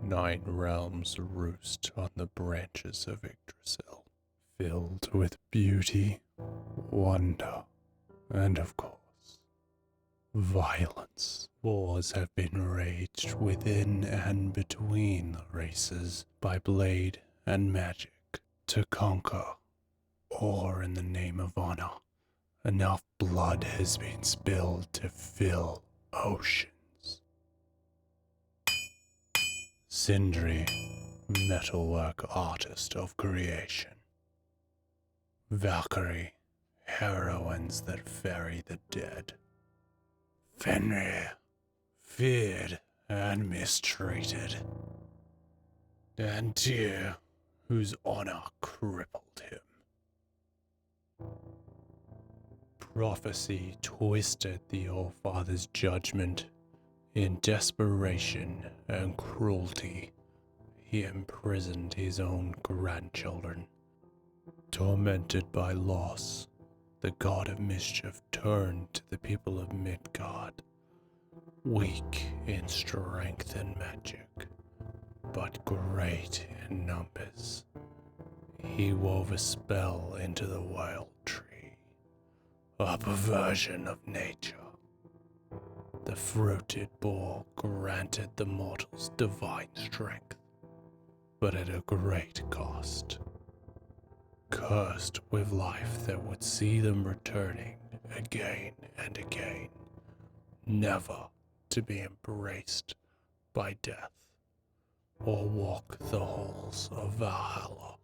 9 realms roost on the branches of Yggdrasil, filled with beauty, wonder, and of course, violence. Wars have been waged within and between the races by blade and magic to conquer, or in the name of honor, enough blood has been spilled to fill oceans. Sindri, metalwork artist of creation. Valkyrie, heroines that ferry the dead. Fenrir, feared and mistreated. And Tyr, whose honor crippled him. Prophecy twisted the All-Father's judgment. In desperation and cruelty, he imprisoned his own grandchildren. Tormented by loss, the god of mischief turned to the people of Midgard, weak in strength and magic, but great in numbers. He wove a spell into the wild tree, a perversion of nature. The fruited boar granted the mortals divine strength, but at a great cost. Cursed with life that would see them returning again and again, never to be embraced by death or walk the halls of Valhalla.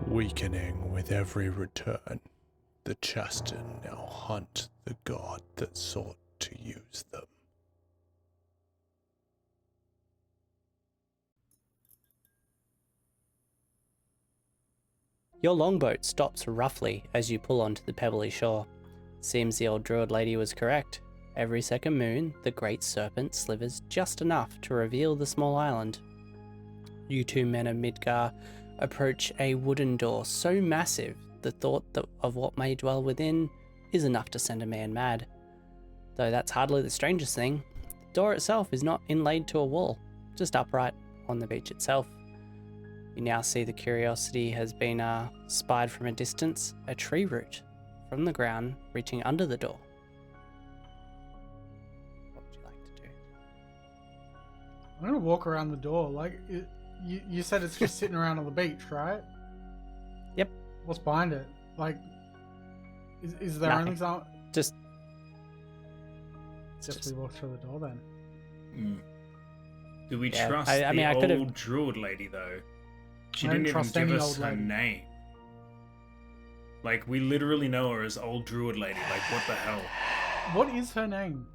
Weakening with every return, the Chastin now hunt the god that sought to use them. Your longboat stops roughly as you pull onto the pebbly shore. Seems the old druid lady was correct. Every second moon, the great serpent slivers just enough to reveal the small island. You two men of Midgar approach a wooden door so massive the thought of what may dwell within is enough to send a man mad. Though that's hardly the strangest thing. The door itself is not inlaid to a wall, just upright on the beach itself. You now see the curiosity has been spied from a distance, a tree root from the ground reaching under the door. What would you like to do? I'm gonna walk around the door. You said it's just sitting around on the beach, right? Yep. What's behind it? Is there Nothing. only some? Just We walk through the door then. Do we Yeah, trust I mean, the I old could've- druid lady, though? She I don't didn't even trust give any us old her lady. name. Like, we literally know her as old druid lady. Like, what the hell? What is her name?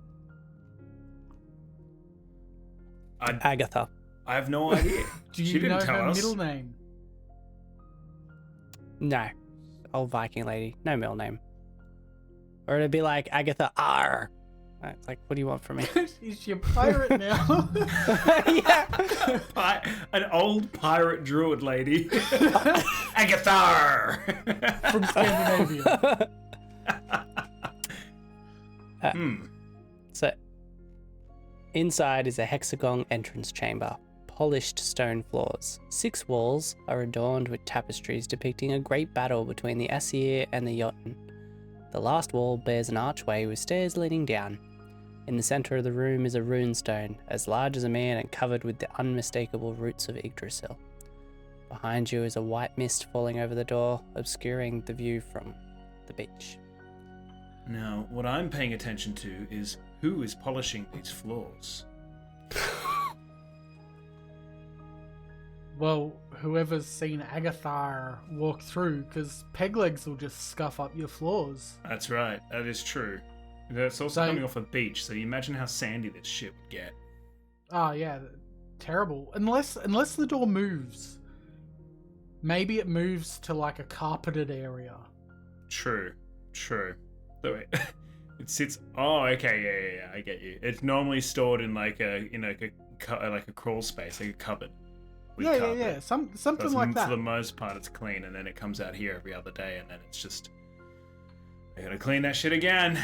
Agatha. I have no idea. Do She you didn't know tell her us. middle name? No. Old Viking lady. No middle name. Or it'd be like Agatha R. It's like, what do you want from me? Is she a pirate now? Yeah. An old pirate druid lady. Agatha! From Scandinavia. So, inside is a hexagon entrance chamber, polished stone floors. 6 walls are adorned with tapestries depicting a great battle between the Aesir and the Jotun. The last wall bears an archway with stairs leading down. In the center of the room is a runestone, as large as a man and covered with the unmistakable roots of Yggdrasil. Behind you is a white mist falling over the door, obscuring the view from the beach. Now, what I'm paying attention to is who is polishing these floors. Well, whoever's seen Agathar walk through, because peg legs will just scuff up your floors. That's right, that is true. It's also So- coming off a beach, so you imagine how sandy this shit would get. Oh yeah, terrible. Unless the door moves. Maybe it moves to like a carpeted area. True. So wait, it sits. Oh, okay, yeah, I get you. It's normally stored in like a crawl space, like a cupboard. with carpet. Yeah. Something But like that. For the most part, it's clean, and then it comes out here every other day, and then it's just I gotta clean that shit again.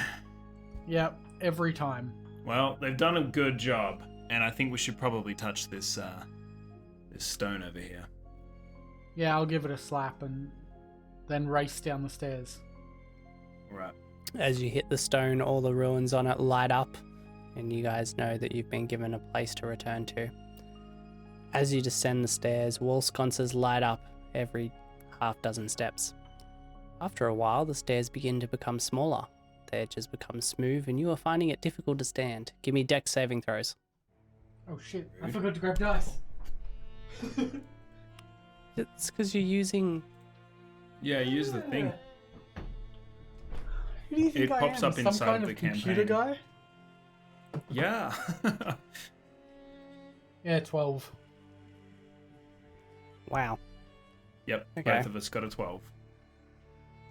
Yep, every time. Well, they've done a good job. And I think we should probably touch this this stone over here. Yeah, I'll give it a slap and then race down the stairs. Right. As you hit the stone, all the ruins on it light up, and you guys know that you've been given a place to return to. As you descend the stairs, wall sconces light up every half dozen steps. After a while, the stairs begin to become smaller. The edges become smooth, and you are finding it difficult to stand. Give me dex saving throws. Oh shit, I forgot to grab dice. It's because you're using... Yeah, use the thing. Who do you think It I pops am? up Some inside kind the of computer campaign. guy? Yeah. Yeah, 12. Wow. Yep. Okay. Both of us got a 12.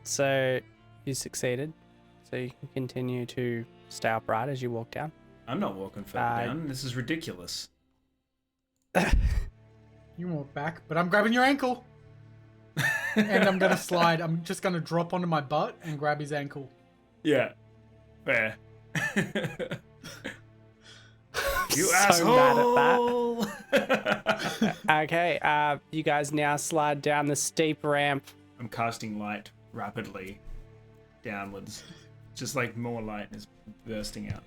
So, you succeeded. So you can continue to stay upright as you walk down. I'm not walking further down. This is ridiculous. You can walk back, but I'm grabbing your ankle. And I'm gonna slide. I'm just gonna drop onto my butt and grab his ankle. Yeah. Fair. You So asshole! mad at that. Okay, you guys now slide down the steep ramp. I'm casting light rapidly downwards. Just like more light is bursting out.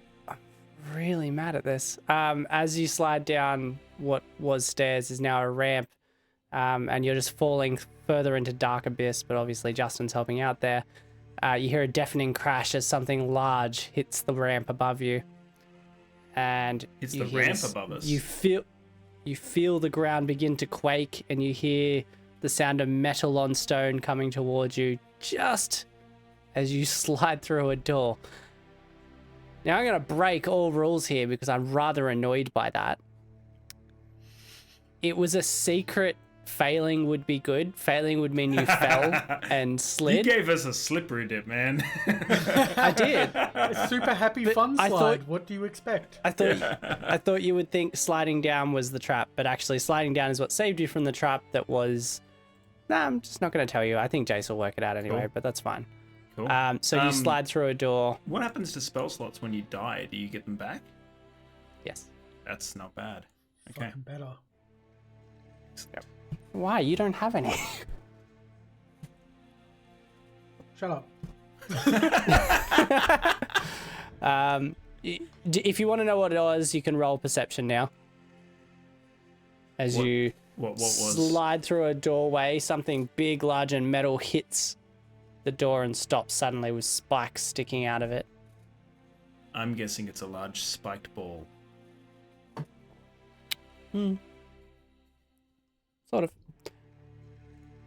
Really mad at this. As you slide down what was stairs is now a ramp, and you're just falling further into dark abyss, but obviously Justin's helping out there. You hear a deafening crash as something large hits the ramp above you. And It's you the hear ramp this- above us. You feel the ground begin to quake, and you hear the sound of metal on stone coming towards you just as you slide through a door. Now I'm going to break all rules here because I'm rather annoyed by that. It was a secret. Failing would be good. Failing would mean you fell and You slid. gave us a slippery dip, man. I did. A super happy But fun I slide. thought- What do you expect? I thought you would think sliding down was the trap, but actually sliding down is what saved you from the trap that was... Nah, I'm just not going to tell you. I think Jace will work it out anyway, Cool. but that's fine. Cool. So you slide through a door. What happens to spell slots when you die? Do you get them back? Yes. That's not bad. Okay. Fucking better. Why? You don't have any. Shut up. If you want to know what it was, you can roll perception now. As you What was? slide through a doorway, something big, large, and metal hits the door and stops suddenly with spikes sticking out of it. I'm guessing it's a large spiked ball. Sort of.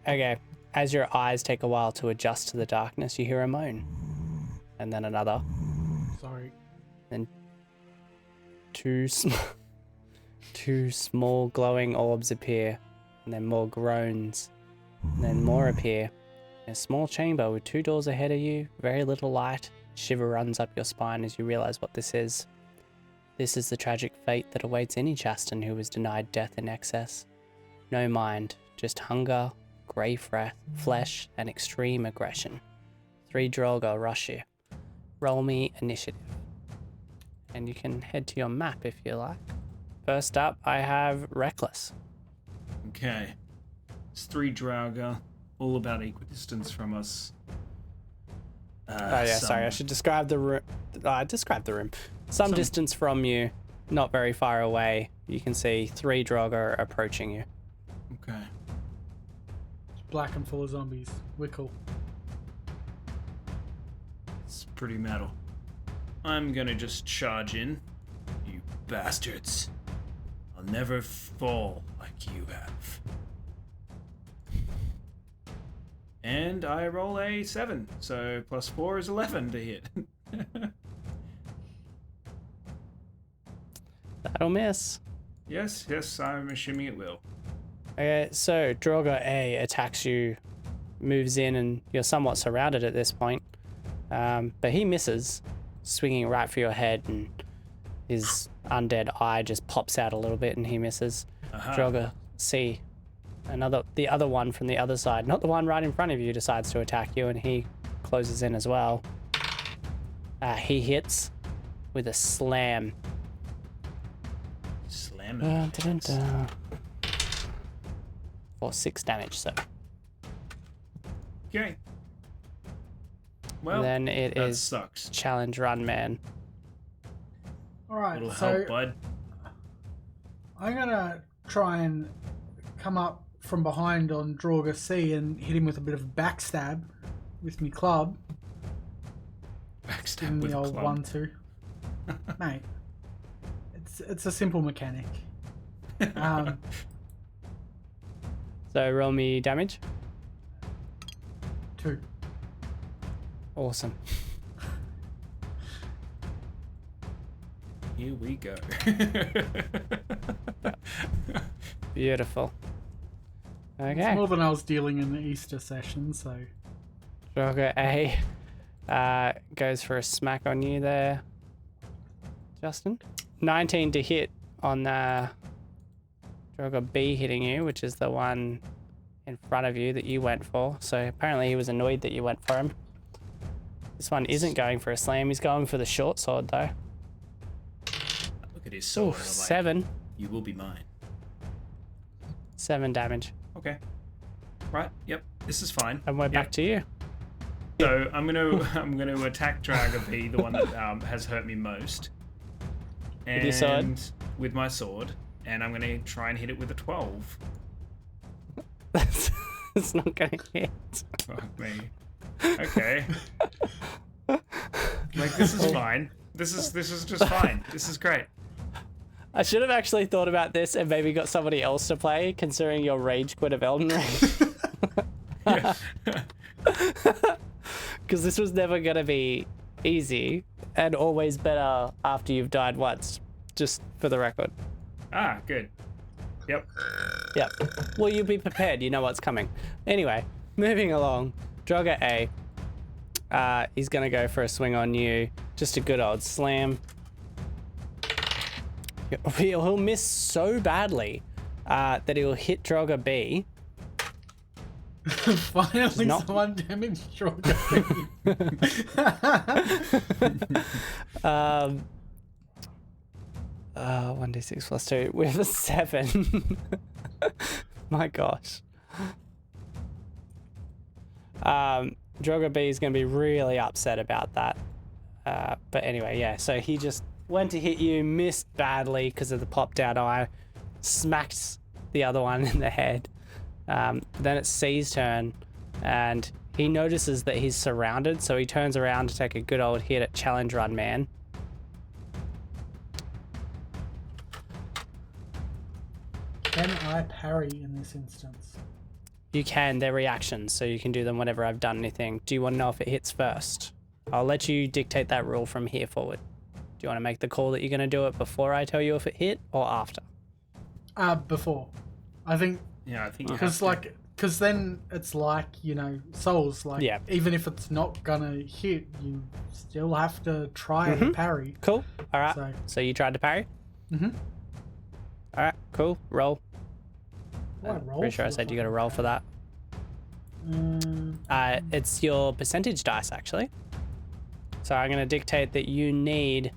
Okay. As your eyes take a while to adjust to the darkness, you hear a moan. And then another. Sorry. Then two small glowing orbs appear. And then more groans. And then more appear. In a small chamber with two doors ahead of you, very little light. A shiver runs up your spine as you realize what this is. This is the tragic fate that awaits any Chastin who was denied death in excess. No mind, just hunger, grey flesh, and extreme aggression. 3 Drogo rush you. Roll me initiative. And you can head to your map if you like. First up, I have Reckless. Okay. It's 3 Drauga, all about equidistance from us. Sorry, I should describe the room. Describe the room. Some distance from you, not very far away, you can see 3 Drogo approaching you. Okay. It's black and full of zombies. We're cool. It's pretty metal. I'm gonna just charge in. You bastards. I'll never fall like you have. And I roll a 7, so plus 4 is 11 to hit. That'll miss. Yes, I'm assuming it will. Okay, so Drogo A attacks you, moves in, and you're somewhat surrounded at this point. But he misses, swinging right for your head, and his undead eye just pops out a little bit, and he misses. Aha. Drogo C, the other one from the other side, not the one right in front of you, decides to attack you, and he closes in as well. He hits with a slam. Dun, dun, dun, dun. For 6 damage, so. Okay. Well, Then it that is sucks. challenge run man. Alright, Little so help, bud. I'm gonna try and come up from behind on Draugr C and hit him with a bit of backstab with my club. Give Backstab him with the a old club. 1-2. Mate, it's a simple mechanic. So roll me damage. 2. Awesome. Here we go. Beautiful. It's Okay. more than I was dealing in the Easter session, so... Draugr A goes for a smack on you there, Justin. 19 to hit on Draugr B hitting you, which is the one in front of you that you went for. So apparently he was annoyed that you went for him. This one isn't going for a slam. He's going for the short sword though. Look at his Oh, sword. I'm like, 7. you will be mine. 7 damage. Okay. Right. Yep. This is fine. And we're back to you. So I'm gonna attack Draugr B, the one that has hurt me most. And With your sword? with my sword, and I'm gonna try and hit it with a 12. It's not going to hit. Fuck me. Okay. Like this is fine. This is just fine. This is great. I should have actually thought about this and maybe got somebody else to play, considering your rage quit of Elden Ring. Yeah. Because this was never going to be easy and always better after you've died once, just for the record. Ah, good. Yep. Yep. Well, you'll be prepared. You know what's coming. Anyway, moving along. Draugr A. He's going to go for a swing on you. Just a good old slam. He'll miss so badly that he'll hit Draugr B. Finally, Not- someone damaged Draugr B. 1d6 plus 2 with a 7. My gosh. Draugr B is going to be really upset about that. But anyway, yeah, so he just went to hit you, missed badly because of the popped out eye, smacked the other one in the head. Then it's C's turn, and he notices that he's surrounded, so he turns around to take a good old hit at Challenge Run Man. Can I parry in this instance? You can, they're reactions, so you can do them whenever I've done anything. Do you want to know if it hits first? I'll let you dictate that rule from here forward. Do you want to make the call that you're going to do it before I tell you if it hit, or after? Before. I think, Yeah, I think you because have to. because then it's like, you know, Souls, like, Yeah. even if it's not gonna hit, you still have to try and parry. Cool. All right. So, So you tried to parry? mm-hmm. All right, cool. Roll. Roll Pretty sure I for the said you got to roll for that. It's your percentage dice, actually. So I'm going to dictate that you need...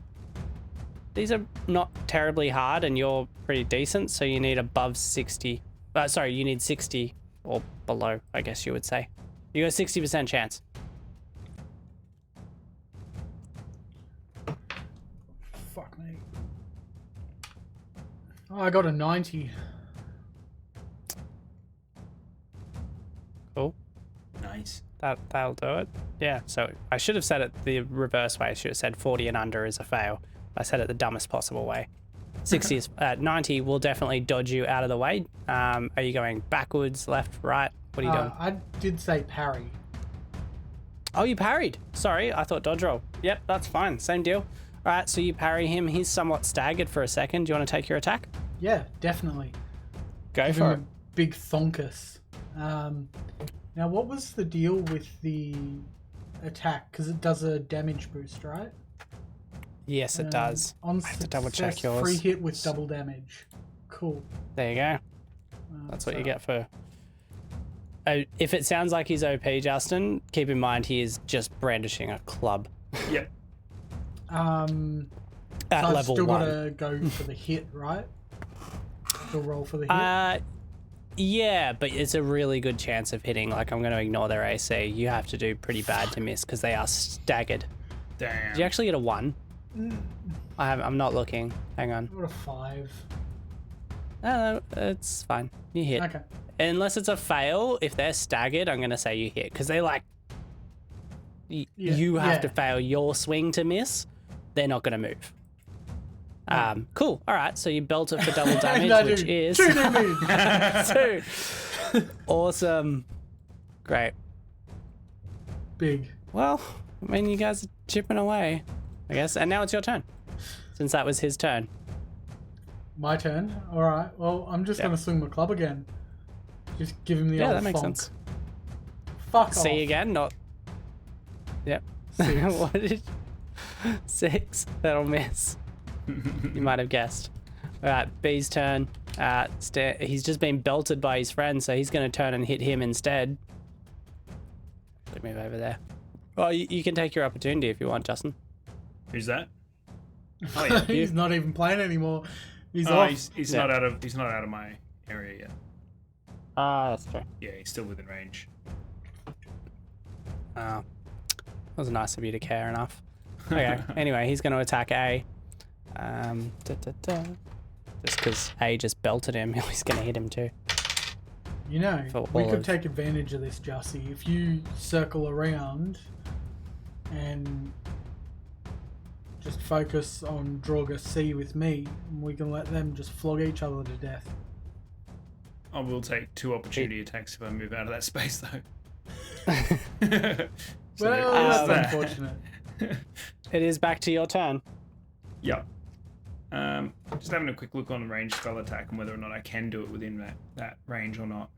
These are not terribly hard, and you're pretty decent, so you need above 60. Sorry, you need 60 or below, I guess you would say. You got a 60% chance. Fuck me. Oh, I got a 90. Cool. Nice. That'll do it. Yeah, so I should have said it the reverse way. I should have said 40 and under is a fail. I said it the dumbest possible way. 60 is 90 will definitely dodge you out of the way. Are you going backwards, left, right? What are you doing? I did say parry. Oh, you parried. Sorry, I thought dodge roll. Yep, that's fine. Same deal. All right, so you parry him. He's somewhat staggered for a second. Do you want to take your attack? Yeah, definitely. Go Give for it. him a big thonkus. Now, what was the deal with the attack? Because it does a damage boost, right? Yes, it does. On I have to double check success, yours. free hit with double damage. Cool. There you go. That's what you get for... if it sounds like he's OP, Justin, keep in mind he is just brandishing a club. Yep. At so I've level still 1. gotta go for the hit, right? He'll roll for the hit. Yeah, but it's a really good chance of hitting. Like, I'm going to ignore their AC. You have to do pretty bad to miss because they are staggered. Damn. Did you actually get a 1? I'm not looking. Hang on. What a 5. No, it's fine. You hit. Okay. Unless it's a fail, if they're staggered, I'm going to say you hit. Because they like... you have to fail your swing to miss. They're not going to move. Cool. All right. So you belt it for double damage, which is 2 damage. 2. Awesome. Great. Big. Well, I mean, you guys are chipping away, I guess. And now it's your turn, since that was his turn. My turn. All right. Well, I'm just gonna swing my club again. Just give him the old that makes thonk. sense. Fuck off. See again? Not. Yep. 6. What did 6? That'll miss. You might have guessed. All right, B's turn. He's just been belted by his friend, so he's going to turn and hit him instead. Let me move over there. Well, you can take your opportunity if you want, Justin. Who's that? Oh yeah. He's not even playing anymore. He's off. He's not out of my area yet. That's true. Yeah, he's still within range. Oh, that was nice of you to care enough. Okay. Anyway, he's going to attack A. Just because A just belted him, he's going to hit him too. You know, For we all could of- take advantage of this, Jussie. If you circle around and just focus on Draugr C with me, we can let them just flog each other to death. I will take 2 opportunity attacks if I move out of that space, though. So Well, there is that's unfortunate. It is back to your turn. Yep. Just having a quick look on the range spell attack and whether or not I can do it within that range or not.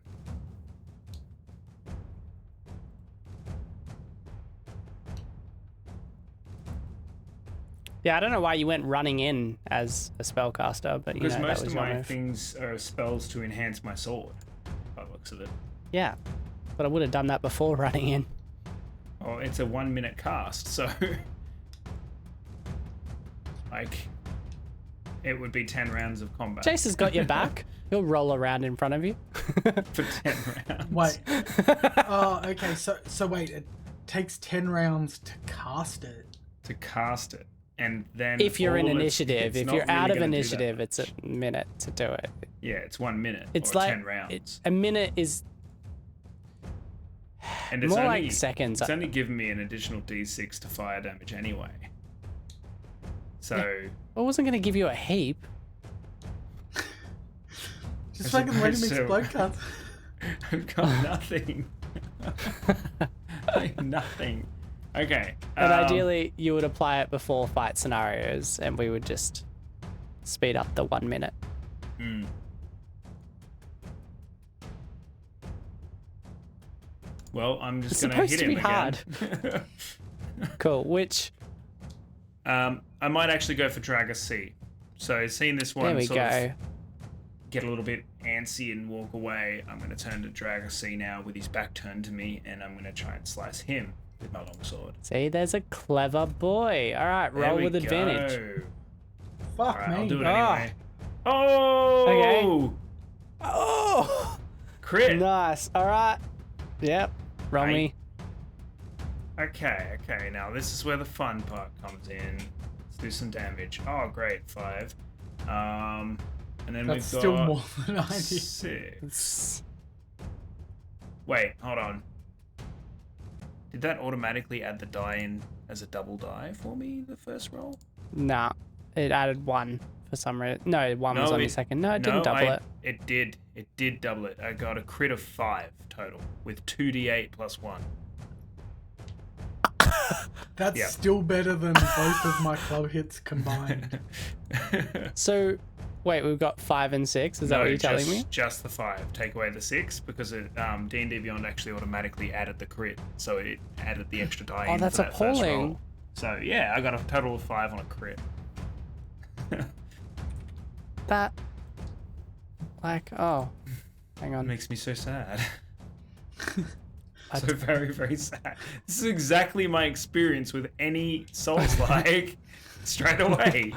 Yeah, I don't know why you went running in as a spellcaster, but you know, Because that most was of your my move. things are spells to enhance my sword, by the looks of it. Yeah, but I would have done that before running in. Oh, it's a 1-minute cast, so... like... It would be 10 rounds of combat. Chase has got your back. He'll roll around in front of you. For 10 rounds. Wait. Oh, okay. So wait. It takes 10 rounds to cast it. To cast it. And then... If you're in all its- initiative, it's if not you're really out of gonna do that initiative, it's a much. minute to do it. Yeah, it's 1 minute. It's or like 10 rounds. a minute is And it's more only, like seconds. It's only given me an additional d6 to fire damage anyway. So... I wasn't going to give you a heap. Just fucking let him So- explode, cunt. I've got nothing. I have nothing. Okay. And ideally, you would apply it before fight scenarios, and we would just speed up the 1 minute. mm. Well, I'm just It's gonna supposed hit to him be hard. again. Cool. Which, I might actually go for Draugr C. So seeing this there one we sort go. of get a little bit antsy and walk away, I'm going to turn to Draugr C now with his back turned to me, and I'm going to try and slice him with my longsword. See, there's a clever boy. All right, There roll we with go. advantage. Fuck Alright, me. I'll do it Ah. anyway. Oh! Oh, Crit! nice. All right. Yep. Roll Right. me. Okay, now this is where the fun part comes in. Let's do some damage. Oh, great, 5. And then That's we've still got more than I did. 6. Wait, hold on. Did that automatically add the die in as a double die for me, the first roll? Nah, it added 1 for some reason. No, 1 was on the second. No, it didn't double it. It did. It did double it. I got a crit of 5 total with 2d8 plus 1. That's Yep. still better than both of my club hits combined. So, wait, we've got 5 and 6. Is that what you're telling me? Just the 5. Take away the 6 because it, D&D Beyond actually automatically added the crit, so it added the extra die Oh, in that's for that first appalling. roll. So yeah, I got a total of 5 on a crit. That, like, oh, hang It on. makes me so sad. I- So very, very sad. This is exactly my experience with any Souls-like straight away.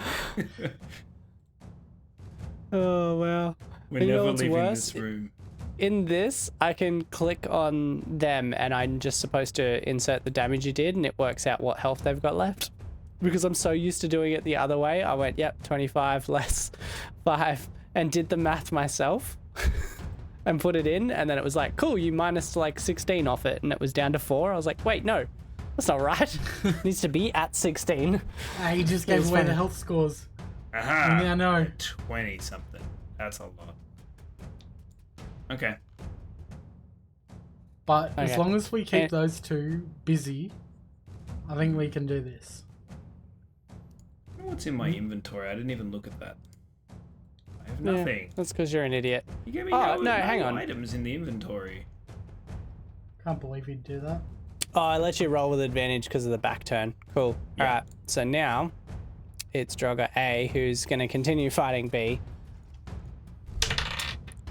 Oh, wow. We're You know never what's leaving worse? this room. In this, I can click on them and I'm just supposed to insert the damage you did and it works out what health they've got left. Because I'm so used to doing it the other way, I went, yep, 25 less 5 and did the math myself and put it in. And then it was like, cool, you minus like 16 off it. And it was down to 4. I was like, wait, no, that's not right. It needs to be at 16. He just gave away the health scores. Aha! We now know. 20 something. That's a lot. Okay. But as Okay. long as we keep And- those two busy, I think we can do this. I wonder what's in my inventory. I didn't even look at that. I have Yeah, nothing. that's because you're an idiot. You gave me no, hang on. items in the inventory. Can't believe you'd do that. Oh, I let you roll with advantage because of the back turn. Cool. Yeah. All right. So now it's Draugr A who's going to continue fighting B.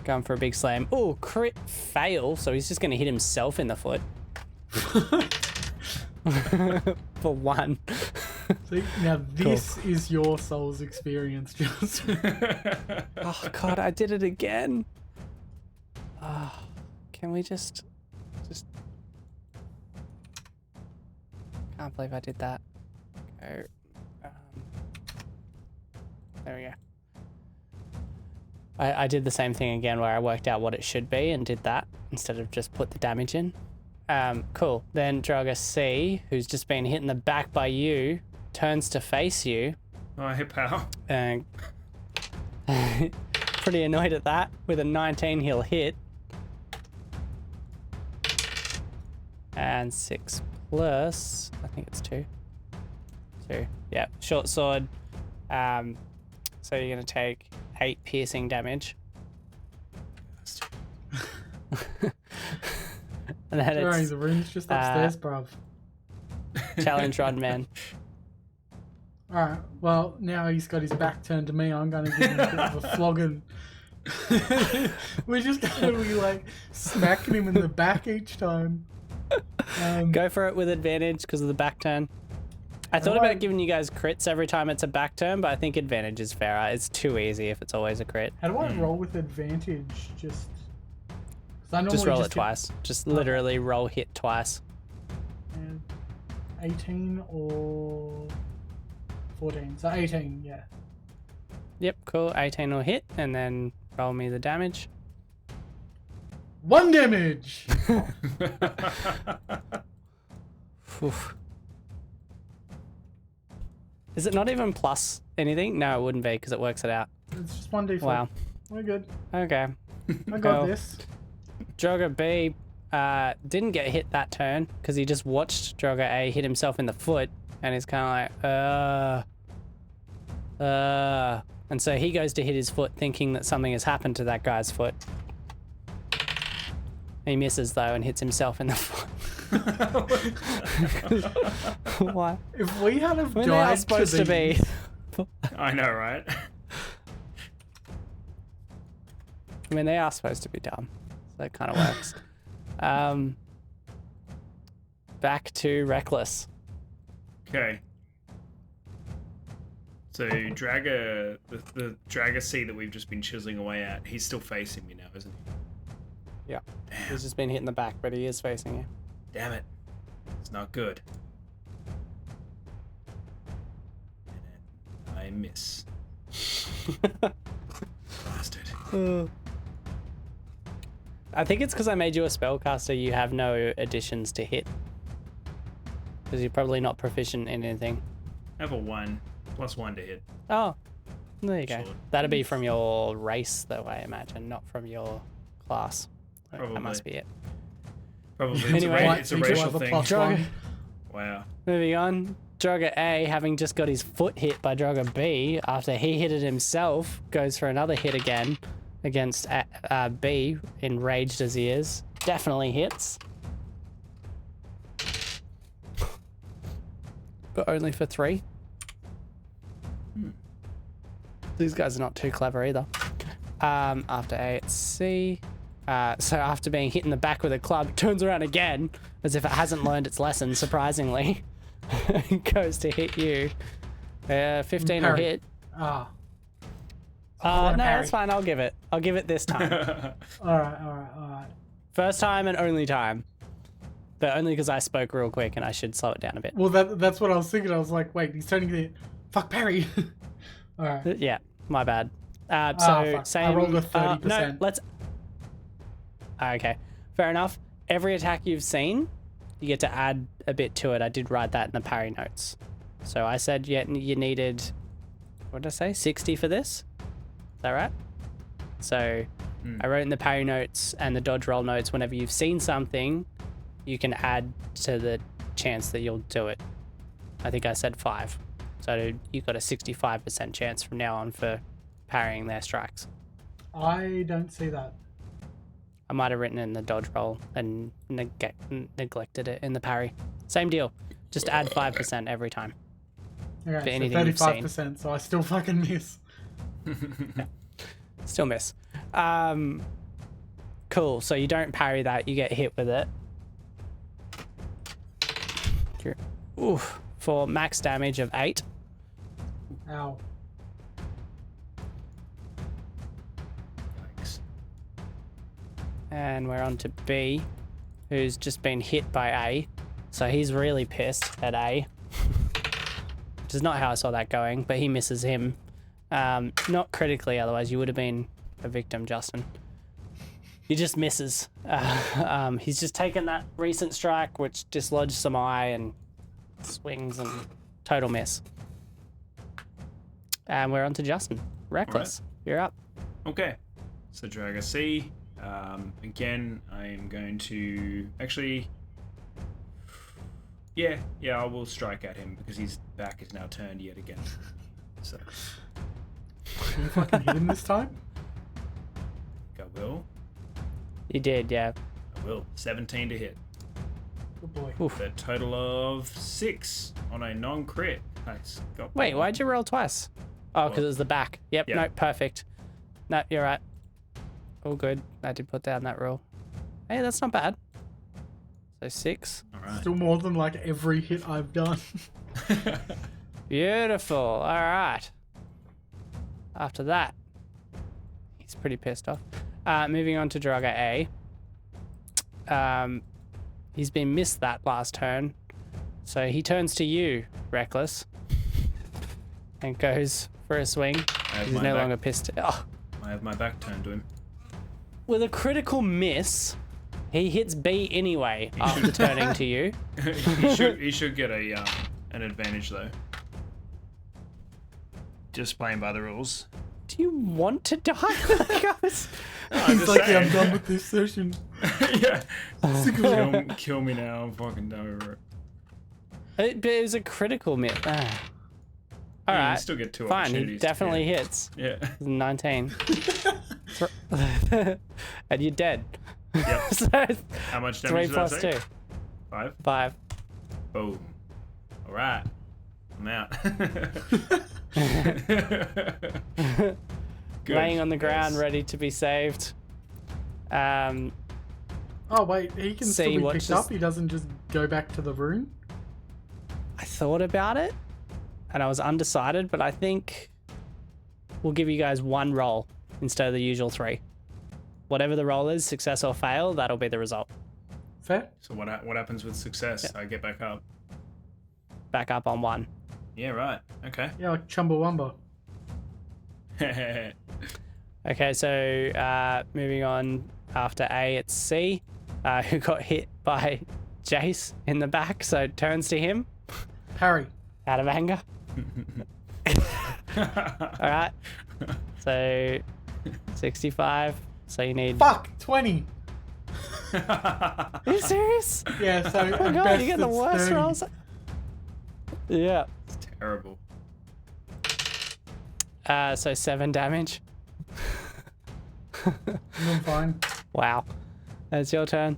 Going for a big slam. Oh, crit fail. So he's just going to hit himself in the foot. For 1. See, now this is your soul's experience, Justin. Oh, God, I did it again. Oh, can we just... Can't believe I did that. Go. There we go. I did the same thing again where I worked out what it should be and did that instead of just put the damage in. Cool. Then Draugr C, who's just been hit in the back by you, turns to face you. Oh, hey, pal. And pretty annoyed at that. With a 19, he'll hit. And 6 plus, I think it's 2. 2. Yeah, short sword. So you're gonna take 8 piercing damage. And then Sorry, it's the room's just upstairs, bruv. challenge Rodman. Alright, well, now he's got his back turned to me. I'm going to give him a bit of a flogging. We're just going to be like smacking him in the back each time. Go for it with advantage because of the back turn. I thought about giving you guys crits every time it's a back turn, but I think advantage is fairer. It's too easy if it's always a crit. How do I roll with advantage? Just 'cause I normally Just roll it hit, twice. Just literally roll hit twice. 18 or 14. So 18, yeah. Yep, cool. 18 will hit, and then roll me the damage. 1 damage! Oof. Is it not even plus anything? No, it wouldn't be because it works it out. It's just 1d4. Wow. We're good. Okay. I got Cool. this. Draugr B didn't get hit that turn because he just watched Draugr A hit himself in the foot, and he's kind of like, and so he goes to hit his foot thinking that something has happened to that guy's foot. He misses though and hits himself in the foot. Why? If we had have When they are died supposed to be. I know, right? I mean, they are supposed to be dumb, so it kind of works. Back to Reckless. Okay. So Draugr, the Draugr C that we've just been chiseling away at, he's still facing me now, isn't he? Yeah. Damn. He's just been hit in the back, but he is facing you. Damn it. It's not good. And then I miss. Bastard. I think it's because I made you a spellcaster, you have no additions to hit. Because you're probably not proficient in anything. I have a 1, +1 to hit. Oh, there you go. Sure. That'd be from your race, though, I imagine, not from your class. So Probably. That must be it. Probably. Anyway, It's a You do racial have a thing. +1. Wow. Moving on. Draugr A, having just got his foot hit by Draugr B, after he hit it himself, goes for another hit again against B, enraged as he is. Definitely hits. But only for 3. These guys are not too clever either. After A, it's C. So after being hit in the back with a club, turns around again, as if it hasn't learned its lesson, surprisingly. Goes to hit you. 15 will Parry. hit. Ah. wanna No, parry. that's fine. I'll give it. I'll give it this time. Alright. First time and only time. But only because I spoke real quick and I should slow it down a bit. Well, that's what I was thinking. I was like, wait, he's turning it. Fuck, parry. Alright. Yeah, my bad. So fuck. same. I rolled a No, 30%. let's. Okay, fair enough. Every attack you've seen, you get to add a bit to it. I did write that in the parry notes. So I said you needed, what did I say, 60 for this? Is that right? So I wrote in the parry notes and the dodge roll notes, whenever you've seen something, you can add to the chance that you'll do it. I think I said 5. So you've got a 65% chance from now on for parrying their strikes. I don't see that. I might have written it in the dodge roll and neglected it in the parry. Same deal. Just add 5% every time. Okay, For so anything you've 35%, so I still fucking miss. Still miss. Cool. So you don't parry that. You get hit with it. Oof. For max damage of 8. Ow. Yikes. And we're on to B, who's just been hit by A. So he's really pissed at A. Which is not how I saw that going, but he misses him. Not critically, otherwise you would have been a victim, Justin. He just misses. He's just taken that recent strike, which dislodged some eye and swings and total miss. And we're on to Justin. Reckless. You're up. Okay, so Draga C. Again, I am going to actually. Yeah, I will strike at him because his back is now turned yet again. So Can you fucking hit him this time? I will. You did, yeah. I will. 17 to hit. Good boy. Oof. A total of 6 on a non-crit. Nice. Got Wait, one. why'd you roll twice? Oh, because Well, it was the back. Yep, yeah. no, perfect. No, you're right. All good. I did put down that roll. Hey, that's not bad. So 6. All right. Still more than like every hit I've done. Beautiful. All right. After that, he's pretty pissed off. Moving on to Draga A. He's been missed that last turn. So he turns to you, Reckless, and goes for a swing. He's no longer pissed. Oh. I have my back turned to him. With a critical miss, he hits B anyway after turning to you. he should get a an advantage though. Just playing by the rules. Do you want to die? Like I was... He's like, yeah, I'm done with this session. Yeah. Kill me now. I'm fucking done with it. But it was a critical miss. All Yeah, right. you still get 2 Fine, opportunities. he definitely yeah. hits. Yeah. 19. And you're dead. Yep. So How much 3 damage did I plus say? 2. 5? 5. Boom. All right. I'm out. Good. Laying on the ground, Yes. ready to be saved. Oh wait, he can See, still be what picked just- up. He doesn't just go back to the room. I thought about it, and I was undecided, but I think we'll give you guys 1 roll instead of the usual 3. Whatever the roll is, success or fail, that'll be the result. Fair. So what happens with success? I get back up. Back up on 1. Yeah, right. Okay. Yeah, like Chumbawamba. Okay, so moving on after A, it's C, who got hit by Jace in the back, so turns to him Parry. out of anger. All right, so 65. So you need. Fuck, 20. Are you serious? Yeah, so Oh my god, you get the worst 30. rolls. Yeah. It's terrible. So 7 damage. I'm fine. Wow. That's your turn.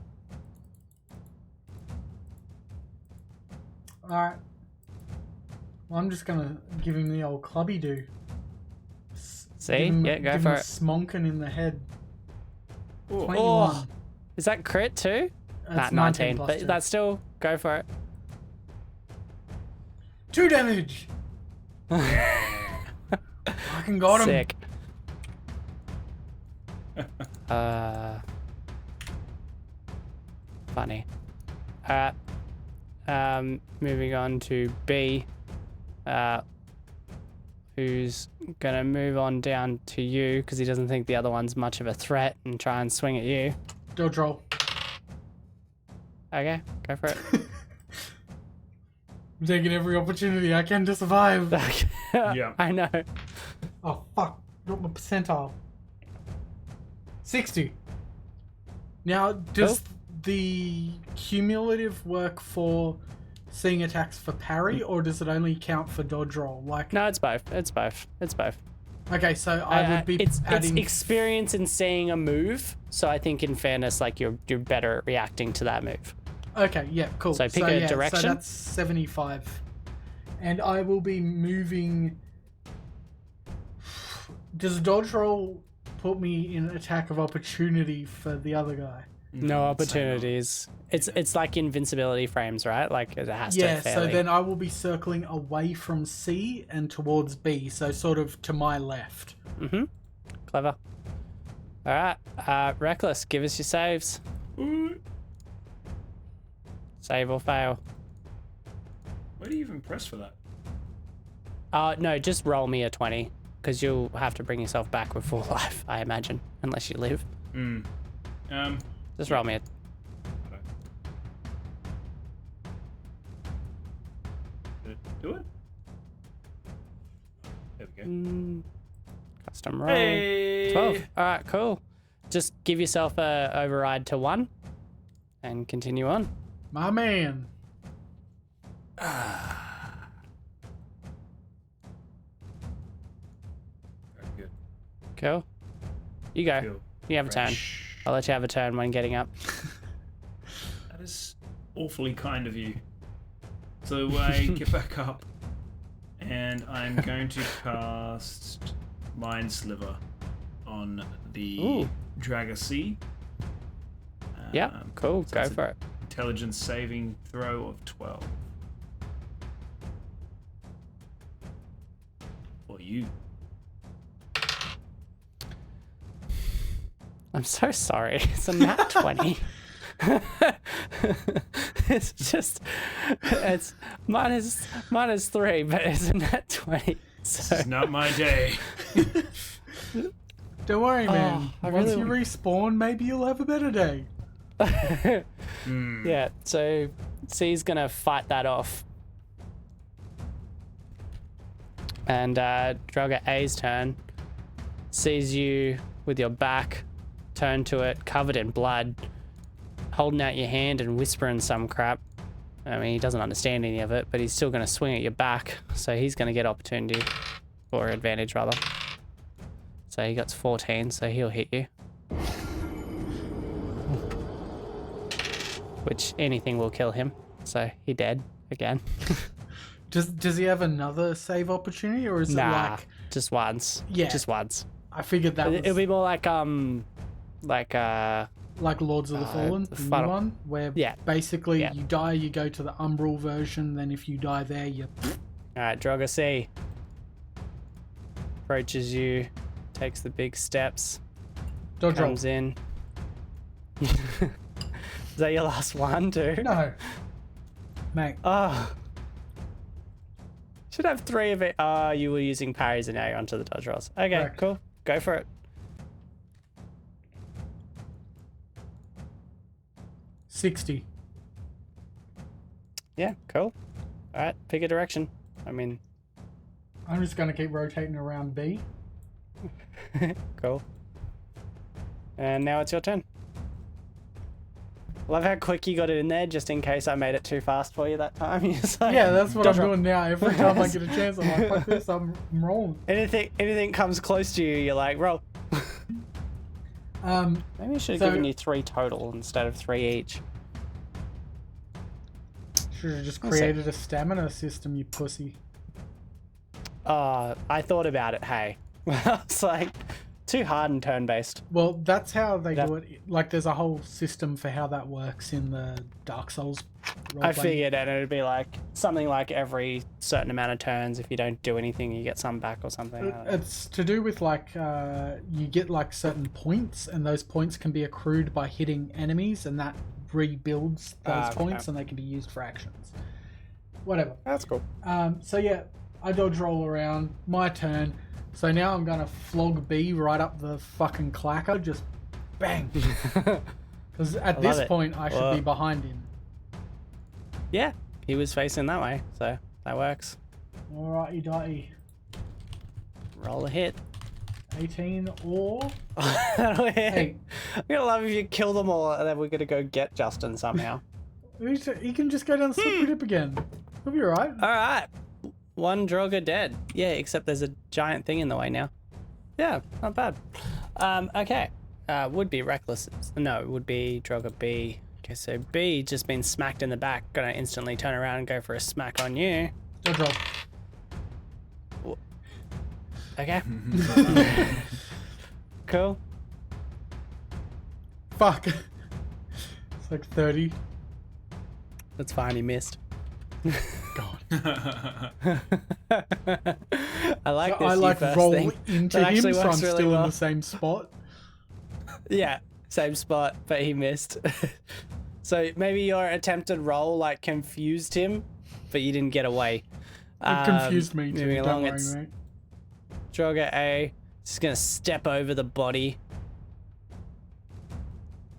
Alright. Well, I'm just gonna give him the old clubby do. See? Yeah, go for it. Smonkin in the head. Ooh. 21. Oh, is that crit too? That's 19. plus But 2. that's still, go for it. 2 damage! Fucking got him. Sick. Funny. Alright. Moving on to B. Who's gonna move on down to you because he doesn't think the other one's much of a threat and try and swing at you. Dodge roll. Okay, go for it. I'm taking every opportunity I can to survive. Yeah. I know. Oh, fuck. Not my percentile. 60. Now, does the cumulative work for seeing attacks for parry, or does it only count for dodge roll? Like, No, it's both. It's both. It's both. okay, so I would be it's adding... experience in seeing a move. So I think, in fairness, like you're better at reacting to that move. Okay, yeah, cool. So pick a direction. So that's 75. And I will be moving... Does dodge roll put me in attack of opportunity for the other guy? No opportunities. It's like invincibility frames, right? Like it has to Yeah, fairly... so then I will be circling away from C and towards B, so sort of to my left. Mm-hmm. Clever. All right. Reckless, give us your saves. Save or fail. Where do you even press for that? No, just roll me a 20, because you'll have to bring yourself back with full life, I imagine, unless you live. Just roll me a... Did it do it? There we go. Custom roll. Hey! 12. All right, cool. Just give yourself a override to 1 and continue on. My man. Very good. Cool. You go. Feel You have a turn. fresh. I'll let you have a turn when getting up. That is awfully kind of you. So I get back up, and I'm going to cast Mind Sliver on the Ooh. Dragacy. Yeah, cool. so Go that's for it. Intelligence saving throw of 12. For you. I'm so sorry. It's a nat 20. It's just, it's minus 3, but it's a nat 20. So. It's not my day. Don't worry, man. I Once really you respawn, maybe you'll have a better day. Yeah, so C's gonna fight that off. And Drugger A's turn sees you with your back turned to it, covered in blood, holding out your hand and whispering some crap. I mean, he doesn't understand any of it, but he's still going to swing at your back, so he's going to get opportunity, or advantage rather. So he got 14, so he'll hit you. Which anything will kill him, so he dead again. Does he have another save opportunity, or is it Nah, like... just once. Yeah. Just once. I figured that was It'll be more like like Lords of the Fallen, the new final- one, where Yeah. basically Yeah. you die, you go to the Umbral version, then if you die there, you... Alright, Drogo C approaches you, takes the big steps, Dodge roll. comes in. Is that your last one, too? No. Mate. Oh. Should have 3 of it. Oh, you were using parries and now you're onto the dodge rolls. Okay, Correct. cool. Go for it. 60. Yeah, cool. Alright, pick a direction. I mean, I'm just going to keep rotating around B. cool. And now it's your turn. Love how quick you got it in there, just in case I made it too fast for you that time. You're just like, Yeah, that's what dodge I'm roll. doing now. Every time I get a chance, I'm like, fuck this, I'm rolling. Anything comes close to you, you're like, roll. Maybe I should have So- given you 3 total instead of 3 each. Should have just I'll say- created a stamina system, you pussy. I thought about it, hey. I was like, too hard and turn-based. Well, that's how they Yeah. do it. Like, there's a whole system for how that works in the Dark Souls role I playing. figured it would be like something like every certain amount of turns, if you don't do anything, you get some back or something. I don't know. It's to do with like you get like certain points, and those points can be accrued by hitting enemies, and that rebuilds those Okay. points, and they can be used for actions. Whatever. That's cool. So yeah, I dodge roll around. My turn. So now I'm gonna flog B right up the fucking clacker. Just bang. Because at love this it. point I should Whoa. be behind him. Yeah, he was facing that way, so that works. Alrighty, dighty. Roll a hit. 18 or That'll hit. Hey. I'm gonna love if you kill them all, and then we're gonna go get Justin somehow. he can just go down the slippery dip again. He'll be alright. All right, one Droga dead. Yeah, except there's a giant thing in the way now. Yeah, not bad. Okay. Would be reckless. No, it would be Droga B. Okay, so B just been smacked in the back. Gonna instantly turn around and go for a smack on you. Dodge roll. Okay. Cool. Fuck. It's like 30. That's fine. He missed. God. I like this. I you like first roll thing. into That him, actually so I'm works really still well. in the same spot. Yeah, same spot, but he missed. So maybe your attempted roll like confused him, but you didn't get away. It confused me too. Moving Don't along, worry, it's mate. Droga A. Just gonna step over the body.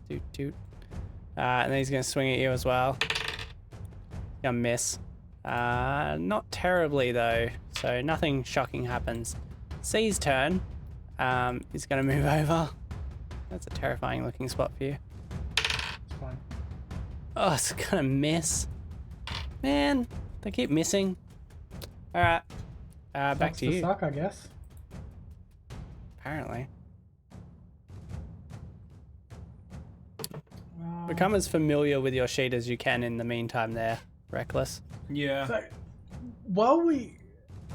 Toot toot. And then he's gonna swing at you as well. Gonna miss. Not terribly though, so nothing shocking happens. C's turn. He's gonna move over. That's a terrifying looking spot for you. It's fine. Oh, it's gonna miss. Man, they keep missing. Alright. Back Sucks to you. suck, I guess. Apparently. Uh, Become as familiar with your sheet as you can in the meantime there, Reckless. Yeah. So, while we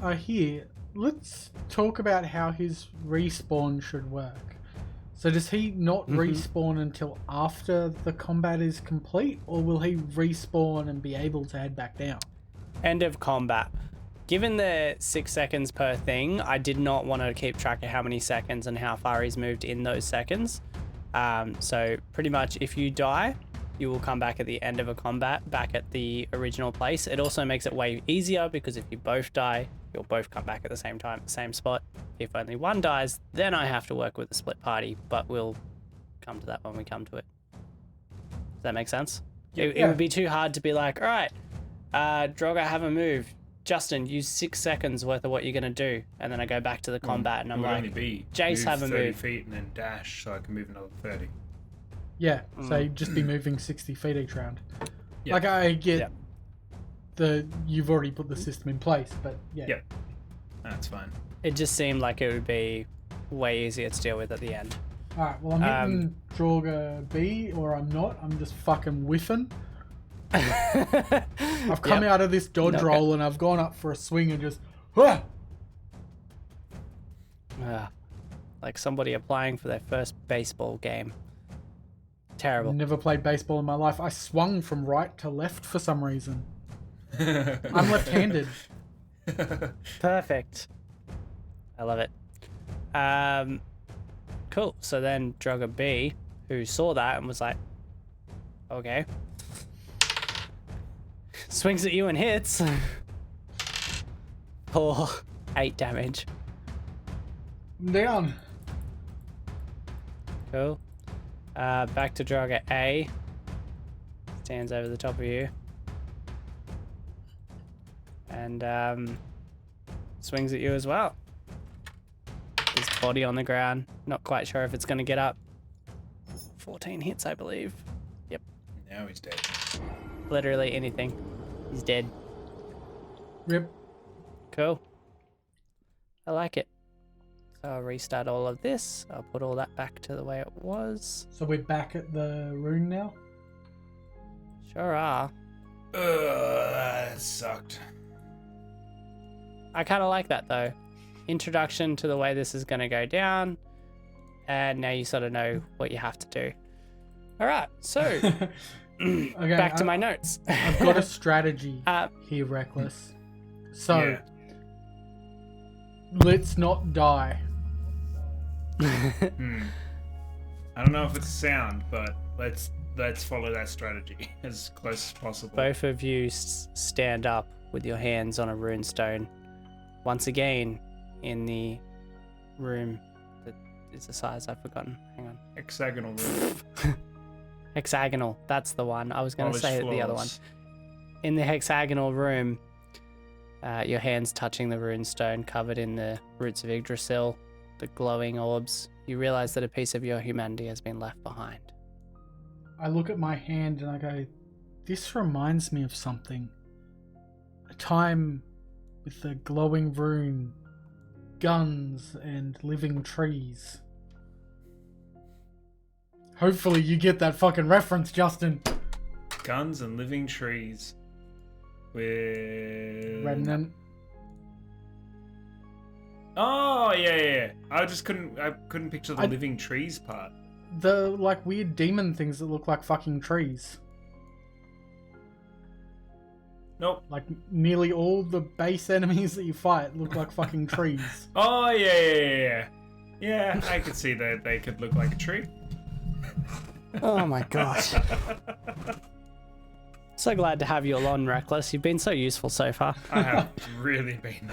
are here, let's talk about how his respawn should work. So does he not respawn until after the combat is complete, or will he respawn and be able to head back down? End of combat. Given the 6 seconds per thing, I did not want to keep track of how many seconds and how far he's moved in those seconds. So pretty much if you die, you will come back at the end of a combat back at the original place. It also makes it way easier because if you both die, you'll both come back at the same time, same spot. If only one dies, then I have to work with a split party, but we'll come to that when we come to it. Does that make sense? It would be too hard to be like, all right, Droga, haven't moved. Justin, use 6 seconds worth of what you're going to do. And then I go back to the combat and It I'm would like, only be Jace, move haven't 30 moved. feet and then dash so I can move another 30. Yeah, so you'd just be moving 60 feet each round. Yeah. Like, I get Yeah. you've already put the system in place, but yeah. Yep. That's fine. it just seemed like it would be way easier to deal with at the end. Alright, well, I'm hitting Droga B, or I'm not. I'm just fucking whiffing. I've come out of this dodge Okay. roll and I've gone up for a swing and just... "Huh!" Like somebody applying for their first baseball game. Terrible. Never played baseball in my life. I swung from right to left for some reason. I'm left-handed. Perfect. I love it. Cool. So then Droga B, who saw that and was like, okay. Swings at you and hits. For 8 damage. I'm down. Cool. Back to Droga A. Stands over the top of you. And swings at you as well. His body on the ground. Not quite sure if it's going to get up. 14 hits, I believe. Yep. Now he's dead. Literally anything. He's dead. Rip. Cool. I like it. So I'll restart all of this. I'll put all that back to the way it was. So we're back at the rune now? Sure are. That sucked. I kind of like that though. Introduction to the way this is going to go down. and now you sort of know what you have to do. All right, so Okay, back to my notes. I've got a strategy Uh, here, Reckless. So Yeah. let's not die. I don't know if it's a sound, but let's follow that strategy as close as possible. Both of you stand up with your hands on a runestone. Once again, in the room that is the size I've forgotten. Hang on. Hexagonal room. Hexagonal. That's the one. I was going to Polished say the other one. floors. In the hexagonal room, your hands touching the runestone, covered in the roots of Yggdrasil, the glowing orbs. You realize that a piece of your humanity has been left behind. I look at my hand and I go, this reminds me of something. A time with the glowing rune, guns, and living trees. Hopefully you get that fucking reference, Justin. Guns and living trees. With Remnant. Oh yeah. I couldn't picture the I- living trees part. The, like, weird demon things that look like fucking trees. Nope. Like, nearly all the base enemies that you fight look like fucking trees. Oh yeah. Yeah, I could see that they could look like a tree. Oh my gosh. So glad to have you along, Reckless. You've been so useful so far. I have really been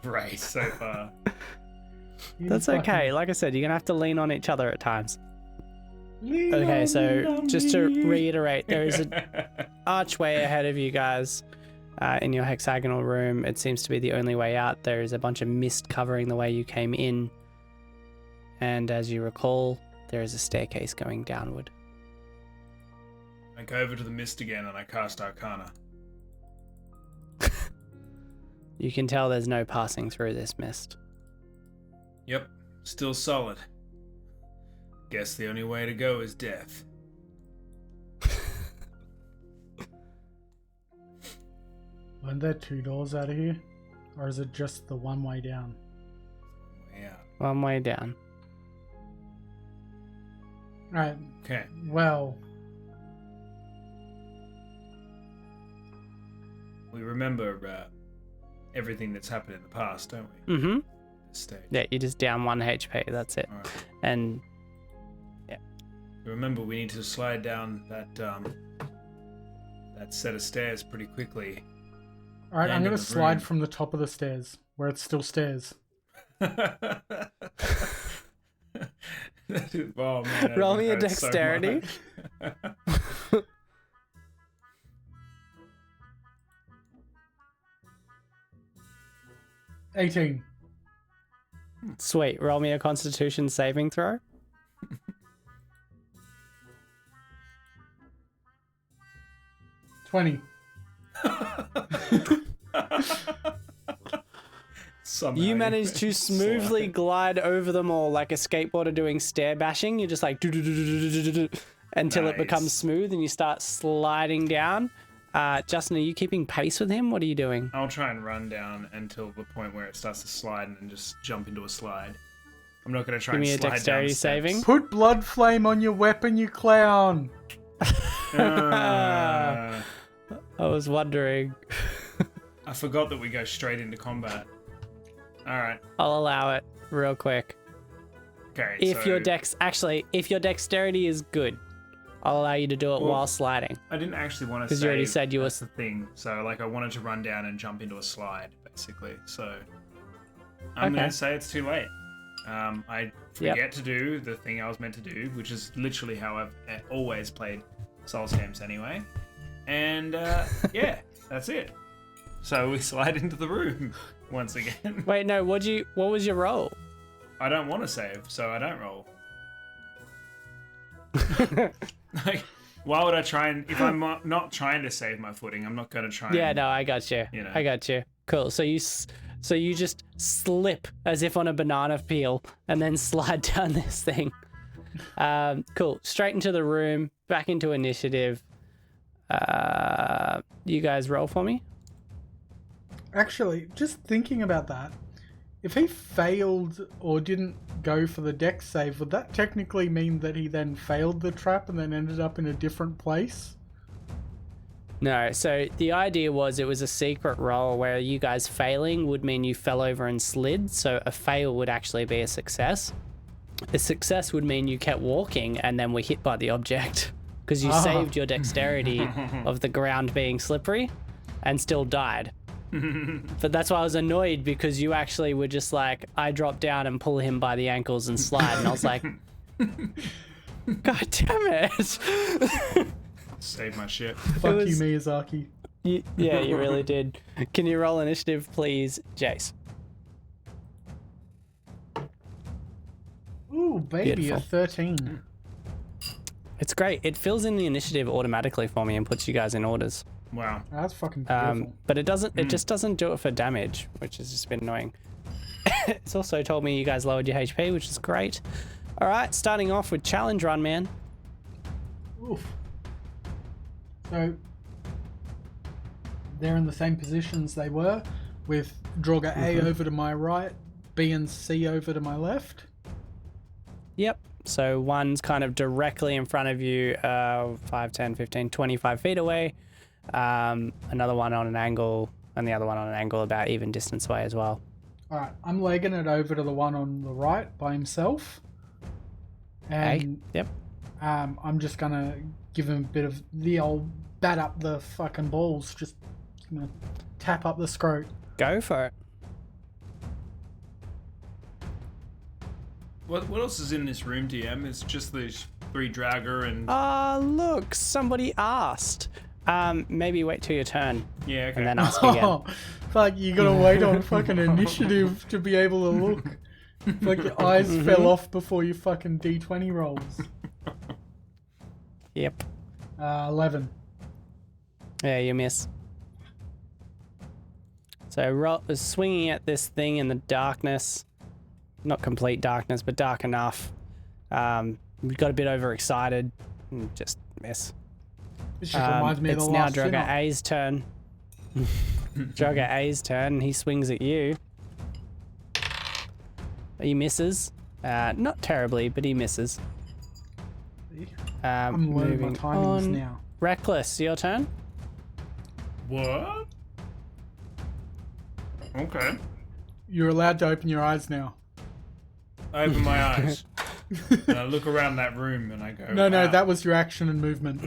great so far. You That's fucking- okay. Like I said, you're going to have to lean on each other at times. Lean Okay, on so just to me. reiterate, there is an archway ahead of you guys in your hexagonal room. It seems to be the only way out. There is a bunch of mist covering the way you came in. And as you recall, there is a staircase going downward. I go over to the mist again and I cast Arcana. You can tell there's no passing through this mist. Yep, still solid. Guess the only way to go is death. Weren't there two doors out of here? Or is it just the one way down? Yeah. One way down. Right, Okay. well, We remember everything that's happened in the past, don't we? Mm-hmm. This stage. Yeah, you're just down 1 HP. That's it. All right. And Remember, we need to slide down that set of stairs pretty quickly. alright, I'm End gonna of the slide room. from the top of the stairs, where it's still stairs. Oh, man, Roll me a that hurts so dexterity. much. 18. sweet. Roll me a Constitution saving throw. $20. Somehow You manage to smoothly slide. glide over them all like a skateboarder doing stair bashing. You're just like do-do-do-do-do-do-do until it becomes Nice. smooth and you start sliding down. Justin, are you keeping pace with him? What are you doing? I'll try and run down until the point where it starts to slide and then just jump into a slide. I'm not going to try Give and me a slide dexterity down steps. saving. Put blood flame on your weapon, you clown! Ah, I was wondering. I forgot that we go straight into combat. Alright. I'll allow it real quick. Okay. If so your if your dexterity is good, I'll allow you to do it Well, while sliding. I didn't actually want to 'Cause you already said you were- that's the thing. So like I wanted to run down and jump into a slide, basically. So I'm Okay. gonna say it's too late. I forget to do the thing I was meant to do, which is literally how I've always played Souls games anyway. And yeah, that's it. So we slide into the room once again. Wait, no. What was your roll? I don't want to save, so I don't roll. Like, why would I try and if I'm not trying to save my footing, I'm not going to try. Yeah, and, no, I got you. You know. I got you. Cool. So you just slip as if on a banana peel and then slide down this thing. Cool. Straight into the room. Back into initiative. You guys roll for me. Actually, just thinking about that, if he failed or didn't go for the dex save, would that technically mean that he then failed the trap and then ended up in a different place? No, so the idea was it was a secret roll where you guys failing would mean you fell over and slid, so a fail would actually be a success. A success would mean you kept walking and then were hit by the object because you saved your dexterity of the ground being slippery and still died. But that's why I was annoyed, because you actually were just like, I drop down and pull him by the ankles and slide, and I was like, God damn it. Save my shit. Fuck you, Miyazaki. Yeah, you really did. Can you roll initiative, please, Jace? Ooh, baby, Beautiful. a 13. It's great. It fills in the initiative automatically for me and puts you guys in orders. Wow. That's fucking beautiful. But it doesn't. It just doesn't do it for damage, which has just been annoying. It's also told me you guys lowered your HP, which is great. All right, starting off with challenge run, man. Oof. So they're in the same positions they were, with Draugr A over to my right, B and C over to my left. Yep. So one's kind of directly in front of you, 5, 10, 15, 25 feet away. Another one on an angle, and the other one on an angle about even distance away as well. All right, I'm legging it over to the one on the right by himself. And Yep. I'm just gonna give him a bit of the old bat up the fucking balls, just gonna tap up the scrote. Go for it. What else is in this room, DM? It's just these 3 Draugr and... Look, somebody asked. Maybe wait till your turn. Yeah, okay. And then ask again. Oh, fuck, you gotta wait on fucking initiative to be able to look. It's like your eyes fell off before your fucking D20 rolls. Yep. 11. Yeah, you miss. So swinging at this thing in the darkness. Not complete darkness, but dark enough. We got a bit overexcited and just miss. This just reminds me of the It's now last Draugr spin-off. A's turn. Draugr A's turn, and he swings at you. He misses. Not terribly, but he misses. I'm learning my Moving timings on. now. Reckless, your turn. What? Okay. You're allowed to open your eyes now. I open my eyes. And I look around that room and I go, No, wow. that was your action and movement.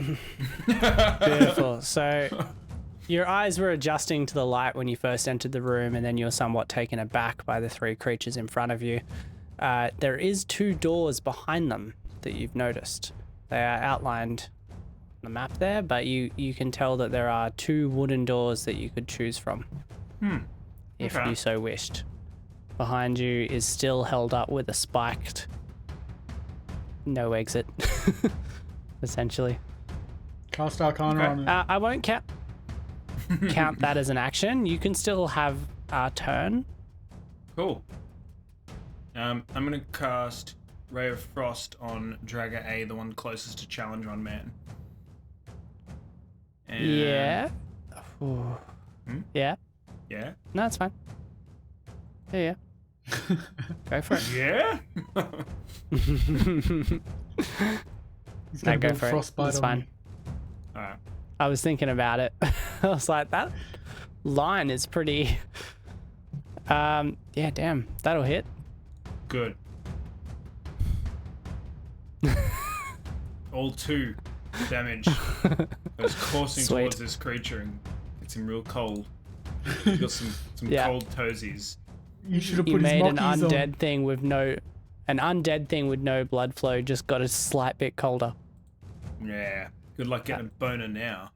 Beautiful. So your eyes were adjusting to the light when you first entered the room, and then you were somewhat taken aback by the 3 creatures in front of you. There is 2 doors behind them that you've noticed. They are outlined on the map there, but you can tell that there are 2 wooden doors that you could choose from. If Okay. you so wished. Behind you is still held up with a spiked no exit, essentially. Cast Arcana Okay. on it. I won't count that as an action. You can still have a turn. Cool. I'm going to cast Ray of Frost on Draugr A, the one closest to challenge on man. And Yeah. Ooh. Yeah. Yeah? No, it's fine. Yeah. Go for it. Yeah? He's No, gonna go build for it. frostbite It's on fine. me. Alright. I was thinking about it. I was like, that line is pretty... yeah, damn. That'll hit. Good. All 2 damage goes coursing Sweet. towards this creature and gets him real cold. He's got some Yeah. cold toesies. You should have You put his made an mockies undead on. thing with no... An undead thing with no blood flow just got a slight bit colder. Yeah. Good luck getting a boner now.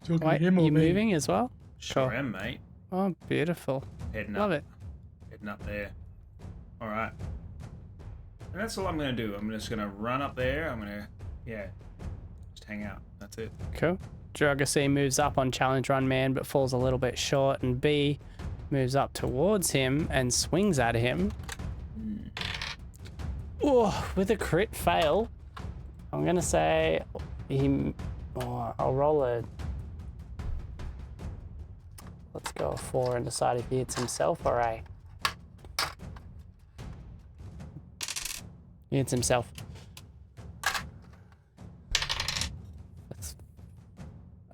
Talking Wait, to him or you me? moving as well? Sure Cool. am, mate. Oh, beautiful. Heading Love up. it. Heading up there. Alright. And that's all I'm going to do. I'm just going to run up there. I'm going to, just hang out. That's it. Cool. Draugr C moves up on challenge run man, but falls a little bit short, and B moves up towards him and swings at him. Oh, with a crit fail. I'm gonna say I'll roll a. Let's go a 4 and decide if he hits himself or A. He hits himself.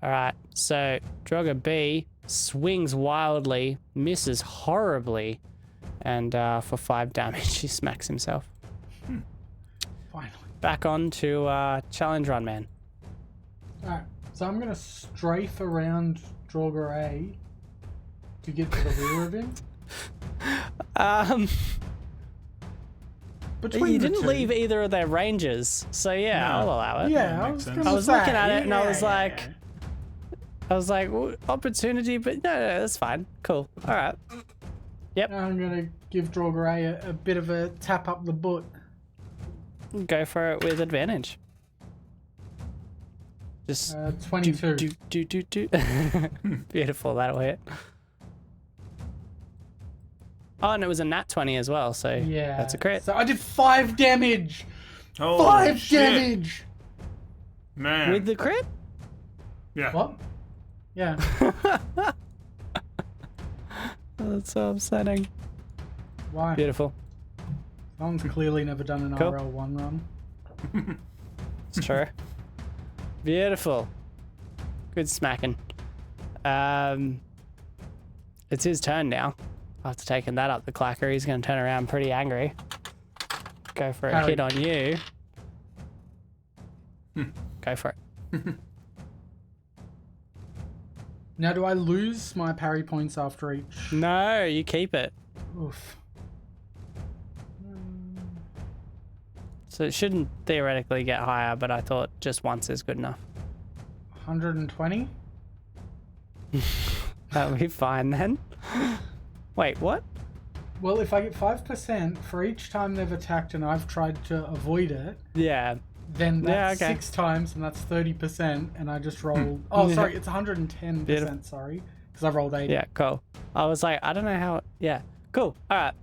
Alright, so Draugr B swings wildly, misses horribly, and for 5 damage he smacks himself. Finally. Back on to Challenge Run Man. Alright, so I'm gonna strafe around Draugr A to get to the rear of him. Between You the didn't two. leave either of their ranges, so yeah, No. I'll allow it. Yeah, That I makes was sense. gonna I was say, looking at it and I was yeah. like, well, opportunity, but no, that's fine. Cool. Alright. I'm gonna give Draugr A a bit of a tap up the butt. Go for it with advantage. Just 22. do. Beautiful, that'll hit. Oh, and it was a nat 20 as well, so Yeah. that's a crit. So I did 5 damage. Holy 5 shit. damage. Man. With the crit? yeah. What? Yeah. That's so upsetting. Why? Beautiful. Someone's clearly never done an Cool. RL1 run. It's true. Beautiful. Good smacking. It's his turn now. After taking that up the clacker, he's going to turn around pretty angry. Go for a Parry. hit on you. Go for it. Now, do I lose my parry points after each? No, you keep it. Oof. So it shouldn't theoretically get higher, but I thought just once is good enough. 120? That would be fine then. Wait, what? Well, if I get 5% for each time they've attacked and I've tried to avoid it, Yeah. then that's Yeah, okay. 6 times and that's 30%, and I just rolled... Oh, Yeah. sorry, it's 110%, Beautiful. sorry, because I rolled 80. Yeah, cool. I was like, I don't know how. Yeah, cool. All right,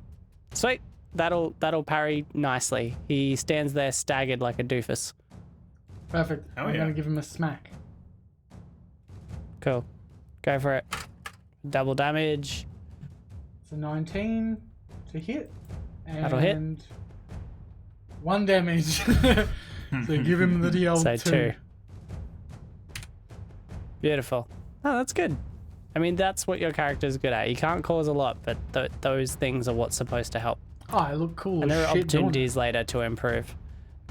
sweet. That'll parry nicely. He stands there staggered like a doofus. Perfect. Oh, I'm yeah. going to give him a smack. Cool. Go for it. Double damage. It's a 19 to hit. And That'll hit. 1 damage. So give him the DL2. So 2. Beautiful. Oh, that's good. I mean, that's what your character's good at. You can't cause a lot, but those things are what's supposed to help. Oh, I look cool And as there are shit doing it. opportunities later to improve.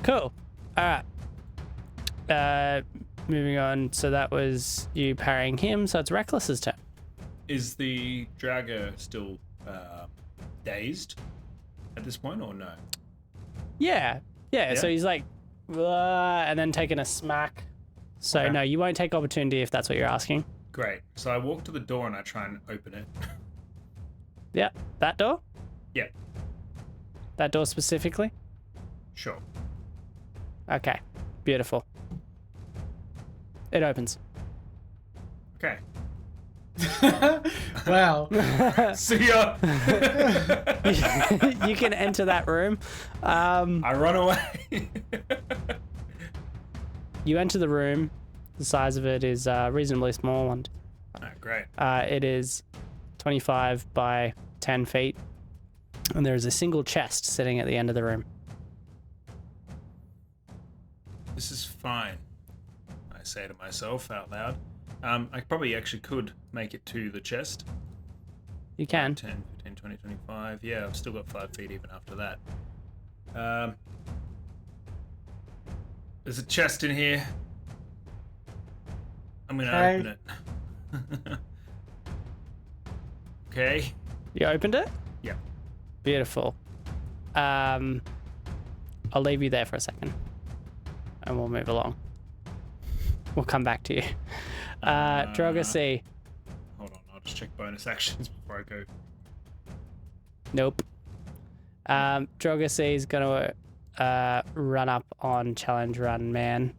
Cool. All right. Moving on. So that was you parrying him. So it's Reckless's turn. Is the Draugr still dazed at this point, or no? Yeah. Yeah? So he's like, and then taking a smack. So Okay. no, you won't take opportunity if that's what you're asking. Great. So I walk to the door and I try and open it. Yeah. That door? Yeah, That door specifically? sure. Okay. Beautiful. It opens. Okay. Wow. See ya. You can enter that room. I run away. You enter the room. The size of it is a reasonably small one. Great. It is 25 by 10 feet. And there is a single chest sitting at the end of the room. This is fine, I say to myself out loud. I probably actually could make it to the chest. You can. 10, 15, 20, 25. Yeah, I've still got 5 feet even after that. There's a chest in here. I'm gonna Okay. open it. Okay. You opened it? Yeah. Beautiful. I'll leave you there for a second. And we'll move along. We'll come back to you. Draugr C. Hold on, I'll just check bonus actions before I go. Nope. Draugr C is gonna run up on Challenge Run Man.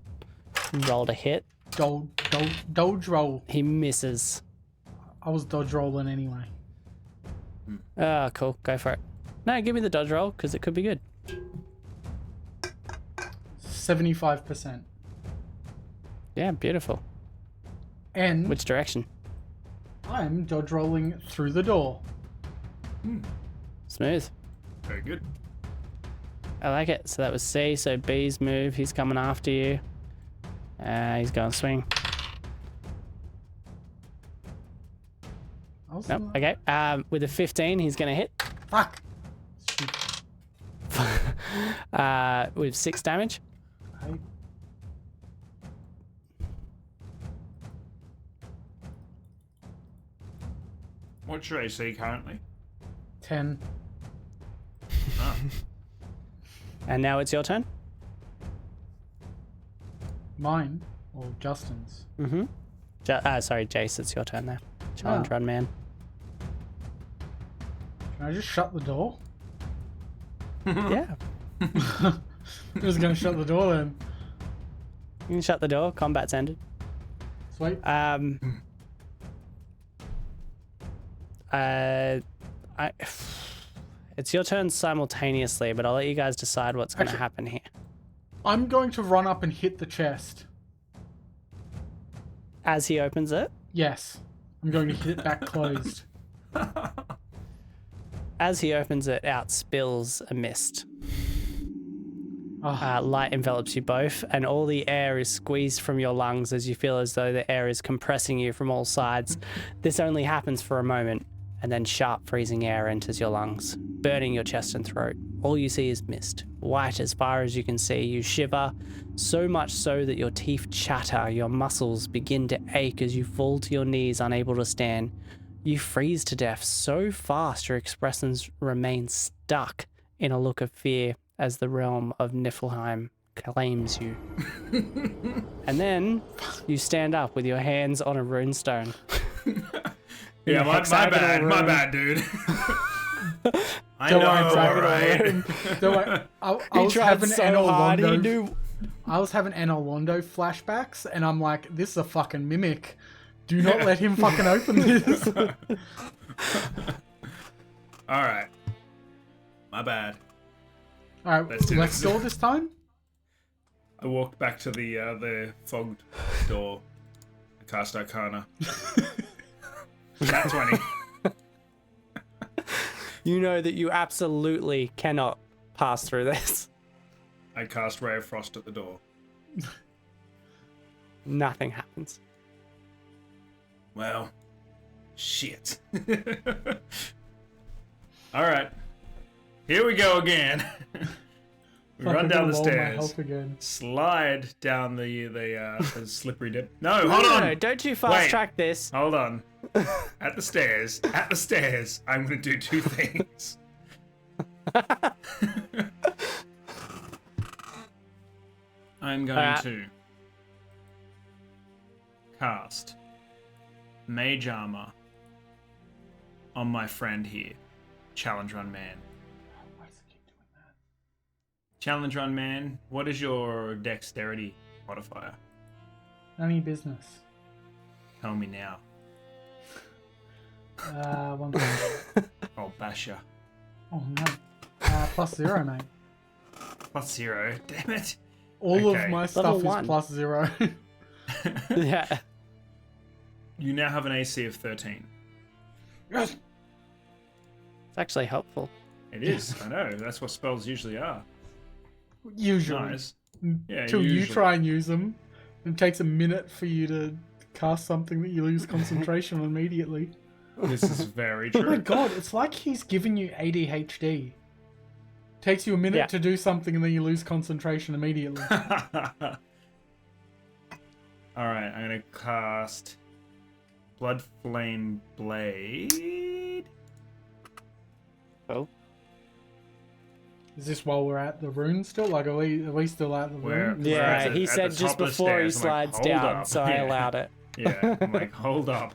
Roll to hit. Dodge roll. He misses. I was dodge rolling anyway. Oh, cool. Go for it. No, give me the dodge roll, because it could be good. 75%. Yeah, beautiful. And Which direction? I'm dodge rolling through the door. Smooth. Very good. I like it. So that was C. So B's move. He's coming after you. He's going to swing. Nope. Okay. With a 15, he's going to hit. Fuck. With 6 damage. Hey. What's your AC currently? 10. Ah. And now it's your turn. Mine or Justin's? Mm-hmm. Sorry, Jace, it's your turn now. Challenge Oh. run, man. Can I just shut the door? Yeah. I'm just gonna shut the door then. You can shut the door. Combat's ended. Sweet. It's your turn simultaneously, but I'll let you guys decide what's going to Actually- happen here. I'm going to run up and hit the chest. As he opens it, Yes. I'm going to hit it back closed. as he opens it, out spills a mist. Oh, Light envelops you both, and all the air is squeezed from your lungs as you feel as though the air is compressing you from all sides. This only happens for a moment, and then sharp freezing air enters your lungs, burning your chest and throat. All you see is mist, white as far as you can see. You shiver, so much so that your teeth chatter, your muscles begin to ache as you fall to your knees, unable to stand. You freeze to death so fast your expressions remain stuck in a look of fear as the realm of Niflheim claims you. And then you stand up with your hands on a runestone. Yeah, my bad, dude. I know, right? Don't worry. I He was tried having so hard, he Enel knew. I was having Enel Londo flashbacks, and I'm like, this is a fucking mimic. Do not let him fucking open this. All right. My bad. Alright, Let's do let's this. go this time. I walked back to the fogged door. I cast Arcana. Nat 20. You know that you absolutely cannot pass through this. I cast Ray of Frost at the door. Nothing happens. Well, shit. All right. Here we go again. We run down the Fucking roll my stairs. health again. Slide down the slippery dip. No, No, hold on. no, don't you fast Wait. track this. Hold on. At the stairs, I'm going to do 2 things. I'm going to cast Mage Armor on my friend here, Challenge Run Man. Why does it keep doing that? Challenge Run Man, what is your dexterity modifier? None of your business. Tell me now. 1 Oh, Basher. Oh no. +0, mate. +0. Damn it. All Okay. of my Level stuff one. is +0. Yeah. You now have an AC of 13. Yes. It's actually helpful. It is, I know. That's what spells usually are. Usually. Nice. Yeah, Till you usually. try and use them. It takes a minute for you to cast something that you lose concentration on immediately. This is very Oh my true. god, it's like he's giving you ADHD. Takes you a minute Yeah. to do something and then you lose concentration immediately. Alright, I'm going to cast Blood Flame Blade. Oh. Is this while we're at the rune still? Like, are we still at the Where- rune? We're Yeah, at the- he at said the just top of the before he stairs. I'm like, slides hold down, up. so I Yeah. allowed it. Yeah, I'm like, hold up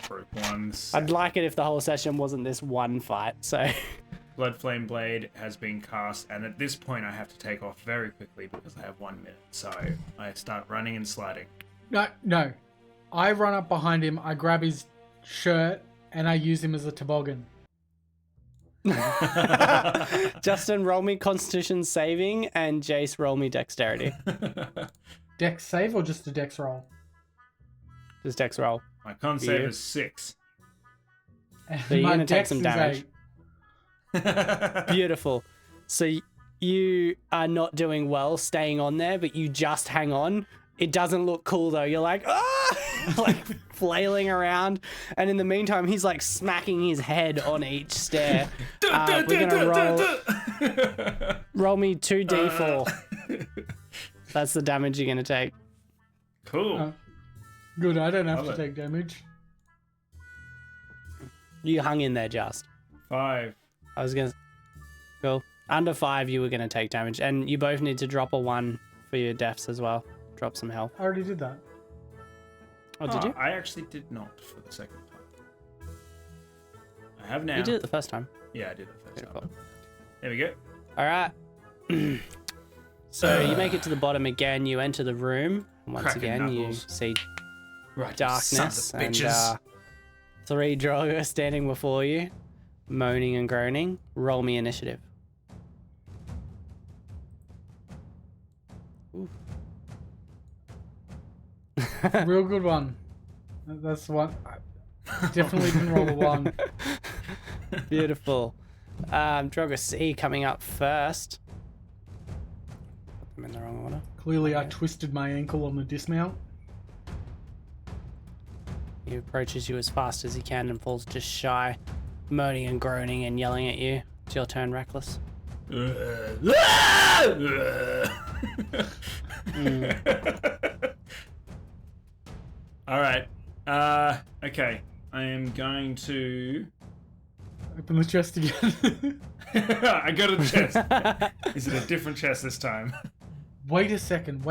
for 1 I'd second. like it if the whole session wasn't this one fight, so... Blood Flame Blade has been cast, and at this point I have to take off very quickly because I have 1 minute. So I start running and sliding. No. I run up behind him, I grab his shirt, and I use him as a toboggan. Justin, roll me Constitution saving, and Jace, roll me Dexterity. Dex save or just a dex roll? Just Dex roll. My con save you. is 6. So you're My gonna take dex some is damage. 8. Beautiful. So you are not doing well staying on there, but you just hang on. It doesn't look cool though. You're like, ah, like flailing around. And in the meantime, he's like smacking his head on each stair. We're gonna roll me 2d4. That's the damage you're gonna take. Cool. Good, I don't have Love to it. take damage. You hung in there just. 5. I was gonna. Cool. Under 5, you were gonna take damage, and you both need to drop a 1 for your deaths as well. Drop some health. I already did that. Oh, did you? I actually did not for the second time. I have now. You did it the first time. Yeah, I did it the first Beautiful. time. There we go. All right. So you make it to the bottom again. You enter the room. And once Cracking again, you knuckles. see Right. darkness Sons of and bitches. 3 Drogo standing before you, moaning and groaning. Roll me initiative. Ooh. Real good one. That's one. I definitely didn't roll a 1. Beautiful. Drogo C coming up first. Put them in the wrong order. Clearly, I twisted my ankle on the dismount. He approaches you as fast as he can and falls just shy, moaning and groaning and yelling at you. It's your turn, Reckless. All right. Okay. I am going to. Open the chest again. I got a chest. Is it a different chest this time? Wait a second.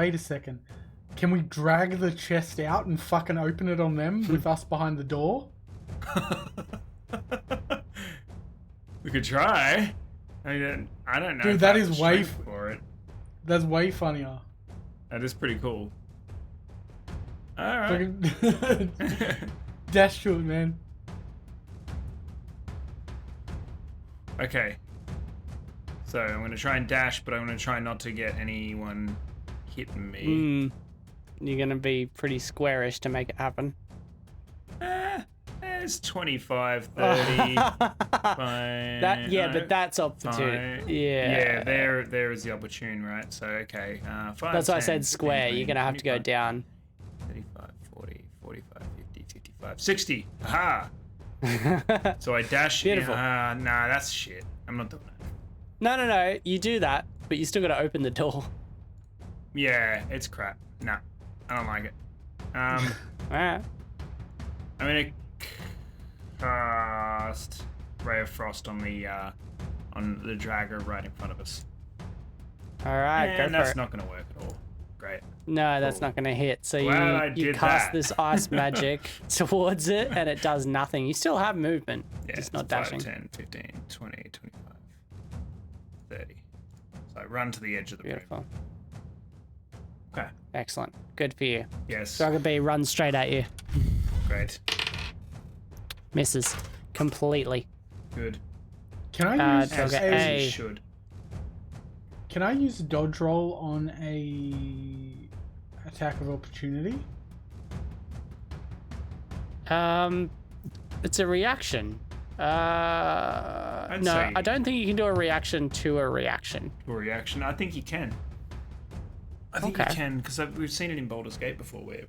Can we drag the chest out and fucking open it on them with us behind the door? We could try. I don't know. Dude, if that I have is the way strength for it. That's way funnier. That is pretty cool. All right. Fucking dash to it, man. Okay. So I'm gonna try and dash, but I'm gonna try not to get anyone hitting me. You're gonna be pretty squarish to make it happen. It's 25, 30. Fine. But that's opportune. Fine. Yeah. There is the opportune, right? So, okay. 5, That's why I 10, said square. 15, You're gonna have to go 25, down. 35, 40, 45, 50, 55, 60. Aha! So I dash. Beautiful. Nah, that's shit. I'm not doing that. No. You do that, but you still gotta open the door. Yeah, it's crap. Nah, I don't like it. Alright. I'm gonna cast Ray of Frost on the dragger right in front of us. Alright, go And for that's it. not gonna work at all. Great. No, that's Cool. not gonna hit. So Glad I you did cast that. this ice magic towards it, and it does nothing. You still have movement, Yeah, just it's not 5, dashing. 10, 15, 20, 25, 30. So I run to the edge of the room. Beautiful. Okay. Excellent. Good for you. Yes. Drogo B runs straight at you. Great. Misses. Completely. Good. Can I use Drogo As A. you should. Can I use dodge roll on a attack of opportunity? It's a reaction. No, say- I don't think you can do a reaction to a reaction. Or reaction. I think you can. I think Okay. you can, because we've seen it in Baldur's Gate before where...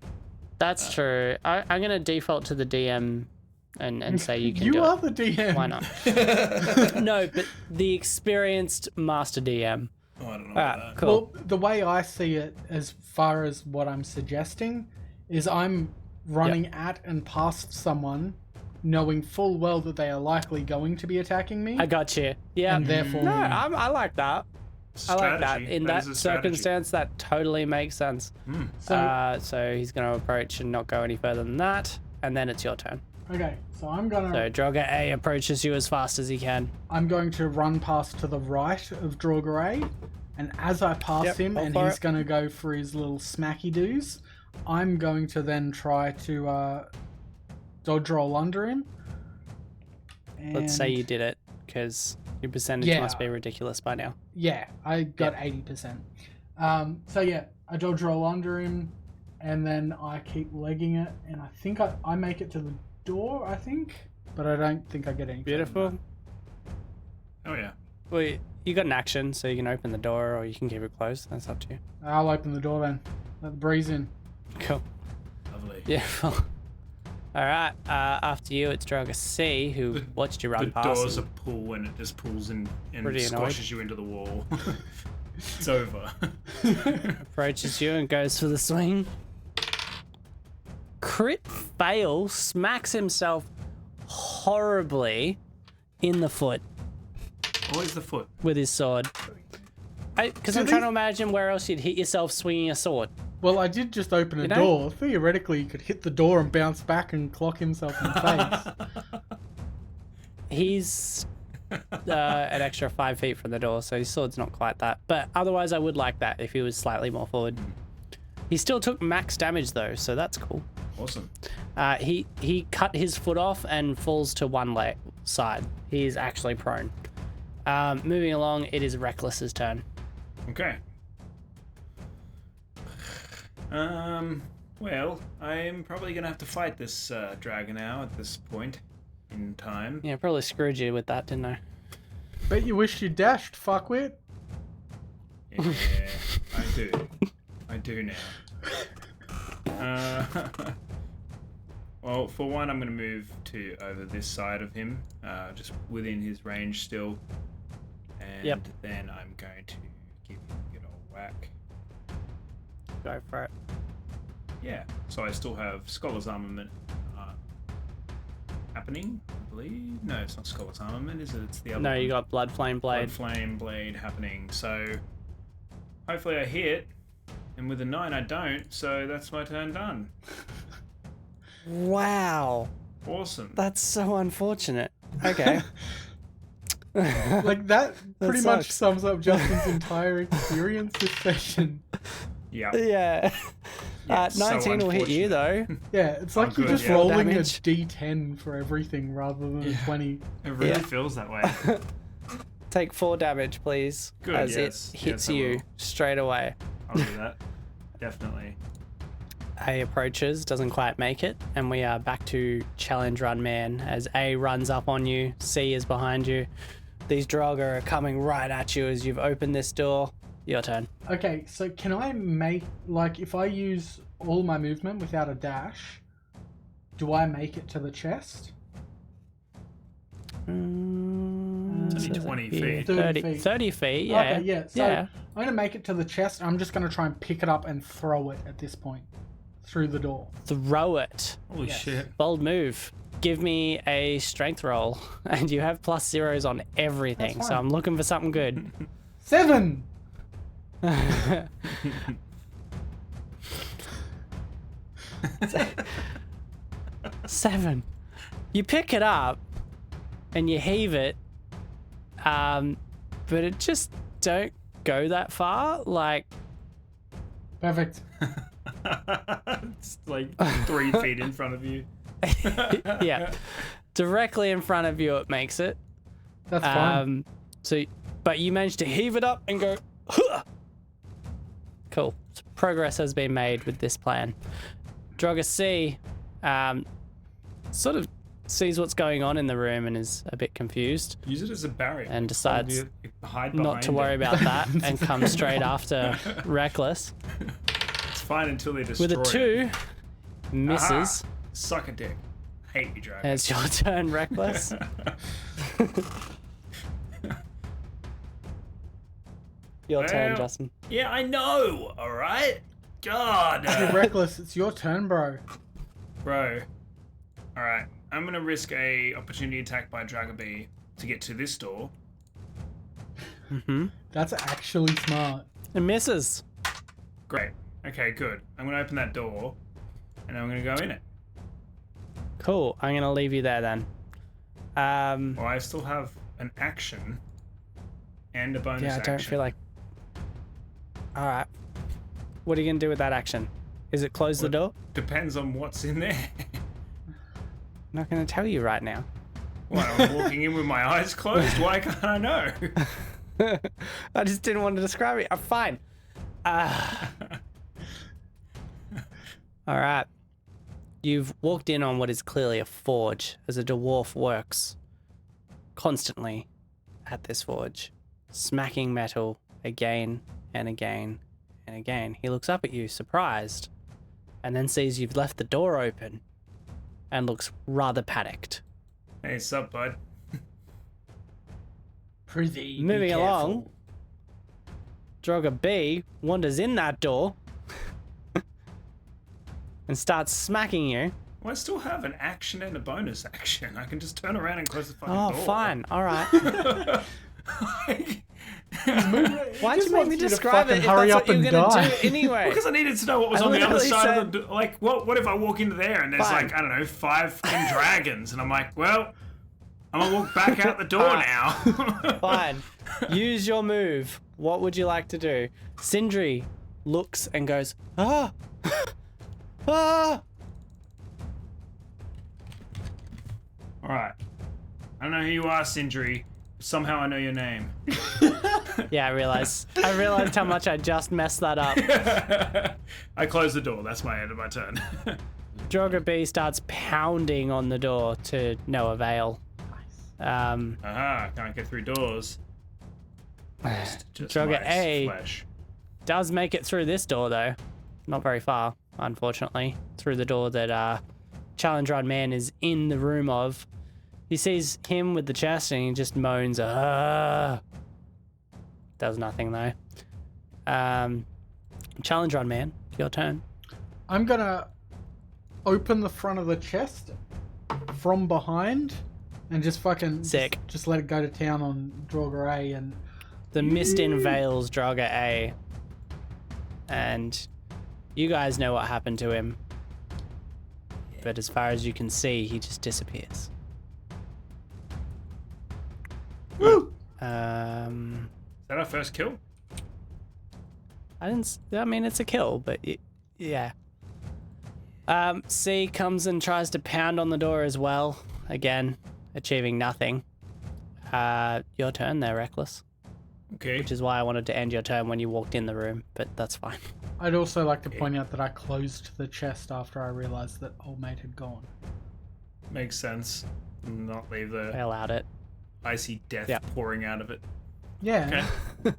That's true. I'm going to default to the DM and say you can You do are it. the DM. Why not? No, but the experienced master DM. Oh, I don't know about Alright, that. cool. Well, the way I see it, as far as what I'm suggesting, is I'm running at and past someone, knowing full well that they are likely going to be attacking me, I got you. Yeah. and therefore No, I like that. I like that. Strategy. In that is a strategy. circumstance, that totally makes sense. So he's going to approach and not go any further than that, and then it's your turn. Okay, so I'm gonna So Drogo A approaches you as fast as he can. run past to the right of Draugr A, and as I pass Yep, him go and for he's it. gonna go for his little smacky doos, I'm going to then try to dodge roll under him. Let's say And- you did it, because your percentage Yeah. must be ridiculous by now. Yeah, I got 80%. So yeah, I dodge roll under him, and then I keep legging it, and I think I make it to the door, I think, but I don't think I get any. further than Beautiful. Oh, yeah. Well, you got an action, so you can open the door or you can keep it closed. That's up to you. I'll open the door then. Let the breeze in. Cool. Lovely. Yeah. All right. After you, it's Droga C, who watched you run The past. door's a pull and it just pulls in and Pretty squashes you into the wall. It's over. Approaches you and goes for the swing. Crit fail, smacks himself horribly in the foot Always the foot. with his sword. Because I'm trying to imagine where else you'd hit yourself swinging a sword. Well, I did just open a You know? door. Theoretically, he could hit the door and bounce back and clock himself in the face. He's an extra 5 feet from the door, so his sword's not quite that. But otherwise, I would like that if he was slightly more forward. He still took max damage though, so that's cool. Awesome. He cut his foot off and falls to one side. He is actually prone. Moving along, it is Reckless's turn. Okay. Well, I'm probably gonna have to fight this dragon now at this point in time. Yeah, probably screwed you with that, didn't I? Bet you wish you dashed, fuckwit. Yeah, I do. I do now. Well, for one, I'm gonna move to over this side of him, just within his range still, and then I'm going to give him a good old whack. Go for it. Yeah, so I still have Scholar's Armament happening, I believe. No, it's not Scholar's Armament, is it? It's the other No, one. you got Blood Flame Blade. Blood Flame Blade happening. So hopefully I hit, and with a 9 I don't, so that's my turn done. Wow. Awesome. That's so unfortunate. Okay. Like, that pretty much sucks. sums up Justin's entire experience this session. Yeah. Yeah. Yeah, so 19 will hit you though. Yeah, it's like Oh, you're good, just yeah. rolling Damage. a d10 for everything rather than a 20. It really Yeah. feels that way. Take 4 damage, please. Good, as yes. it hits Yes, I you will. straight away. I'll do that. Definitely. A approaches, doesn't quite make it, and we are back to Challenge Run Man as A runs up on you, C is behind you. These Draugr are coming right at you as you've opened this door. Your turn. Okay, so can I make, like, if I use all my movement without a dash, do I make it to the chest? It's only 20 feet. 30 feet. 30 feet, yeah. Okay, yeah. So yeah. I'm going to make it to the chest. I'm just going to try and pick it up and throw it at this point through the door. Throw it. Holy Yes. shit. Bold move. Give me a strength roll, and you have +0s on everything, That's so fine. I'm looking for something good. 7! Seven. You pick it up and you heave it, but it just don't go that far. Like, Perfect. It's like 3 feet in front of you. yeah, directly in front of you, it makes it. That's fine. But you managed to heave it up and go. Huh! Cool. So progress has been made with this plan. Droga C, sort of sees what's going on in the room and is a bit confused Use it as a barrier. and decides Hide not to behind worry it. about that and comes straight after Reckless It's fine until they destroy with a 2. Misses. Aha. Suck a dick. Hate you, dragon. It's your turn, Reckless. Your turn, Well, Justin. Yeah, I know. All right. God. You're reckless. It's your turn, bro. Bro. All right. I'm gonna risk a opportunity attack by Dragobee to get to this door. That's actually smart. It misses. Great. Okay, good. I'm gonna open that door, and I'm gonna go in it. Cool. I'm gonna leave you there then. Well, I still have an action and a bonus Yeah, I action. don't feel like. All right. What are you gonna do with that action? Is it close the door? Depends on what's in there. I'm not gonna tell you right now. What, I'm walking in with my eyes closed? Why can't I know? I just didn't want to describe it. I'm fine. All right. You've walked in on what is clearly a forge, as a dwarf works constantly at this forge. smacking metal again and again and again. He looks up at you, surprised, and then sees you've left the door open and looks rather panicked. Hey, sup, bud? Prithee, be Moving careful. along, Droga B wanders in that door and starts smacking you. Well, I still have an action and a bonus action. I can just turn around and close the fucking Oh, door. fine. All right. Like, Why'd just you make wants me you to describe it fucking if hurry that's up what you're and going to die. do anyway? because I needed to know what was I on the other literally side said- of the door. Like, what if I walk into there and there's Fine. like, I don't know, 5 fucking dragons, and I'm like, well, I'm gonna walk back out the door now. Fine. Use your move. What would you like to do? Sindri looks and goes, ah! Ah! All right. I don't know who you are, Sindri. Somehow I know your name. Yeah, I realized how much I just messed that up. I close the door. That's my end of my turn. Droga B starts pounding on the door to no avail. Aha! Can't get through doors. Just Droga my A flesh. does make it through this door, though. Not very far, unfortunately. Through the door that Challenge Rod Man is in the room of. He sees him with the chest and he just moans, ah. Does nothing, though. Challenge Rod Man, your turn. I'm gonna open the front of the chest from behind and just fucking Sick. Just let it go to town on Draugr A and The mist enveils Droga A. And you guys know what happened to him. But as far as you can see, he just disappears. woo! Is that our first kill? I mean, it's a kill, but yeah. C comes and tries to pound on the door as well. Again, achieving nothing. Your turn there, Reckless. Okay. Which is why I wanted to end your turn when you walked in the room, but that's fine. I'd also like to point out that I closed the chest after I realized that old mate had gone. Makes sense. Not leave I the allowed it. icy death Yeah. pouring out of it. Yeah. Okay.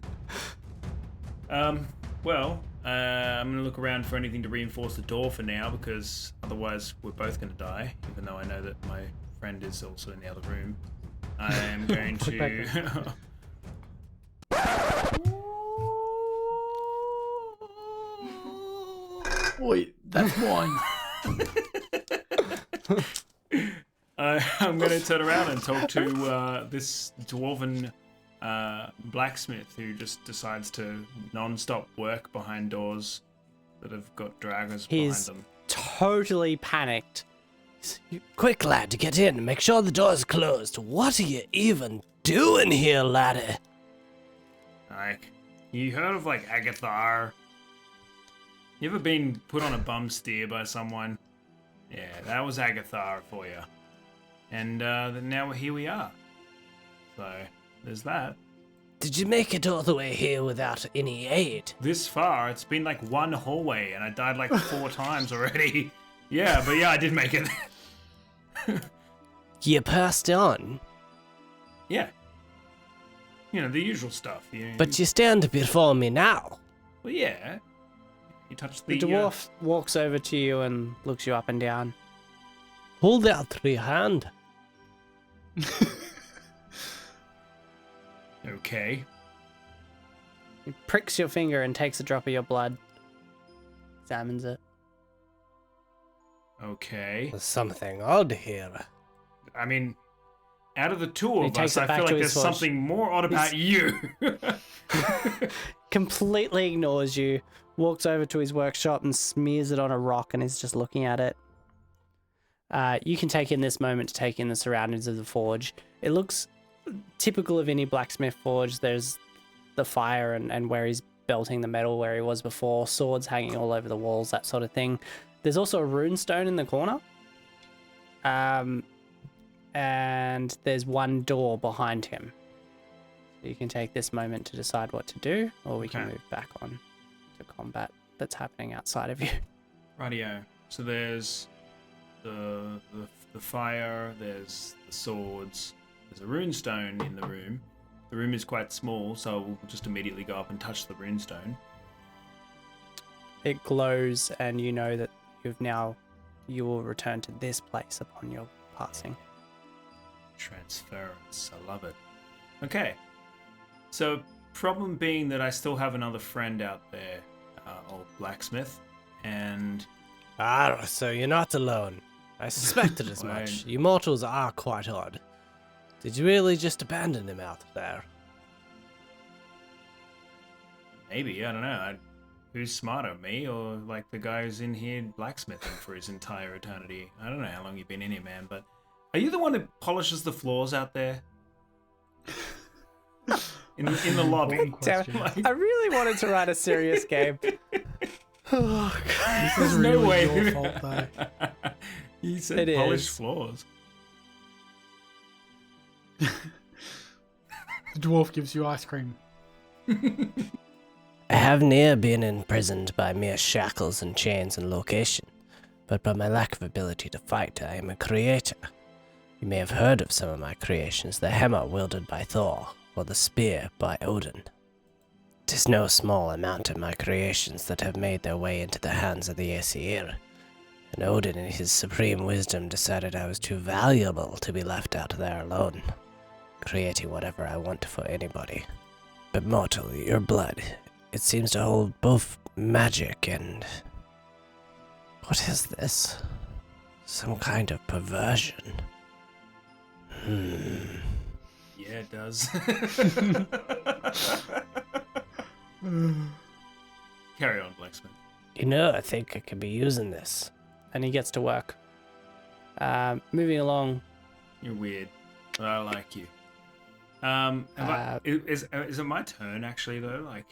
Well, I'm gonna look around for anything to reinforce the door for now, because otherwise we're both gonna die. Even though I know that my friend is also in the other room, I am going to. Oi, that's mine. I'm going to turn around and talk to this dwarven blacksmith who just decides to non-stop work behind doors that have got dragons He's behind them. totally panicked. Quick, lad, get in. Make sure the door's closed. What are you even doing here, laddie? Like, you heard of like Agathar? You ever been put on a bum steer by someone? Yeah, that was Agathar for you. And now here we are. So there's that. Did you make it all the way here without any aid? This far, it's been like one hallway, and I died like 4 times already. Yeah, but yeah, I did make it. You passed on, Yeah. You know, the usual stuff. but you stand before me now. Well, yeah. You touched the... The dwarf walks over to you and looks you up and down. Hold out your hand. Okay. He pricks your finger and takes a drop of your blood. Examines it. Okay. There's something odd here. I mean, out of the two He of takes us, it I back feel to like his there's forge. something more odd about you. Completely ignores you. Walks over to his workshop and smears it on a rock and is just looking at it. You can take in this moment to take in the surroundings of the forge. It looks typical of any blacksmith forge. There's the fire and where he's belting the metal where he was before. Swords hanging all over the walls, that sort of thing. There's also a rune stone in the corner. And there's one door behind him. So you can take this moment to decide what to do, or we can Okay. move back on to combat that's happening outside of you. Rightio. So there's the fire, there's the swords, there's a rune stone in the room, The room is quite small, so we'll just immediately go up and touch the runestone. It glows, and you know that you will return to this place upon your passing. Transference. I love it. Okay. So, problem being that I still have another friend out there, old blacksmith, and... Ah, so you're not alone. I suspected as much. You mortals are quite odd. Did you really just abandon him out there? Maybe, I don't know. Who's smarter, me or like the guy who's in here blacksmithing for his entire eternity? I don't know how long you've been in here, man, but are you the one that polishes the floors out there? In the lobby? Damn it. I really wanted to write a serious game. This There's is no really way. your fault, though. You said It polish is. floors. The dwarf gives you ice cream. I have ne'er been imprisoned by mere shackles and chains and location, but by my lack of ability to fight, I am a creator. You may have heard of some of my creations, the hammer wielded by Thor, or the spear by Odin. 'Tis no small amount of my creations that have made their way into the hands of the Aesir, and Odin in his supreme wisdom decided I was too valuable to be left out there alone, creating whatever I want for anybody. But mortal, your blood, it seems to hold both magic and... What is this? Some kind of perversion. Yeah, it does. Carry on, blacksmith. You know, I think I could be using this. And he gets to work. Moving along. You're weird, but I like you. Is it my turn actually though? Like,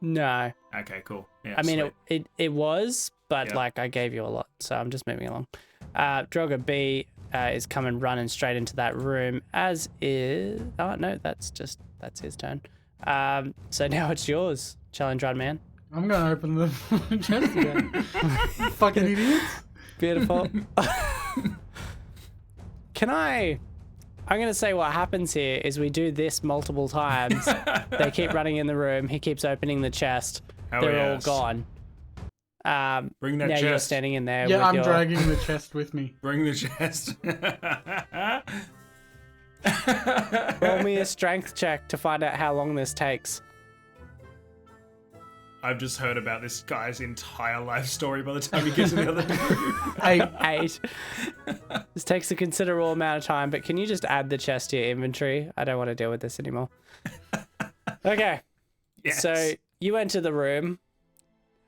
No. okay, cool. Yeah. I mean, sweet. it was, but Yeah. like I gave you a lot, so I'm just moving along. Drogo B is coming running straight into that room, as is... Oh, no, that's his turn. So now it's yours, Challenge Run Man. I'm gonna open the chest again. Fucking idiots. Beautiful. I'm going to say what happens here is we do this multiple times. They keep running in the room. He keeps opening the chest. Hell They're yes. all gone. Bring that now chest. you're standing in there Yeah, with I'm your... dragging the chest with me. Bring the chest. Roll me a strength check to find out how long this takes. I've just heard about this guy's entire life story by the time he gets to the other room. 8. This takes a considerable amount of time, but can you just add the chest to your inventory? I don't want to deal with this anymore. Okay. Yes. So you enter the room.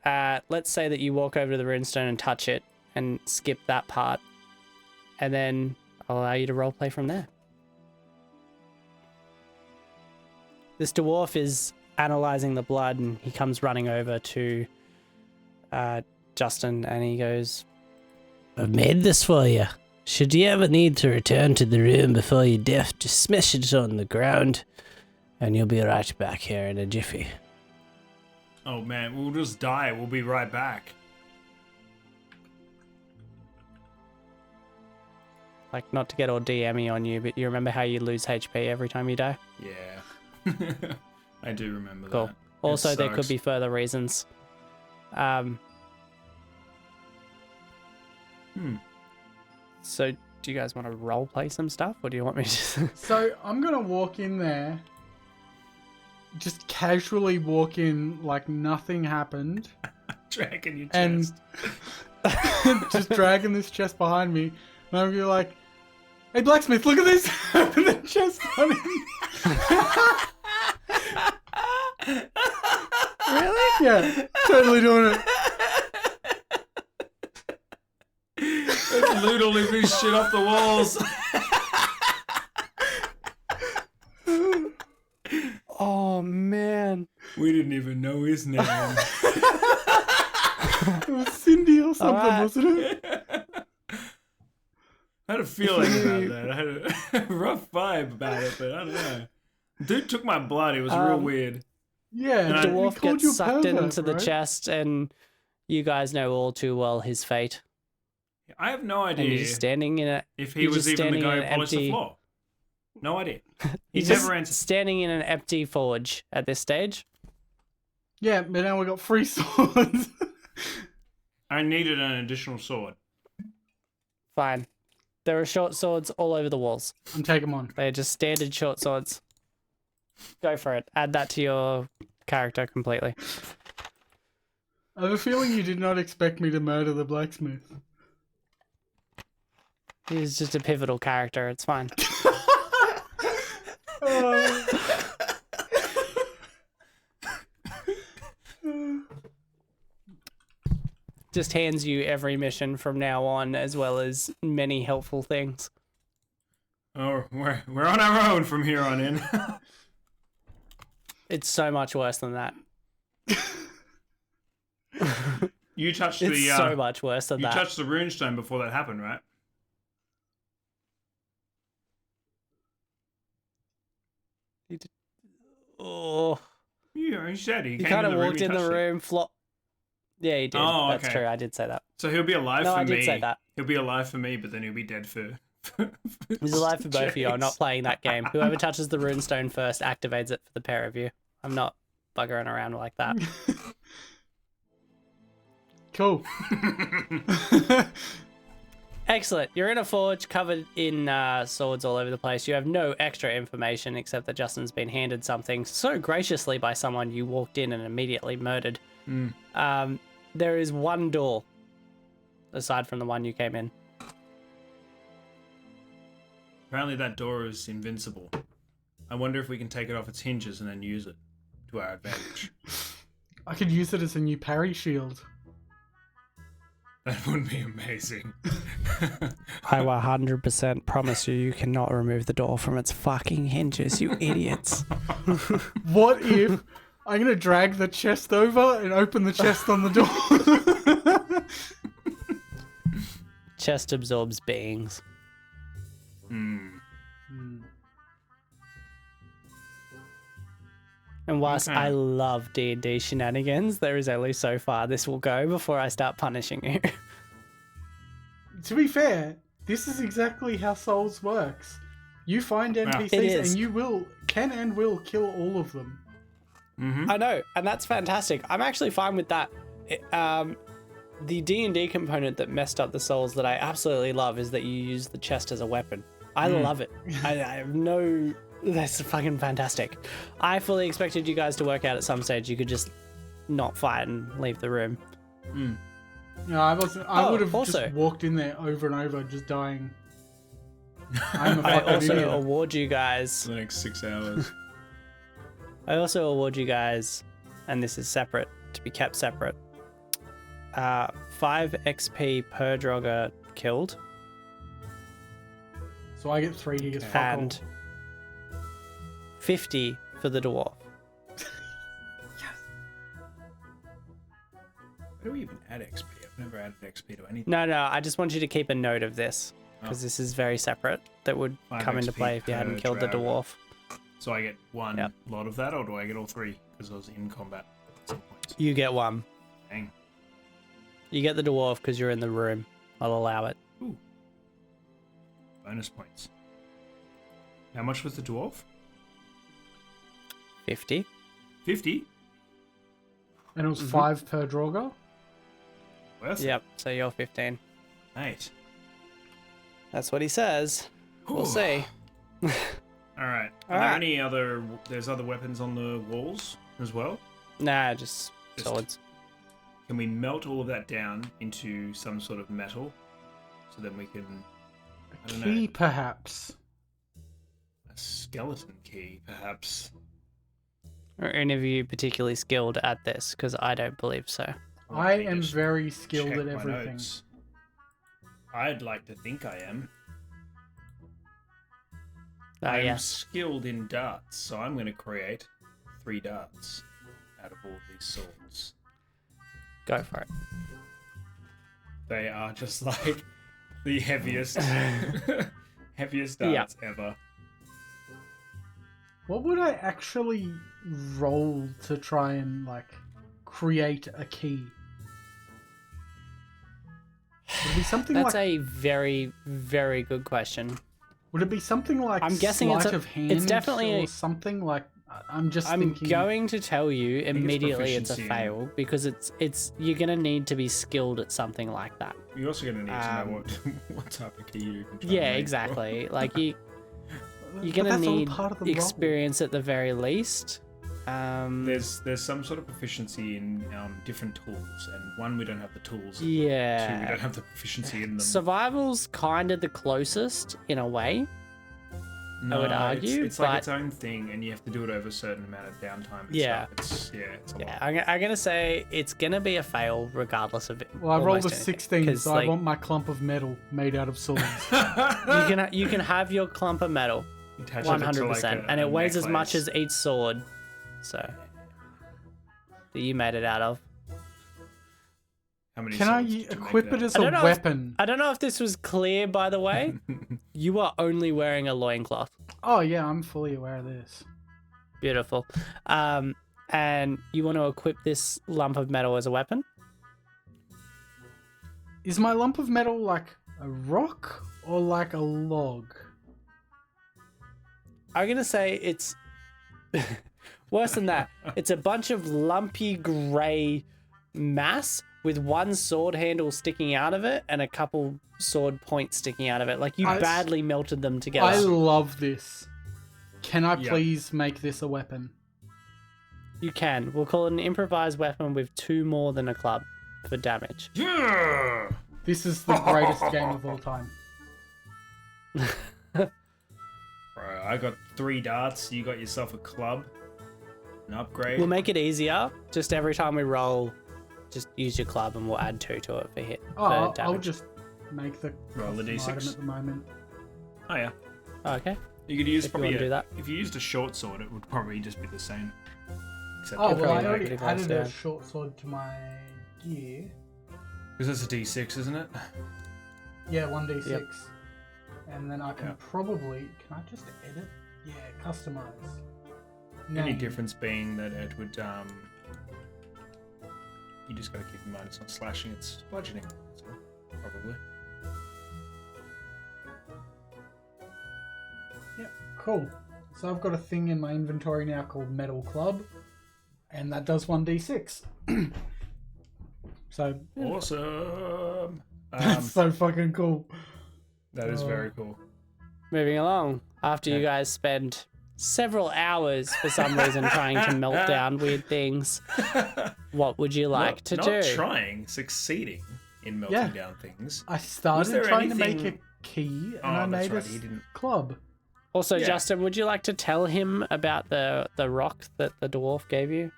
Let's say that you walk over to the runestone and touch it and skip that part. And then I'll allow you to roleplay from there. This dwarf is analyzing the blood and he comes running over to Justin and he goes, I've made this for you. Should you ever need to return to the room before you death, just smash it on the ground, and you'll be right back here in a jiffy. Oh man, we'll just die. We'll be right back. like, not to get all DMy on you, but you remember how you lose HP every time you die? Yeah. I do remember Cool. that. Also, It there could sucks. be further reasons. So, do you guys want to role play some stuff, or do you want me to? So I'm gonna walk in there, just casually walk in like nothing happened, Dragging your and chest. just dragging this chest behind me. And I'm gonna be like, "Hey blacksmith, look at this!" Open the chest on him. Really? Yeah, totally doing it. Let's loot all of this shit off the walls. Oh man. We didn't even know his name. It was Cindy or something, Alright. wasn't it? I had a feeling about that. I had a rough vibe about it, but I don't know. Dude took my blood. It was real weird. Yeah, The and he dwarf called you gets a sucked pervert, into the right? chest, and you guys know all too well his fate. I have no And you're idea just standing in a. if he you're was just even the standing guy in who an polished the empty- floor. No idea. He's never just answered. standing in an empty forge at this stage. Yeah, but now we got 3 swords. I needed an additional sword. Fine. There are short swords all over the walls. I'm taking one. They're just standard short swords. Go for it. Add that to your character completely. I have a feeling you did not expect me to murder the blacksmith. He's just a pivotal character. It's fine. Just hands you every mission from now on, as well as many helpful things. Oh, we're on our own from here on in. It's so much worse than that. You touched It's the so much worse than you that. touched the runestone before that happened, right? Oh, Yeah, he said he he came kind in of the walked in room, the room, flop. Yeah, he did. Oh, That's okay. true. I did say that. So he'll be alive No, for I me. did say that. He'll be alive for me, but then he'll be dead for. He's alive for both of you. I'm not Jace. playing that game. Whoever touches the runestone first activates it for the pair of you. I'm not buggering around like that. Cool. Excellent. You're in a forge covered in swords all over the place. You have no extra information except that Justin's been handed something so graciously by someone you walked in and immediately murdered. There is one door aside from the one you came in. Apparently that door is invincible. I wonder if we can take it off its hinges and then use it to our advantage. I could use it as a new parry shield. That would be amazing. I 100% promise you cannot remove the door from its fucking hinges, you idiots. What if I'm going to drag the chest over and open the chest on the door? Chest absorbs beings. And whilst Okay. I love D&D shenanigans, there is only so far this will go before I start punishing you. To be fair, this is exactly how Souls works. You find It NPCs is. and you can and will kill all of them. I know, and that's fantastic. I'm actually fine with that. The D&D component that messed up the Souls that I absolutely love is that you use the chest as a weapon. I love it. I have no... That's fucking fantastic. I fully expected you guys to work out at some stage you could just not fight and leave the room. No, I wasn't. I would have also- just walked in there over and over, just dying. I'm a I fucking also idiot. award you guys... For the next 6 hours. I also award you guys, and this is separate, to be kept separate, 5 XP per Draugr killed, So I get 3, he gets fuck and 50 for the dwarf. Where do we even add XP? I've never added XP to anything. No, I just want you to keep a note of this, because this is very separate. That would 5 come into XP play if you per hadn't killed the Draugr. dwarf. So I get one Yep. lot of that, or do I get all 3? Because I was in combat at some point. You get 1. Dang. You get the dwarf because you're in the room. I'll allow it. Ooh. Bonus points. How much was the dwarf? 50. 50? And it was 5 per Draugr. Worth it. Yep, so you're 15. Mate. That's what he says. We'll Ooh. see. Alright. Are All there right. any other... There's other weapons on the walls as well? Nah, just Just- swords. Can we melt all of that down into some sort of metal? So then we can... I don't Key, know. perhaps. A skeleton key, perhaps. Are any of you particularly skilled at this? Because I don't believe so. I Let me am just very skilled check at my everything. notes. I'd like to think I am. I'm Yes. skilled in darts, so I'm going to create 3 darts out of all these swords. Go for it. They are just like the heaviest, heaviest Yeah. darts ever. What would I actually roll to try and, like, create a key? Would it be something That's like... a very, very good question. Would it be something like I'm guessing sleight it's of hand it's definitely or something like? I'm just I'm thinking. going to tell you immediately it's a proficiency in- fail because it's you're gonna need to be skilled at something like that. You're also going to need to know what type of key you can try Yeah, and make. exactly. Like you're But gonna that's all need part of the role. experience at the very least. There's some sort of proficiency in different tools, and one, we don't have the tools. Two, we Yeah. don't have the proficiency in them. Survival's kind of the closest in a way. I would argue, it's like but- its own thing, and you have to do it over a certain amount of downtime. And Yeah. stuff. It's a Yeah, lot. I'm gonna say it's gonna be a fail regardless of it. Well, I rolled a almost anything, 16, 'cause, so I like, want my clump of metal made out of swords. you can have your clump of metal, Attach it to, 100%, like, and it a weighs as much necklace. as each sword. So that you made it out of. How many Can I swords did you make equip that it as I a don't know if- weapon? I don't know if this was clear, by the way. You are only wearing a loincloth. Oh yeah, I'm fully aware of this. Beautiful. And you want to equip this lump of metal as a weapon? Is my lump of metal like a rock or like a log? I'm gonna say it's worse than that. It's a bunch of lumpy grey mass with one sword handle sticking out of it and a couple sword points sticking out of it. Like you I- badly melted them together. I love this. Can I Yeah. please make this a weapon? You can. We'll call it an improvised weapon with 2 more than a club for damage. Yeah! This is the greatest game of all time. Bro, I got 3 darts. You got yourself a club. An upgrade. We'll make it easier. Just every time we roll, just use your club and we'll add 2 to it for hit. Oh, for I'll damage. just make the Roll the custom D6. item at the moment. Oh yeah. Okay. You could use If you probably wanna do that. if you used a short sword, it would probably just be the same. Except Oh, Could well, I probably already make it close, added yeah. a short sword to my gear. because that's a D6, isn't it? Yeah, 1d6. Yep. And then I can Yeah. probably... Can I just edit? Yeah, customize. Only Name. difference being that it would you just gotta keep in mind it's not slashing, it's bludgeoning. So probably. Yep, cool. So I've got a thing in my inventory now called Metal Club. And that does 1d6. So, Awesome. that's so fucking cool. That is very cool. Moving along. After you Okay. guys spend several hours for some reason trying to melt down weird things, what would you like to not do? trying, succeeding in melting Yeah. down things. I started there trying to make anything- a key, and Oh, I that's made right, a he didn't- club. Also, Yeah. Justin, would you like to tell him about the rock that the dwarf gave you?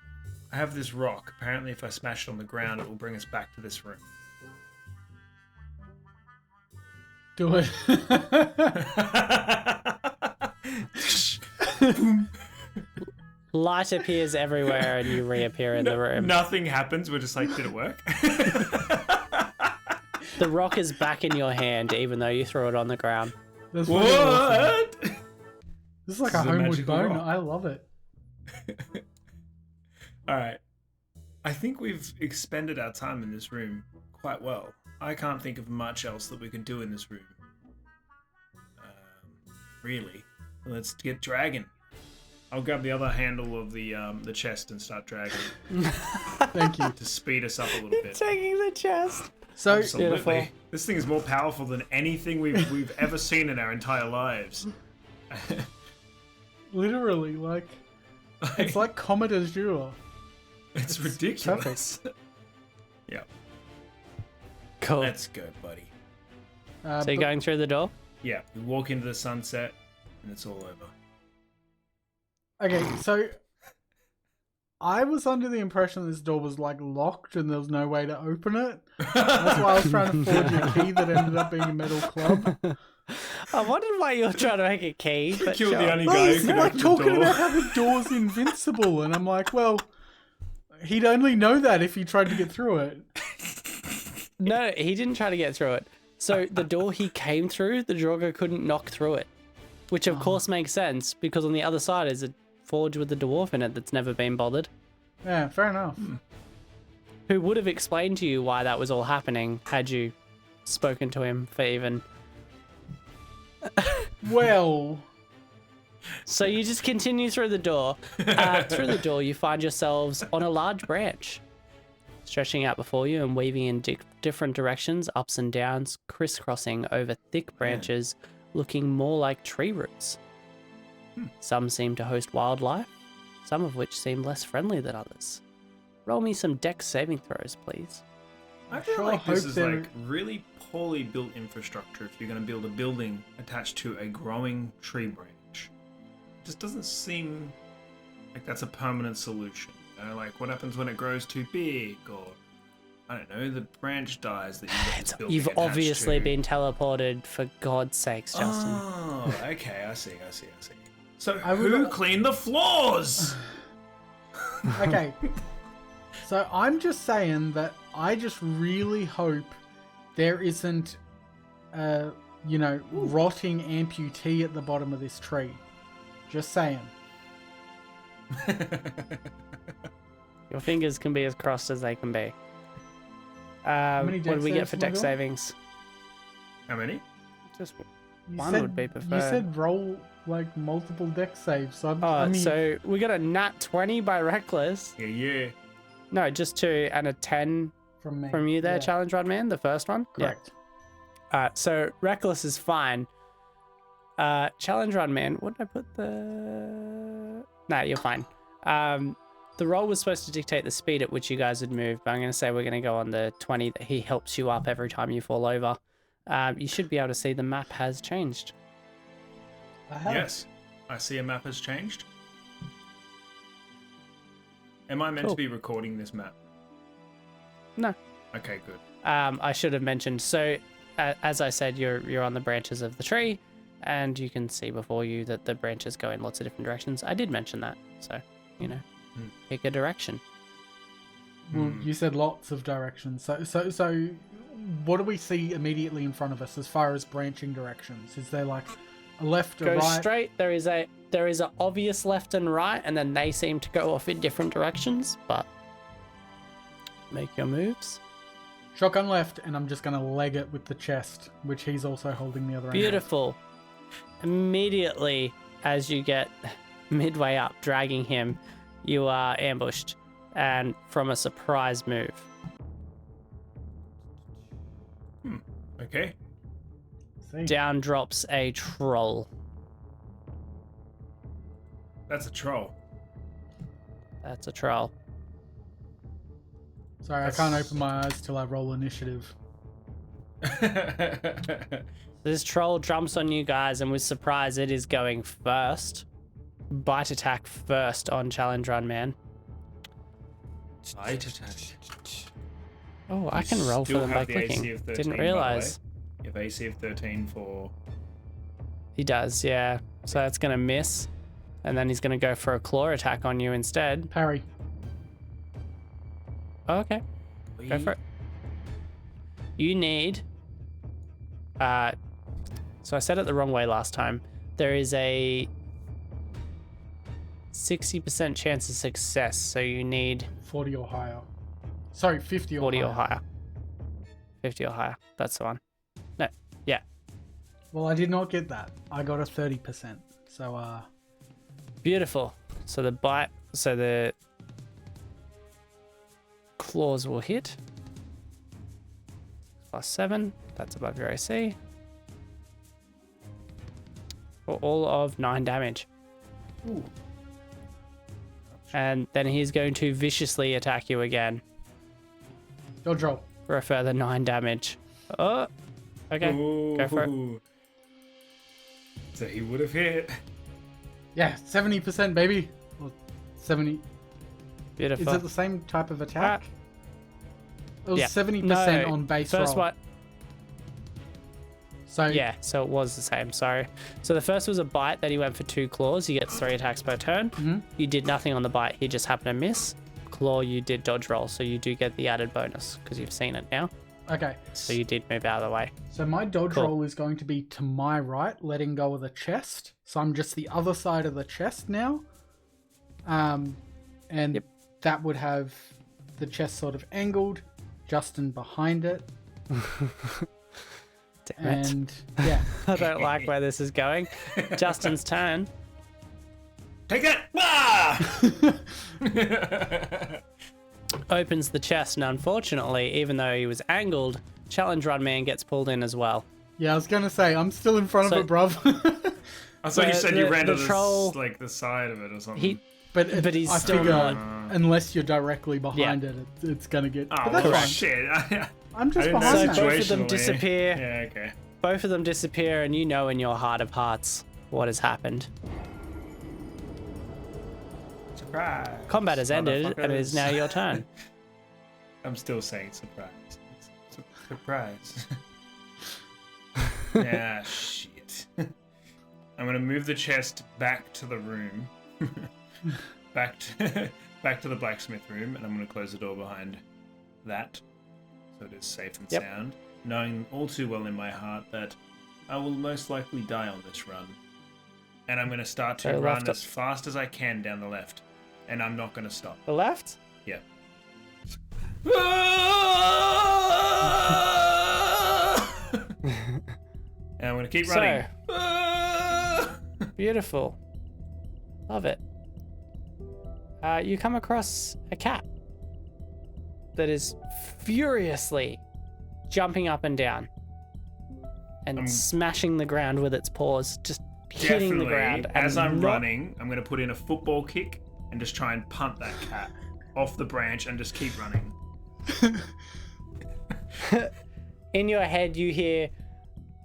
I have this rock. Apparently, if I smash it on the ground, it will bring us back to this room. Do it. Light appears everywhere and you reappear in the room. Nothing happens. We're just like, did it work? The rock is back in your hand even though you threw it on the ground. That's fucking awesome. What? This is like This a is a homeward magical bone. rock. I love it. All right. I think we've expended our time in this room quite well. I can't think of much else that we can do in this room. Really. Let's get dragging. I'll grab the other handle of the chest and start dragging Thank you. to speed us up a little bit. Taking the chest. So, Absolutely. Beautiful. This thing is more powerful than anything we've ever seen in our entire lives. literally, like, it's like Comet Azure. It's ridiculous. Yeah, Cool. let's go, buddy. So you're going through the door? Yeah, we walk into the sunset and it's all over. Okay, so I was under the impression this door was like locked and there was no way to open it. That's why I was trying to forge a key that ended up being a metal club. I wondered why you were trying to make a key. But Killed sure. the only No, guy who he's could like open the talking door. about how the door's invincible, and I'm like, well, he'd only know that if he tried to get through it. No, he didn't try to get through it. So the door he came through, the Draugr couldn't knock through it. Which of course makes sense, because on the other side is a forge with the dwarf in it that's never been bothered. Yeah, fair enough. Who would have explained to you why that was all happening had you spoken to him for even Well, So you just continue through the door. Through the door, you find yourselves on a large branch, stretching out before you and weaving in different directions, ups and downs, crisscrossing over thick branches, looking more like tree roots. Some seem to host wildlife, some of which seem less friendly than others. Roll me some dex saving throws, please. I feel sure like this hope is they're- like really poorly built infrastructure if you're going to build a building attached to a growing tree branch. It just doesn't seem like that's a permanent solution. You know, like what happens when it grows too big, or I don't know, the branch dies that you've got this building You've attached obviously to. been teleported, for God's sakes, Justin. Oh, okay, I see. So I would- who cleaned the floors? okay. So I'm just saying that I just really hope there isn't rotting amputee at the bottom of this tree. Just saying. Your fingers can be as crossed as they can be. many What do dex we get saves for am I dex doing? savings? How many? Just You One said, would be You preferred. said roll like multiple dex saves. So Oh, I mean, so we got a nat 20 by Reckless. Yeah. No, just 2 and a 10 from me. from you there, Yeah, Challenge Run Man, the first one. correct. Yeah. So Reckless is fine. Challenge Run Man, what did I put the... Nah, you're fine. The roll was supposed to dictate the speed at which you guys would move, but I'm going to say we're going to go on the 20 that he helps you up every time you fall over. You should be able to see the map has changed. I have. Yes. I see a map has changed. Am I meant Cool. to be recording this map? No. Okay, good. I should have mentioned. So, as I said, you're on the branches of the tree, and you can see before you that the branches go in lots of different directions. I did mention that, so pick a direction. Well, you said lots of directions. So, what do we see immediately in front of us as far as branching directions? Is there like a left, a Go right? straight. There is a obvious left and right, and then they seem to go off in different directions. But make your moves. Shotgun left, and I'm just gonna leg it with the chest, which he's also holding the other end. Beautiful. Immediately, as you get midway up, dragging him, you are ambushed, and from a surprise move. Okay. See? Down drops a troll. That's a troll. That's a troll. Sorry, I can't open my eyes till I roll initiative. This troll jumps on you guys, and with surprise, it is going first. Bite attack first on Challenge Run Man. Bite attack. Oh, I can roll for Still them by have the AC clicking. of 13, Didn't by the realize. way. You have AC of 13 for... He does, yeah. So that's going to miss. And then he's going to go for a claw attack on you instead. Parry. Oh, okay. Go for it. You need... so I said it the wrong way last time. There is a 60% chance of success, so you need 40 or higher. Sorry, 50 or 40 higher. or higher. 50 or higher. That's the one. No, yeah. Well, I did not get that. I got a 30%. So, Beautiful. So the bite, so the claws will hit. +7. That's above your AC. For all of 9 damage. Ooh. And then he's going to viciously attack you again dodge roll. for a further 9 damage. Oh, okay. Go for it. Ooh. So he would have hit. Yeah, 70%, baby. Or 70. Beautiful. Is it the same type of attack? It was yeah. 70% No, on base first roll. one. So, Yeah, so it was the same, sorry. So the first was a bite that he went for 2 claws. He gets 3 attacks per turn. Mhm. You did nothing on the bite. He just happened to miss. Claw, you did dodge roll, so you do get the added bonus because you've seen it now. okay. So you did move out of the way. So my dodge Cool. roll is going to be to my right, letting go of the chest. So I'm just the other side of the chest now. And Yep. that would have the chest sort of angled, Justin behind it. Damn it. And yeah, I don't like where this is going. Justin's turn. Take it! Ah! Opens the chest, and unfortunately, even though he was angled, Challenge Run Man gets pulled in as well. yeah. I was gonna say I'm still in front So- of it, bruv. I thought you said you ran to the troll- the side of it or something. but he's I still figure not. unless you're directly behind it, it's gonna get. Oh, but that's well, fine. shit. I'm just I didn't know behind So that. both of them situationally. disappear. Yeah, okay. Both of them disappear, and you know in your heart of hearts what has happened. Surprise. Combat has ended, and it is now your turn. I'm still saying surprise. Surprise. Yeah, shit. I'm gonna move the chest back to the room. back to the blacksmith room, and I'm gonna close the door behind that. So it is safe and Yep. sound. Knowing all too well in my heart that I will most likely die on this run. And I'm gonna start to So run left as fast as I can down the left. And I'm not gonna stop. The left? Yeah. And I'm gonna keep running. Beautiful. Love it. You come across a cat that is furiously jumping up and down and smashing the ground with its paws, just hitting the ground. and As I'm not- running, I'm gonna put in a football kick and just try and punt that cat off the branch and just keep running. In your head, you hear,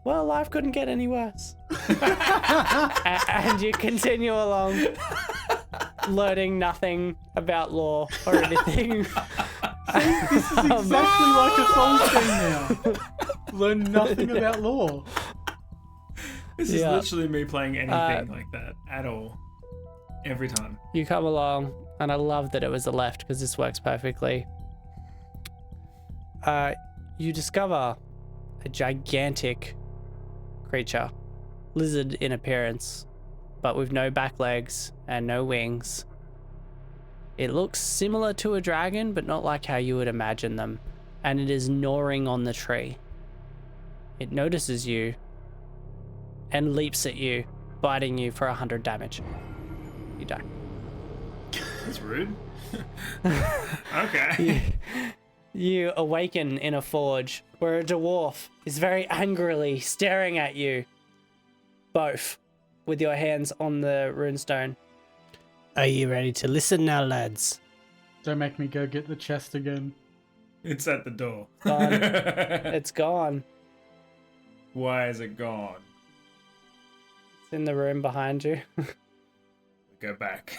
"Well, life couldn't get any worse," and you continue along, learning nothing about law or anything. This is exactly like a Souls game now. Learn nothing about law. This is Yeah. literally me playing anything like that at all. Every time. You come along, and I love that it was the left because this works perfectly. You discover a gigantic creature, lizard in appearance, but with no back legs and no wings. It looks similar to a dragon, but not like how you would imagine them, and it is gnawing on the tree. It notices you and leaps at you, biting you for 100 damage. You die. That's rude. Okay. You awaken in a forge where a dwarf is very angrily staring at you, both with your hands on the runestone. Are you ready to listen now, lads? Don't make me go get the chest again. It's at the door. Gone. It's gone. Why is it gone? It's in the room behind you. Go back.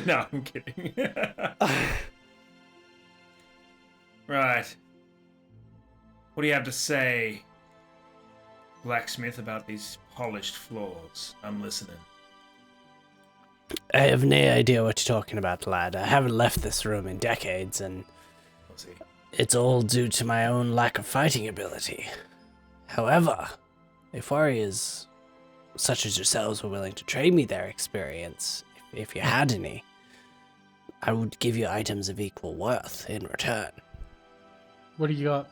No, I'm kidding. Right. What do you have to say, blacksmith, about these polished floors? I'm listening. I have no idea what you're talking about, lad. I haven't left this room in decades, and We'll see. it's all due to my own lack of fighting ability. However, if warriors such as yourselves were willing to trade me their experience, if you had any, I would give you items of equal worth in return. What do you got?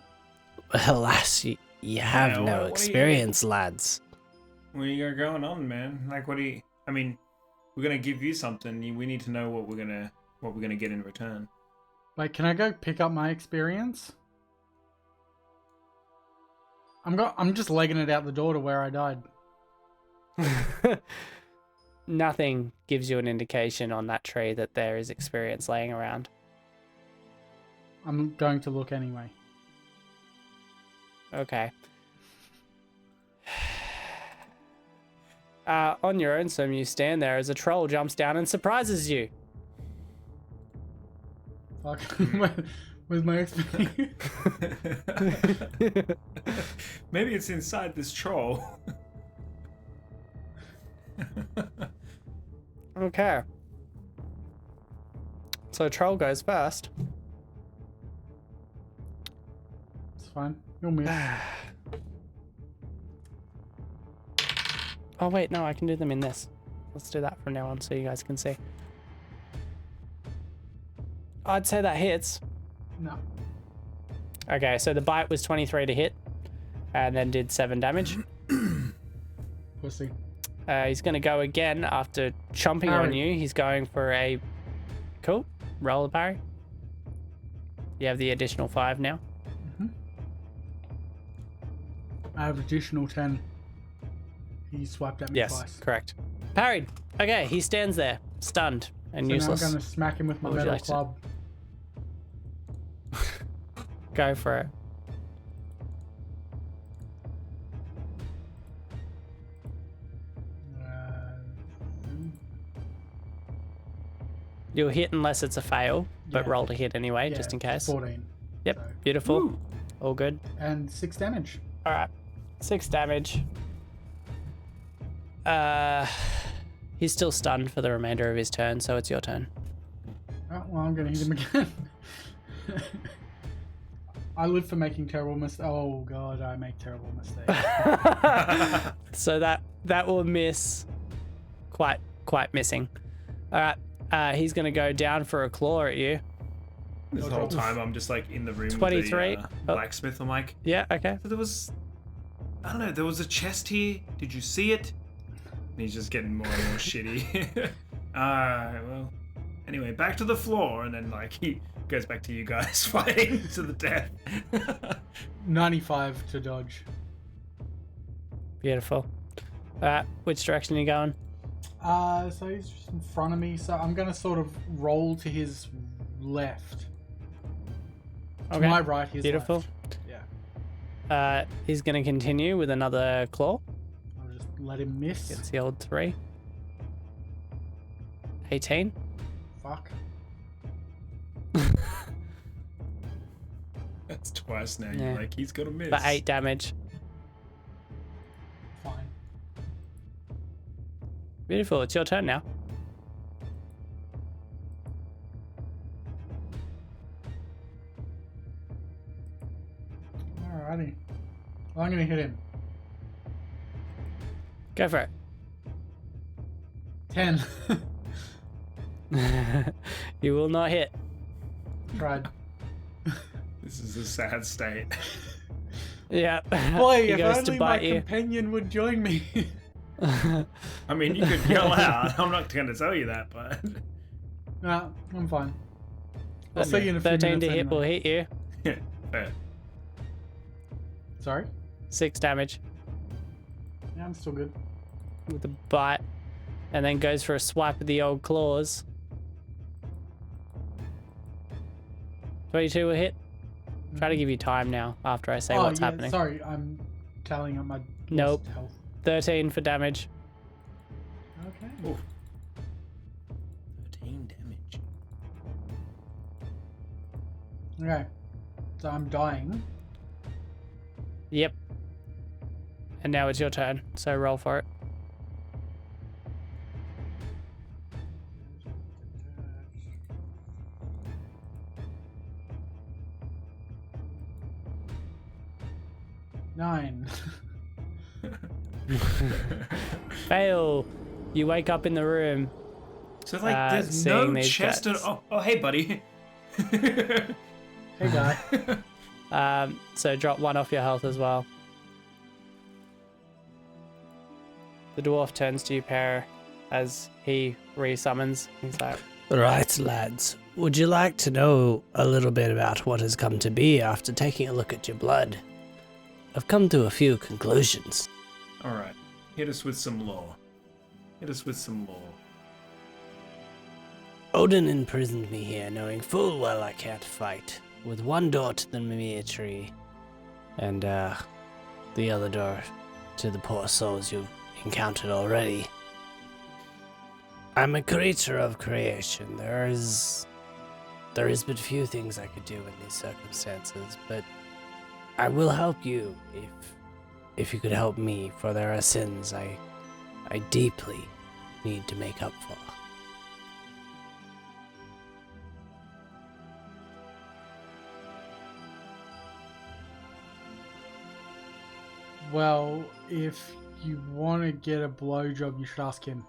Alas, you have Yeah, no what do you- experience, lads. What you got going on, man? Like, what do you? I mean, we're gonna give you something. We need to know what we're gonna get in return. Like, can I go pick up my experience? I'm just legging it out the door to where I died. Nothing gives you an indication on that tree that there is experience laying around. I'm going to look anyway. Okay. On your own, Sim, you stand there as a troll jumps down and surprises you. Fuck. With my experience. Maybe it's inside this troll. Okay. So troll goes first. It's fine. You'll miss. Oh wait, no, I can do them in this. Let's do that from now on so you guys can see. I'd say that hits. No. Okay, so the bite was 23 to hit, and then did 7 damage. Pussy. He's going to go again after chomping on Parry. you. He's going for a... Cool. Roll a parry. You have the additional 5 now. I have additional 10. He swiped at me Yes, twice. correct. Parried. Okay, he stands there, stunned and So useless. now I'm going to smack him with my What would you metal like to- club. Go for it. You'll hit unless it's a fail, but Yeah. roll to hit anyway, Yeah, just in case. 14. Yep, So- beautiful. Woo. All good. And 6 damage. All right, 6 damage. He's still stunned for the remainder of his turn, so it's your turn. Oh, well, I'm going to hit him again. I live for making terrible mistakes. Oh, God, I make terrible mistakes. So that will miss. Quite missing. All right, he's gonna go down for a claw at you. This whole time I'm just like in the room 23. with the blacksmith. I'm like, Yeah, okay. so there was, I don't know, there was a chest here. Did you see it? And he's just getting more and more shitty. Alright, well. Anyway, back to the floor, and then like he goes back to you guys fighting to the death. 95 to dodge. Beautiful. All right, which direction are you going? So he's just in front of me, so I'm going to sort of roll to his left. To Okay. my right, his Beautiful. left. Yeah. He's gonna continue with another claw. I'll just let him miss. Gets the old 3. 18. Fuck. That's twice now. Yeah. You're like, he's gonna miss. For 8 damage. Fine. Beautiful. It's your turn now. Alrighty. Well, I'm going to hit him. Go for 10. it. You will not hit. Tried. This is a sad state. Yeah. Boy, he if goes only to my bite you. companion would join me. I mean, you could yell out. I'm not going to tell you that, but Nah, I'm fine. I'll see you in a few 13 to minutes hit will anyway. hit you. fair. Sorry? 6 damage Yeah, I'm still good. with a bite. And then goes for a swipe of the old claws. 22 will hit. Try to give you time now after I say what's happening. Sorry, I'm tallying up my Nope. lost health. 13 for damage. Okay. Oof. 13 damage. Okay. So I'm dying. Yep. And now it's your turn, so roll for it. Nine. Fail. You wake up in the room. So like, there's seeing no these chest at guts. oh, hey, buddy. Hey, guy. So drop 1 off your health as well. The dwarf turns to you, pair, as he resummons. He's like, Right, lads. Would you like to know a little bit about what has come to be after taking a look at your blood? I've come to a few conclusions. All right, hit us with some lore. Hit us with some lore. Odin imprisoned me here, knowing full well I can't fight, with one door to the Mimir tree, and the other door to the poor souls you've encountered already. I'm a creature of creation. There is but few things I could do in these circumstances, but I will help you if you could help me, for there are sins I deeply need to make up for. Well, if you want to get a blowjob, you should ask him.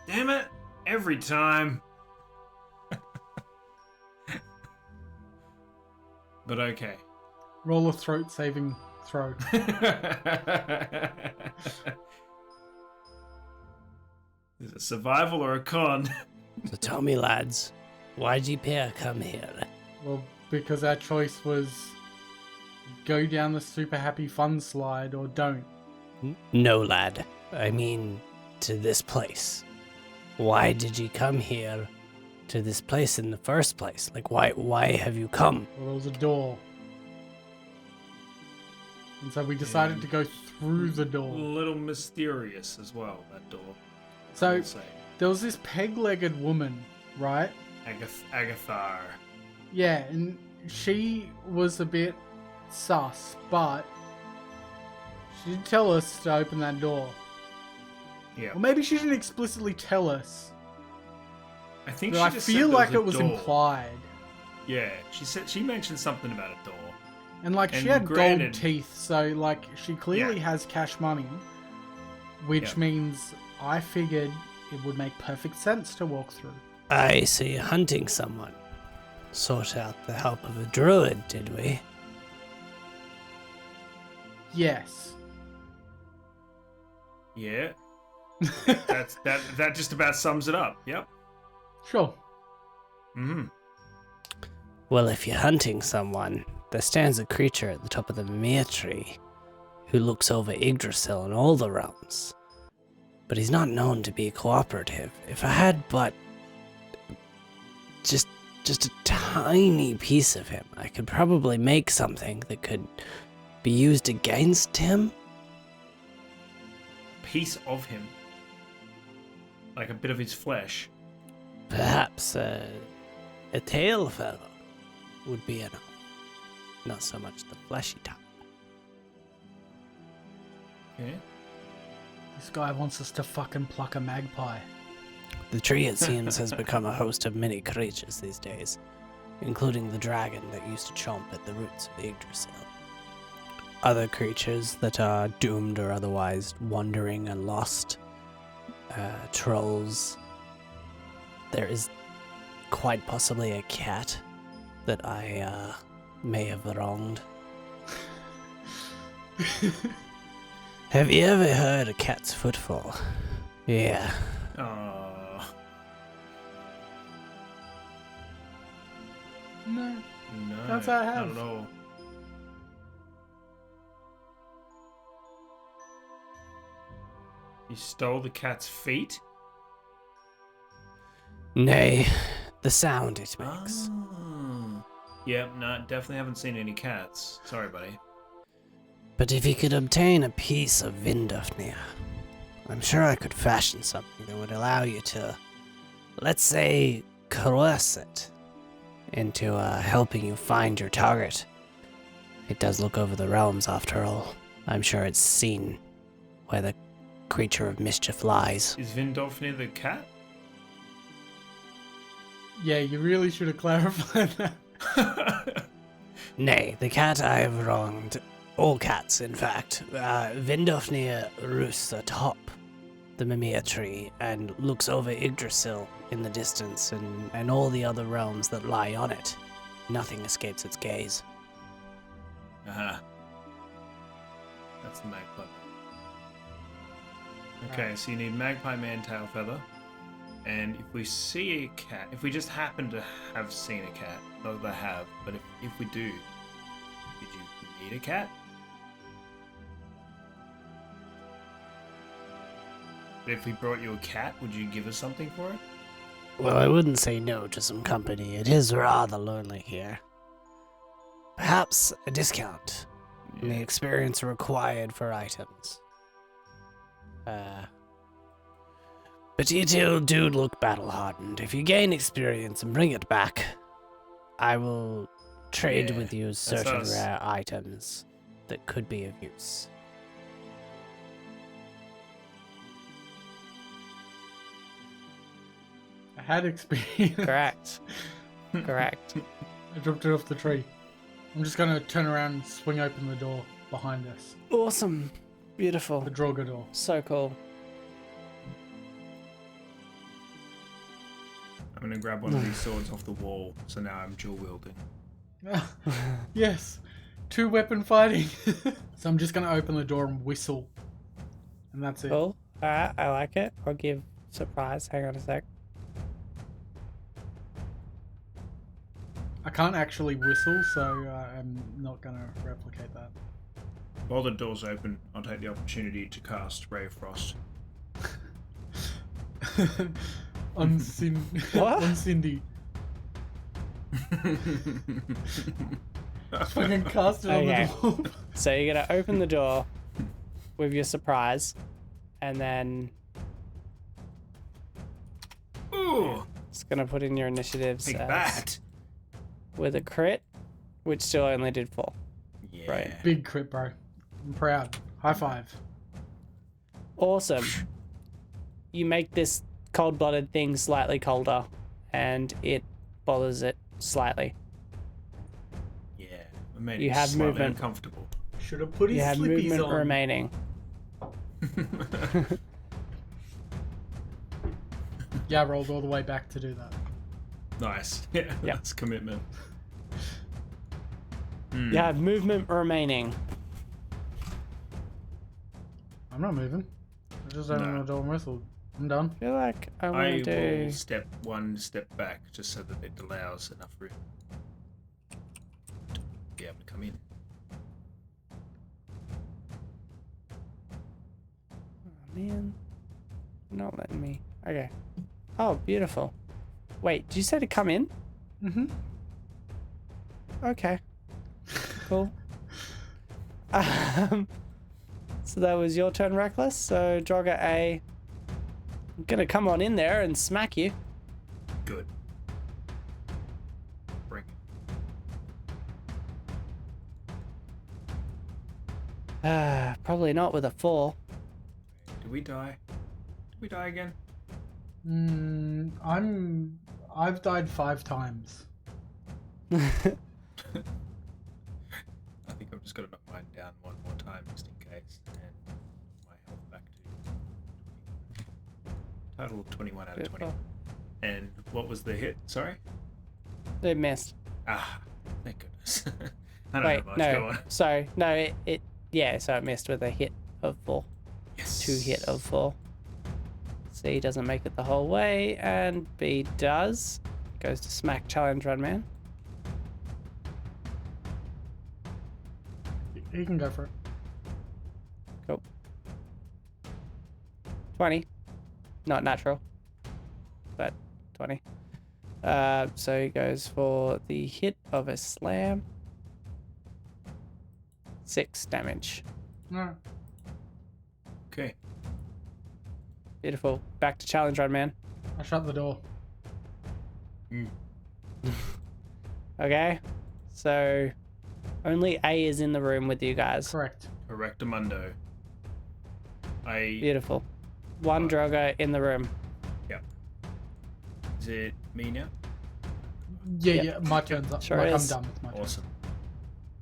Damn it! Every time. but okay. Roll a throat saving throw. Is it survival or a con? So tell me, lads, why'd you pair come here? Well, because our choice was go down the super happy fun slide or don't. No, lad. I mean, to this place. Why did you come here to this place in the first place? Like, why have you come? Well, there was a door. And so we decided to go through the A door. little mysterious as well, that door. So I'll say. there was this peg-legged woman, right? Agathar. Yeah, and she was a bit sus, but she did tell us to open that door. Yeah. Or maybe she didn't explicitly tell us, I think but she I just feel said like there it was a door. implied. Yeah, she mentioned something about a door. And like she And had granted- gold teeth, so like she clearly Yeah. has cash money, which Yeah. means I figured it would make perfect sense to walk through. I see hunting someone. Sought out the help of a druid, did we? Yes. Yeah. That just about sums it up. Yep. Sure. Mm-hmm. Well, if you're hunting someone, there stands a creature at the top of the Mimir tree who looks over Yggdrasil and all the realms. But he's not known to be cooperative. If I had but just a tiny piece of him, I could probably make something that could be used against him. Piece of him. Like a bit of his flesh. Perhaps a tail feather would be enough. Not so much the fleshy type. Okay. This guy wants us to fucking pluck a magpie. The tree, it seems, has become a host of many creatures these days, including the dragon that used to chomp at the roots of Yggdrasil. Other creatures that are doomed or otherwise wandering and lost. Trolls. There is quite possibly a cat that I may have wronged. Have you ever heard a cat's footfall? Yeah. No. No. Can't say I have. Not at all. You stole the cat's feet? Nay, the sound it makes. Oh. Yep, no, definitely haven't seen any cats. Sorry, buddy. But if you could obtain a piece of Vindofnir, I'm sure I could fashion something that would allow you to, let's say, coerce it into helping you find your target. It does look over the realms after all. I'm sure it's seen where the creature of mischief lies. Is Vindofnir the cat? Yeah, you really should have clarified that. Nay, the cat I have wronged. All cats, in fact. Vindofnir roosts atop the Mimir tree and looks over Yggdrasil in the distance and all the other realms that lie on it. Nothing escapes its gaze. Uh-huh. That's the magpie. Okay, so you need magpie man tail feather. And if we see a cat, if we just happen to have seen a cat, not that I have, but if we do, did you need a cat? But if we brought you a cat, would you give us something for it? Well, I wouldn't say no to some company. It is rather lonely here. Perhaps a discount in the experience required for items. But you two do look battle-hardened. If you gain experience and bring it back, I will trade Yeah, with you that's certain us. rare items that could be of use. I had experience. Correct. Correct. I dropped it off the tree. I'm just gonna turn around and swing open the door behind us. Awesome. Beautiful. The Droga door. So cool. I'm gonna grab one of these swords off the wall, so now I'm dual wielding. Yes. 2-weapon fighting. So I'm just going to open the door and whistle. And that's it. Cool. Alright, I like it. I'll give surprise. Hang on a sec. I can't actually whistle, so I'm not going to replicate that. While the door's open, I'll take the opportunity to cast Ray of Frost. On What? on Cindy. Fucking cast it on Okay. the wall. So you're gonna open the door with your surprise, and then Ooh! it's gonna put in your initiatives Take as- that! with a crit, which still only did 4. Yeah. Right. Big crit, bro. I'm proud. High five. Awesome. You make this cold-blooded thing slightly colder, and it bothers it slightly. Yeah. I made You it have slightly movement. uncomfortable. Should have put his You have slippies movement on. remaining. Yeah, I rolled all the way back to do that. Nice. Yeah, Yep. that's commitment. You have movement remaining. I'm not moving. I just opened No. the door and whistled. I'm done. I feel like I I want to will do... step one step back just so that it allows enough room to be able to come in. Oh, man. Not letting me. Okay. Oh, beautiful. Wait, did you say to come in? Mm-hmm. Okay. Cool. So that was your turn, Reckless. So Draga A, I'm gonna come on in there and smack you. Good. Bring it. Probably not with a 4. Did we die? Did we die again? I've died 5 times. I think I'm just gonna knock mine down one more time just in case, and my health back to 20. Total of 21 out of 20. And what was the hit? Sorry? They missed. Ah, thank goodness. I don't Wait, have much no. going. Sorry, no. Yeah. So it missed with a hit of 4. Yes. 2 hit of 4. C doesn't make it the whole way, and B does. Goes to smack challenge run man. You can go for it. Cool. 20. Not natural, but 20. So he goes for the hit of a slam. 6 damage. Alright. Okay. Beautiful. Back to challenge run man. I shut the door. Okay. So only A is in the room with you guys. Correct. Correctamundo. Beautiful. One Drogo in the room. Is it me now? Yeah, Yep. yeah, my turn's up. Sure like, is. I'm done with my turn. Awesome.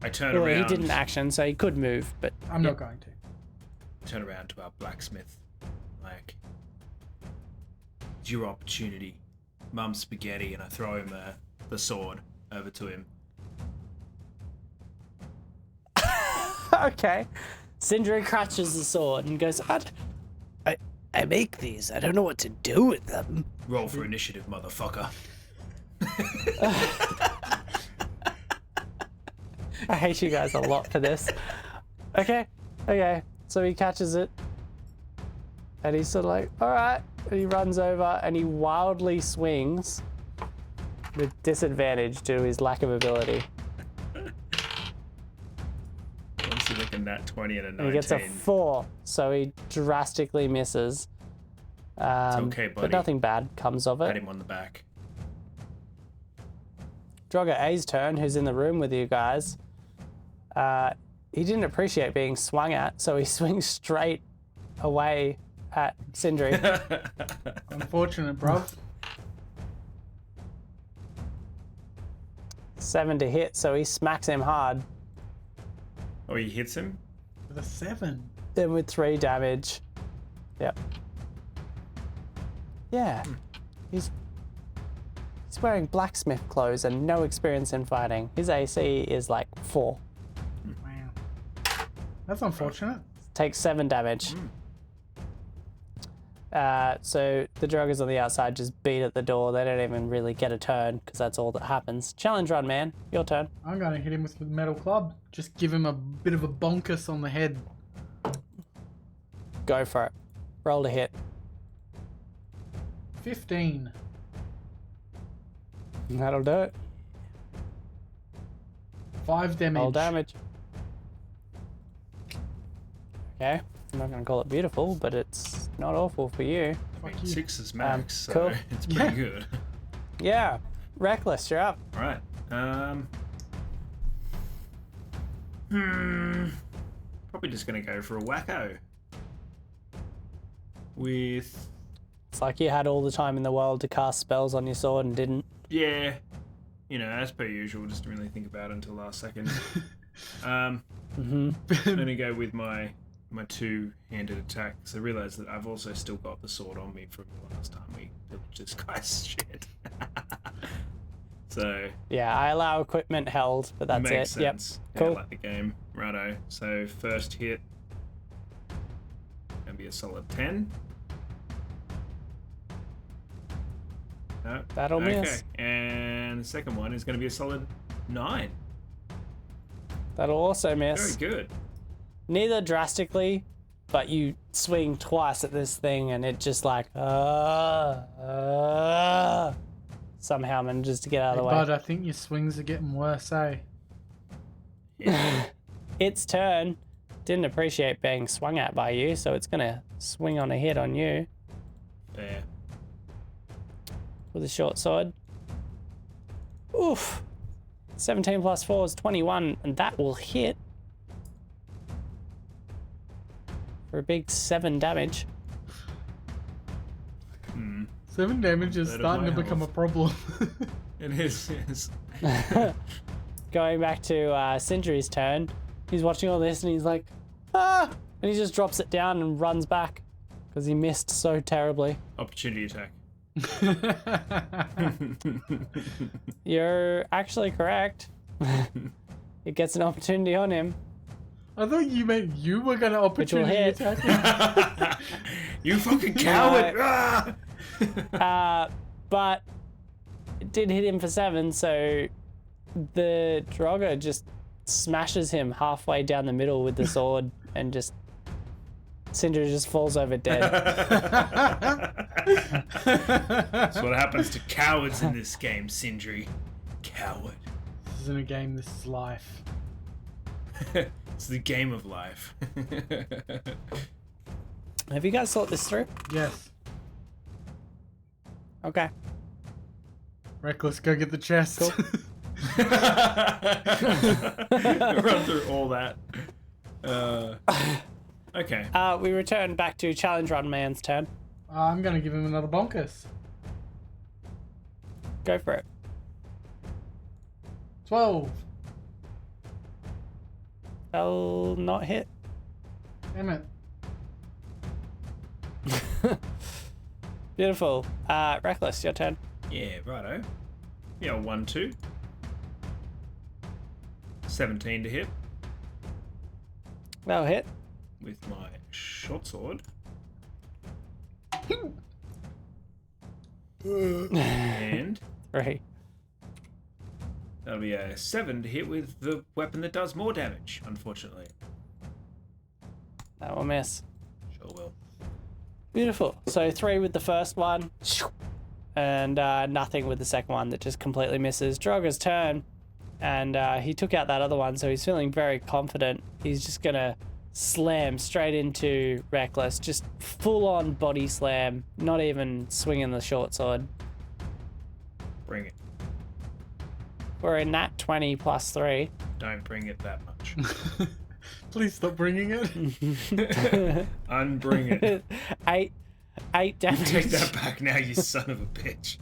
I turn Well, around. he didn't action, so he could move, but I'm Yep. not going to. Turn around to our blacksmith. Like, it's your opportunity. Mum spaghetti, and I throw him the sword over to him. okay. Sindri crutches the sword and goes, I make these. I don't know what to do with them. Roll for initiative, motherfucker. I hate you guys a lot for this. Okay. So he catches it. And he's sort of like, alright. And he runs over and he wildly swings with disadvantage due to his lack of ability. Obviously, like a nat 20 and a 19. And he gets a 4, so he drastically misses. It's okay, buddy. But nothing bad comes of Pat it. him on the back. Drogo A's turn, who's in the room with you guys. He didn't appreciate being swung at, so he swings straight away at Sindri. Unfortunate, bro. 7 to hit, so he smacks him hard. Oh, he hits him? With a 7. Then with 3 damage. Yep. Yeah. He's He's wearing blacksmith clothes and no experience in fighting. His AC is like 4. Wow. That's unfortunate. Takes 7 damage. So the Droggers on the outside just beat at the door. They don't even really get a turn because that's all that happens. Challenge run, man. Your turn. I'm going to hit him with the metal club. Just give him a bit of a bonkus on the head. Go for it. Roll to hit. 15. That'll do it. 5 damage. Roll damage. Okay. I'm not going to call it beautiful, but it's not awful for you. I mean, Fuck you. 6 is max, so cool. it's pretty Yeah. good. Yeah. Reckless, you're up. Right. Probably just gonna go for a wacko. With It's like you had all the time in the world to cast spells on your sword and didn't. yeah, as per usual, just didn't really think about it until last second. I'm gonna go with my two-handed attack because I realise that I've also still got the sword on me from the last time we pillaged this guy's shit. So Yeah, I allow equipment held, but that's makes it. Yep. sense. Cool. Yeah, like the game. Righto. So first hit gonna be a solid 10. No. That'll miss. And the second one is gonna be a solid 9. That'll also miss. Very good. Neither drastically, but you swing twice at this thing and it just like somehow manages to get out of the way. Bud, I think your swings are getting worse, eh? Its turn. Didn't appreciate being swung at by you, so it's gonna swing on a hit on you There. with a short sword. Oof. 17 plus 4 is 21, and that will hit for a big 7 damage. 7 damage is That is starting to my become a health. problem. It is, yes. Going back to Sindri's turn, he's watching all this and he's like, ah! And he just drops it down and runs back because he missed so terribly. Opportunity attack. You're actually correct. It gets an opportunity on him. I thought you meant you were going to opportunity hit. attack him. You fucking coward! Ah! But it did hit him for 7, so the Draugr just smashes him halfway down the middle with the sword and just Sindri just falls over dead. That's what happens to cowards in this game, Sindri. Coward. This isn't a game, this is life. It's the game of life. Have you guys thought this through? Yes. Okay. Reckless, go get the chest. Cool. Run through all that. Okay. We return back to Challenge Run Man's turn. I'm going to give him another bonkers. Go for it. 12. That'll not hit. Damn it. Beautiful. Reckless, your turn. Yeah, righto. Yeah, 1, 2. 17 to hit That'll hit. with my short sword. And 3. that'll be a 7 to hit with the weapon that does more damage, unfortunately. That will miss. Sure will. Beautiful. So 3 with the first one, and nothing with the second one that just completely misses. Droger's turn, and he took out that other one, so he's feeling very confident. He's just gonna slam straight into Reckless, just full-on body slam, not even swinging the short sword. Bring it. We're in nat 20 plus 3. Don't bring it that much. Please stop bringing it. Unbring it. 8 damage. Take that back now, you son of a bitch.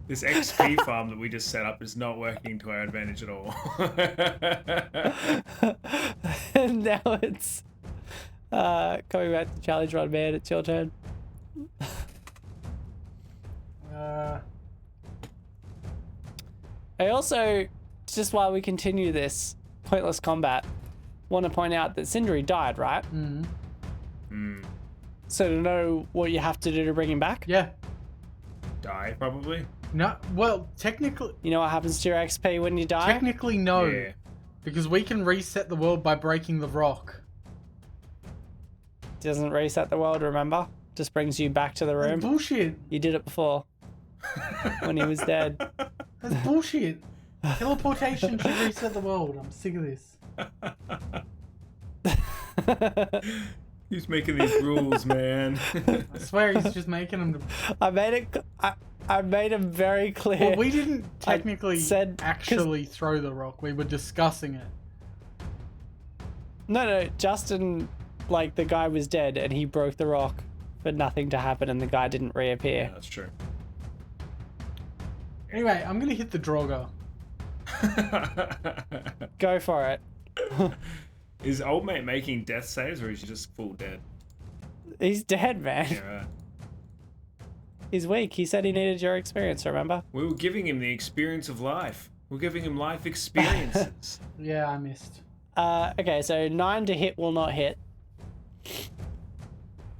This XP farm that we just set up is not working to our advantage at all. And now it's coming back to Challenge Run Man. It's your turn. I also, just while we continue this pointless combat, want to point out that Sindri died, right? Mm. So to know what you have to do to bring him back? Yeah. Die, probably. No. Well, technically, You know what happens to your XP when you die? technically no, Yeah. because we can reset the world by breaking the rock. Doesn't reset the world, remember? Just brings you back to the That's room. bullshit. You did it before. When he was dead. That's bullshit. Teleportation should reset the world. I'm sick of this. He's making these rules, man. I swear he's just making them. I made him very clear. Well, we didn't technically said- 'cause- actually throw the rock. We were discussing it. No, Justin, like, the guy was dead and he broke the rock for nothing to happen and the guy didn't Yeah, reappear. that's true. Anyway, I'm gonna hit the Draugr. Go for it. Is old mate making death saves or is he just full dead? He's dead, man. Yeah, right. He's weak. He said he needed your experience, remember? We were giving him the experience of life. We're giving him life experiences. Yeah, I missed. Okay, so 9 to hit will not hit.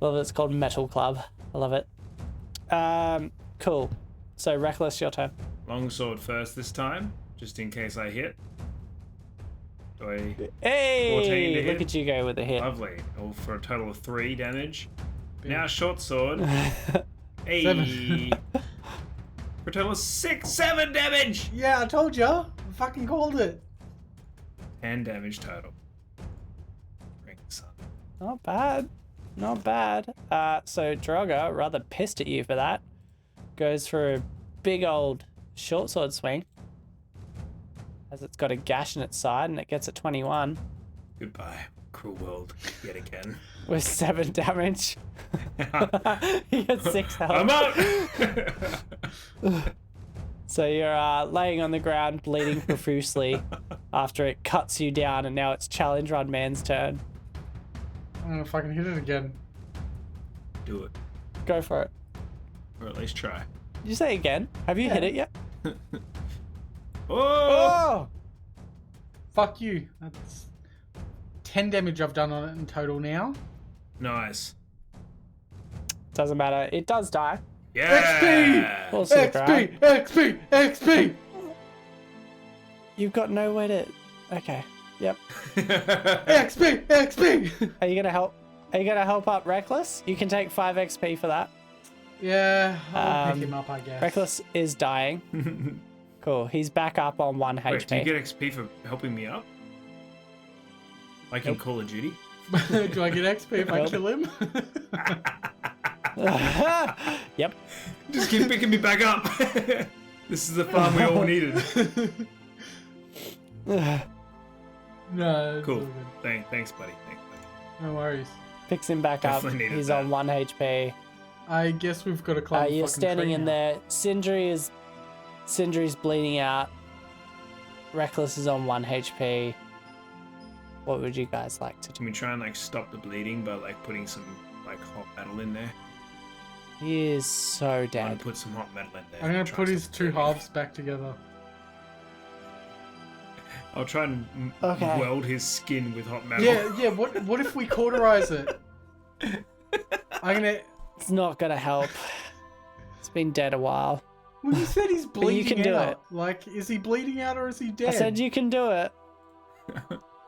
Love it. It's called Metal Club. I love it. Cool. So, Reckless, your turn. Longsword first this time, just in case I hit. Do I? 14 to Hey! hit. Look at you go with a hit. Lovely. All for a total of 3 damage. Now short sword. Hey. 7. For a total of 7 damage. Yeah, I told ya. I fucking called it. 10 damage total. Ring son. Not bad. Not bad. So Draugr, rather pissed at you for that, goes for a big old short sword swing. As it's got a gash in its side and it gets a 21 Goodbye, cruel world, yet again. with 7 damage. He gets 6 health. I'm up! So you're laying on the ground bleeding profusely after it cuts you down and now it's Challenge Run Man's turn. I'm gonna fucking hit it again. Do it. Go for it. Or at least try. Did you say again? Have you hit it yet? Oh! Oh! Fuck you. That's 10 damage I've done on it in total now. Nice. Doesn't matter. It does die. Yeah! Falls to the ground. XP! You've got no way to... Okay. Yep. XP! Are you gonna help? Are you gonna help up Reckless? You can take 5 XP for that. Yeah, I'll pick Um, him up, I guess. Reckless is dying. Cool. He's back up on 1 Wait, do you HP. get XP for helping me up? Like in Nope. Call of Duty? Do I get XP if I Nope. kill him? Yep. Just keep picking me back up! This is the farm we all needed. No. it's all Cool. good. Thanks, buddy. Thanks, buddy. No worries. Picks him back up. Definitely needed He's that. on 1 HP. I guess we've got to climb the You're fucking standing tree in now. there. Sindri's bleeding out. Reckless is on 1 HP. What would you guys like to do? Can we try and like stop the bleeding by like putting some like hot metal in there? He is so I'm gonna dead. put some hot metal in there. I'm gonna Try put and his stop the two bleeding. halves back together. I'll try and Okay. weld his skin with hot metal. Yeah. What if we cauterize it? I'm gonna. It's not gonna help. It's been dead a while. Well, you said he's you bleeding can do out. it. Like, is he bleeding out or is he dead? I said you can do it.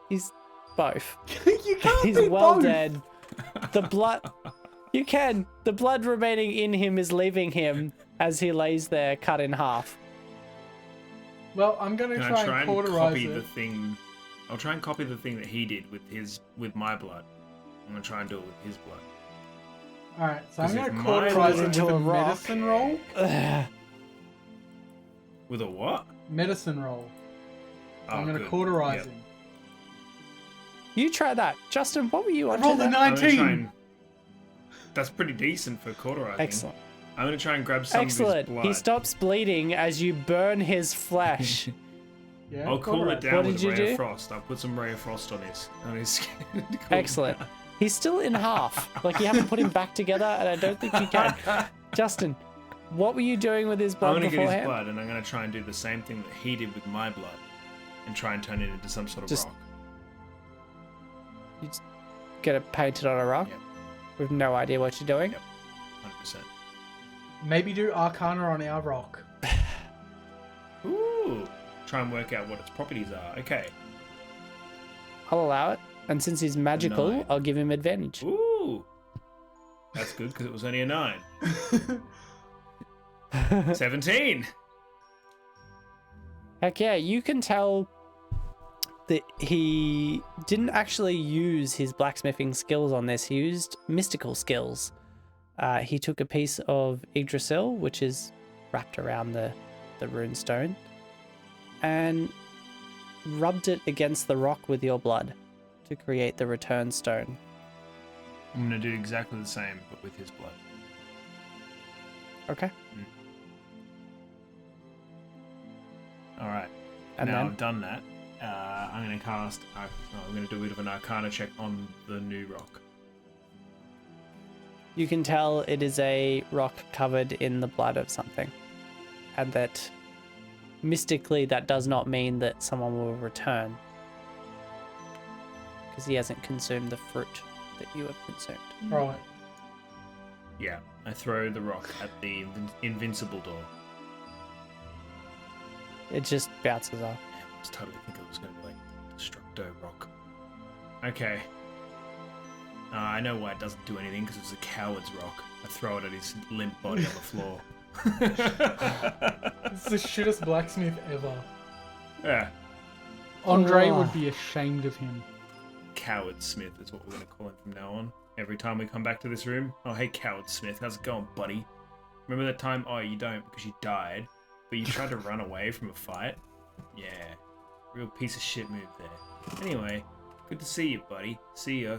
He's both. you can't He's be well both. dead. The blood. You can. The blood remaining in him is leaving him as he lays there cut in half. Well, I'm gonna Can try I try and and cauterize copy it. the thing? I'll try and copy the thing that he did with my blood. I'm gonna try and do it with his blood. Alright, so I'm 'Cause gonna if mine cauterize was it into with a a rock- medicine roll. Ugh. With a what? Medicine roll. Oh, I'm gonna good. cauterize Yep. him. You try that. Justin, what were you I on rolled a to? I'm gonna try 19! and... That's pretty decent for cauterizing. Excellent. I'm gonna try and grab some Excellent. of his blood. He stops bleeding as you burn his flesh. Yeah, I'll cool it cauterize. down What with did you ray do? of frost. I'll put some ray of frost on his skin. to cool it Excellent. down. He's still in half. Like, you haven't put him back together, and I don't think you can. Justin, What were you doing with his I'm blood going to get his beforehand? blood, and I'm going to try and do the same thing that he did with my blood, and try and turn it into some sort of Just- rock. You just get it painted on a rock Yep. with no idea what you're doing. Yep. 100%. Maybe do Arcana on our rock. Ooh. Try and work out what its properties are. Okay. I'll allow it. And since he's magical, 9. I'll give him advantage. Ooh. That's good because it was only a 9. 17. Heck yeah, you can tell that he didn't actually use his blacksmithing skills on this. He used mystical skills. He took a piece of Yggdrasil, which is wrapped around the rune stone, and rubbed it against the rock with your blood to create the return stone. I'm going to do exactly the same, but with his blood. Okay. All right. And now then? I've done that. I'm going to cast. I'm going to do a bit of an Arcana check on the new rock. You can tell it is a rock covered in the blood of something. And that mystically, that does not mean that someone will return. Because he hasn't consumed the fruit that you have consumed. Right. Yeah. I throw the rock at the invincible door. It just bounces off. I was totally thinking it was going to be like Destructo rock. Okay. I know why it doesn't do anything, because it's a coward's rock. I throw it at his limp body on the floor. It's the shittest blacksmith ever. Yeah. Andre Oh. would be ashamed of him. Coward Smith is what we're going to call him from now on. Every time we come back to this room. Oh, hey, Coward Smith. How's it going, buddy? Remember that time? Oh, you don't because you died. But you tried to run away from a fight? Yeah. Real piece of shit move there. Anyway, good to see you, buddy. See ya.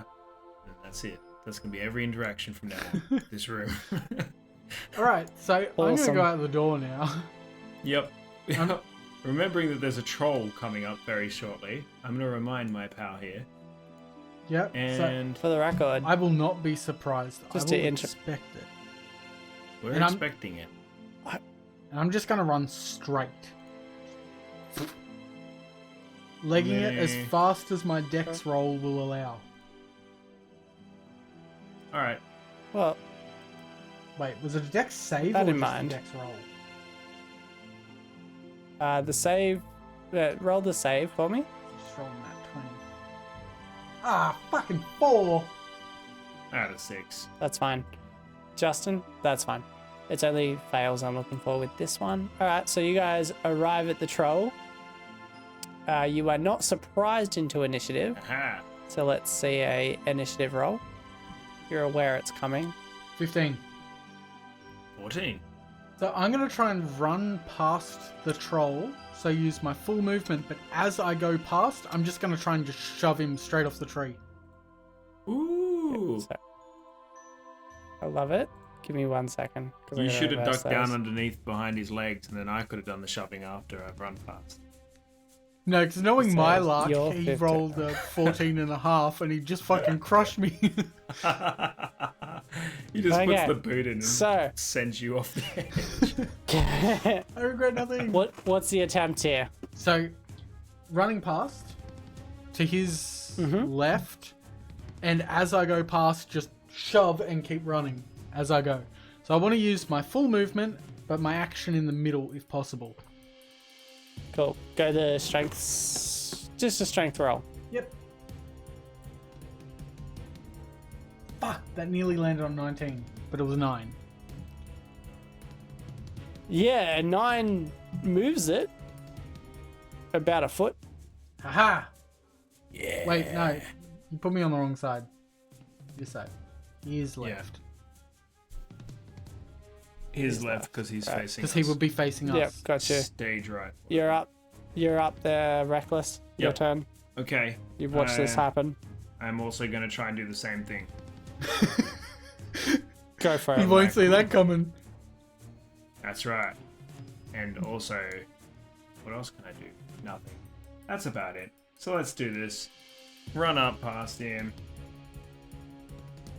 And that's it. That's going to be every interaction from now on with this room. Alright, so I'm going to Awesome. go out the door now. Yep. Remembering that there's a troll coming up very shortly, I'm going to remind my pal here. Yep. And For the record, So I will not be surprised. Just I to will enter- expect it. we're and I'm- expecting it. And I'm just going to run straight. Legging it as Meh. fast as my dex roll will allow. Alright. well, Wait, was it a dex save That or in just mind. a dex roll? the save, roll the save for me. Just rolling that 20. Ah, fucking 4! Out of 6. That's fine. Justin, that's fine. It's only fails I'm looking for with this one. All right, so you guys arrive at the troll. You are not surprised into initiative, Aha. so let's see a initiative roll. You're aware it's coming. 15. 14. So I'm going to try and run past the troll. So use my full movement, but as I go past, I'm just going to try and just shove him straight off the tree. Ooh. So, I love it. Give me 1 second. 'cause I You gotta should have reverse ducked down those. underneath behind his legs, and then I could have done the shoving after I've run past. No, because knowing So my luck, you're he 15. rolled a 14 and a half and he just fucking crushed me. He just Okay, puts the boot in and so- sends you off the edge. I regret nothing. What's the attempt here? So, running past to his left, and as I go past, just shove and keep running as I go. So I want to use my full movement, but my action in the middle if possible. Cool. Go the strengths. Just a strength roll. Yep. Fuck, that nearly landed on 19, but it was 9. Yeah, a 9 moves it about a foot. Haha! Yeah. Wait, no. You put me on the wrong side. This side. He is left. His left because he's Right. facing Because us. he would be facing us. Yep, gotcha. Stage right. You're up. You're up there, Reckless. Your Yep. turn. Okay. You've watched this happen. I'm also going to try and do the same thing. Go for You it. won't see that coming. That's right. And also, what else can I do? Nothing. That's about it. So let's do this. Run up past him.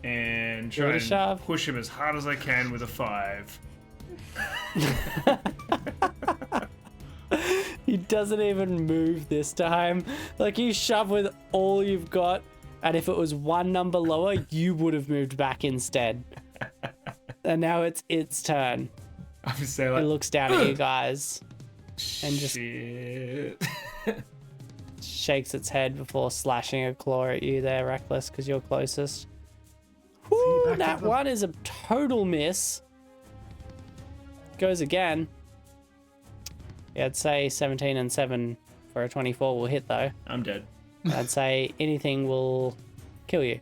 And Give it try a and shove. push him as hard as I can with a 5. He doesn't even move this time. Like, you shove with all you've got, and if it was one number lower, you would have moved back instead. And now it's its turn. I'm just saying, It like, looks down at you guys and just shit. shakes its head before slashing a claw at you there, Reckless, because you're closest. Woo, back that at them. one is a total miss. Goes again. Yeah, I'd say 17 and 7 for a 24 will hit, though. I'm dead. I'd say anything will kill you.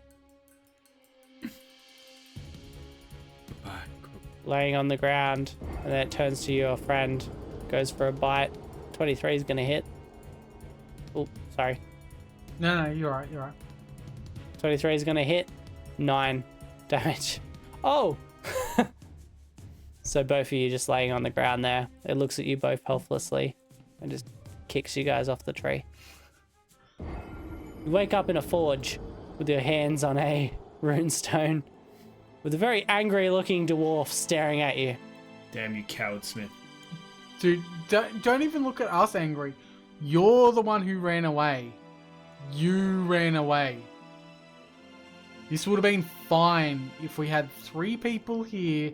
Laying on the ground, and then it turns to your friend, goes for a bite. 23 is going to hit. Oh, sorry. No, you're right. You're right. 23 is going to hit. 9 damage. Oh! So both of you just laying on the ground there. It looks at you both helplessly and just kicks you guys off the tree. You wake up in a forge with your hands on a runestone with a very angry looking dwarf staring at you. Damn you, coward Smith. Dude, don't even look at us angry. You're the one who ran away. You ran away. This would have been fine if we had 3 people here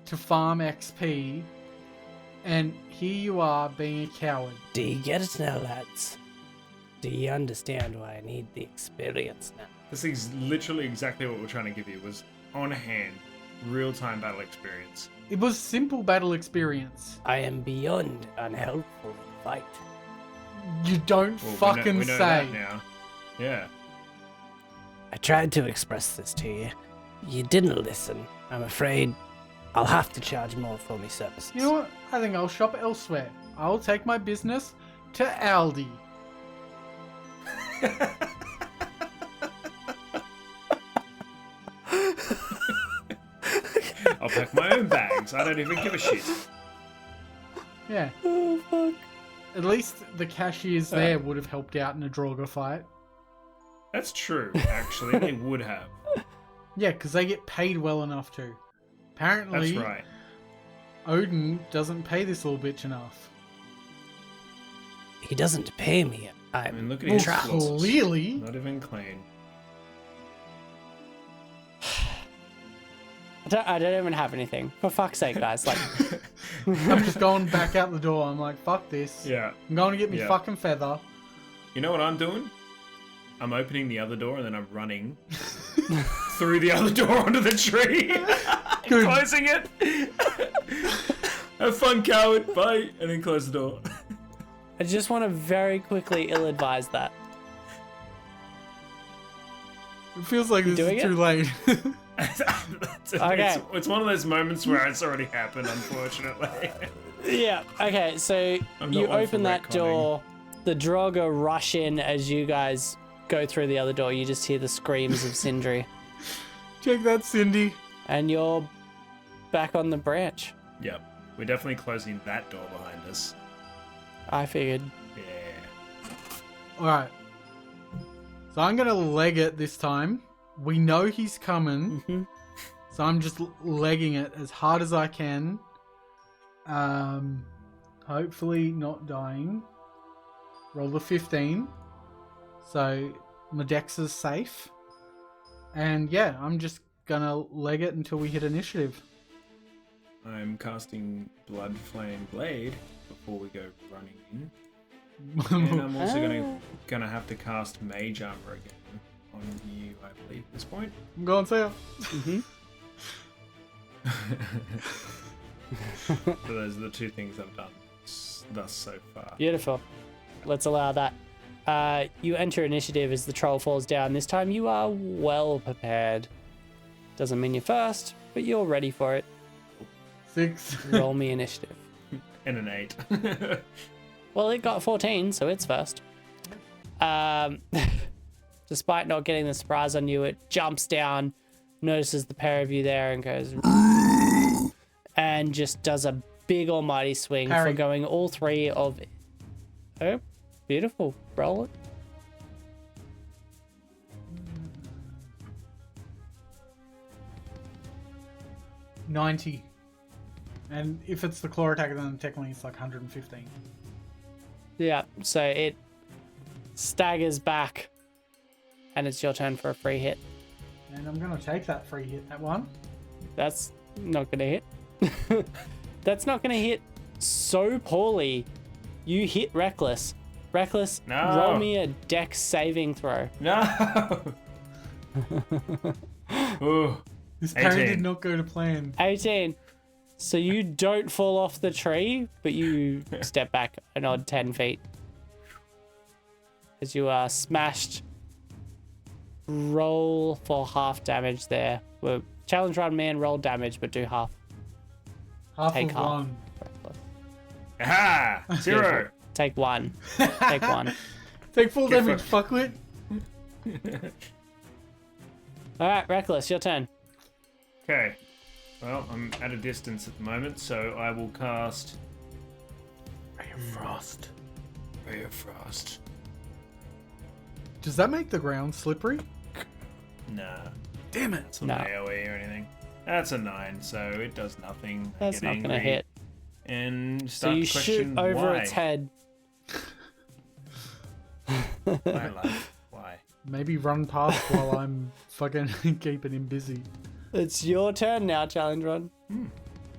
to farm XP, and here you are being a coward. Do you get it now, lads? Do you understand why I need the experience now? This is literally exactly what we're trying to give you, was on hand, real-time battle experience. It was simple battle experience. I am beyond unhelpful in fight. You don't Well, fucking we know say. that now. Yeah. I tried to express this to you. You didn't listen. I'm afraid I'll have to charge more for my services. You know what? I think I'll shop elsewhere. I'll take my business to Aldi. I'll pack my own bags. I don't even give a shit. Yeah. Oh, fuck. At least the cashiers there would have helped out in a Draugr fight. That's true, actually. They would have. Yeah, because they get paid well enough to. Apparently, That's right. Odin doesn't pay this little bitch enough. He doesn't pay me. I mean, look at Well, his claws. clearly. Not even clean. I don't even have anything. For fuck's sake, guys. Like, I'm just going back out the door. I'm like, fuck this. Yeah. I'm going to get me Yeah. fucking feather. You know what I'm doing? I'm opening the other door and then I'm running through the other door onto the tree. Good. Closing it. Have fun, coward. Bye. And then close the door. I just want to very quickly ill-advise that. It feels like this doing is it? too late. Okay. It's one of those moments where it's already happened, unfortunately. Yeah, okay, so I'm not you one for open that retconning. door, the Draugr rush in as you guys go through the other door. You just hear the screams of Sindri, Check that, Cindy. and you're back on the branch. Yep. We're definitely closing that door behind us. I figured. Yeah. Alright. So I'm going to leg it this time. We know he's coming. Hmm. So I'm just legging it as hard as I can. Hopefully not dying. Roll the 15. So my dex is safe. And yeah, I'm just gonna leg it until we hit initiative. I'm casting Blood Flame Blade before we go running in. And I'm also gonna have to cast Mage Armor again on you, I believe, at this point. I'm going to Hmm. So those are the 2 things I've done thus so far. Beautiful. Let's allow that. You enter initiative as the troll falls down. This time you are well prepared. Doesn't mean you're first, but you're ready for it. 6. Roll me initiative. And an 8. Well, it got 14, so it's first. Despite not getting the surprise on you, it jumps down, notices the pair of you there, and goes... and just does a big almighty swing Parry. for going all 3 of... Oh, beautiful. Roll it. $90. And if it's the claw attack, then technically it's like 115. Yeah, so it staggers back, and it's your turn for a free hit. And I'm going to take that free hit, that one. That's not going to hit. That's not going to hit so poorly. You hit Reckless. Reckless, No. roll me a dex saving throw. No. Ooh. This parry 18. did not go to plan. 18. So you don't fall off the tree, but you step back an odd 10 feet. As you are smashed. Roll for half damage there. Well, challenge run man, roll damage, but do half. Half Take of half. one. Aha! 0. Take one. Take one. Take full Get damage, fuckwit. Alright, Reckless, your turn. Okay. Well, I'm at a distance at the moment, so I will cast Ray of Frost. Ray of Frost. Does that make the ground slippery? Nah. Damn it. It's not No. AoE or anything. That's a 9, so it does nothing. I That's get not going to angry hit. And So start you to shoot question over why. its head. My life. Why? Maybe run past while I'm fucking keeping him busy. It's your turn now, challenge run.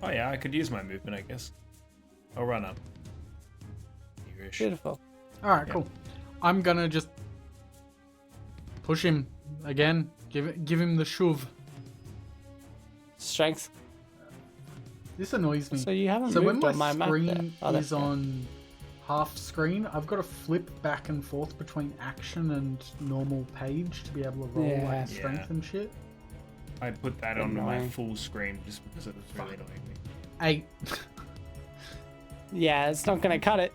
Oh yeah, I could use my movement, I guess. I'll run up. Here-ish. Beautiful. Alright, cool. I'm gonna just push him again. Give him the shove. Strength. This annoys me. So you haven't So when moved my on my map there. screen Oh, that's is good. on half screen, I've got to flip back and forth between action and normal page to be able to roll Yeah. like strength Yeah. and shit. I put that on my Annoying. full screen just because it was really annoying me. 8. Yeah, it's not going to cut it.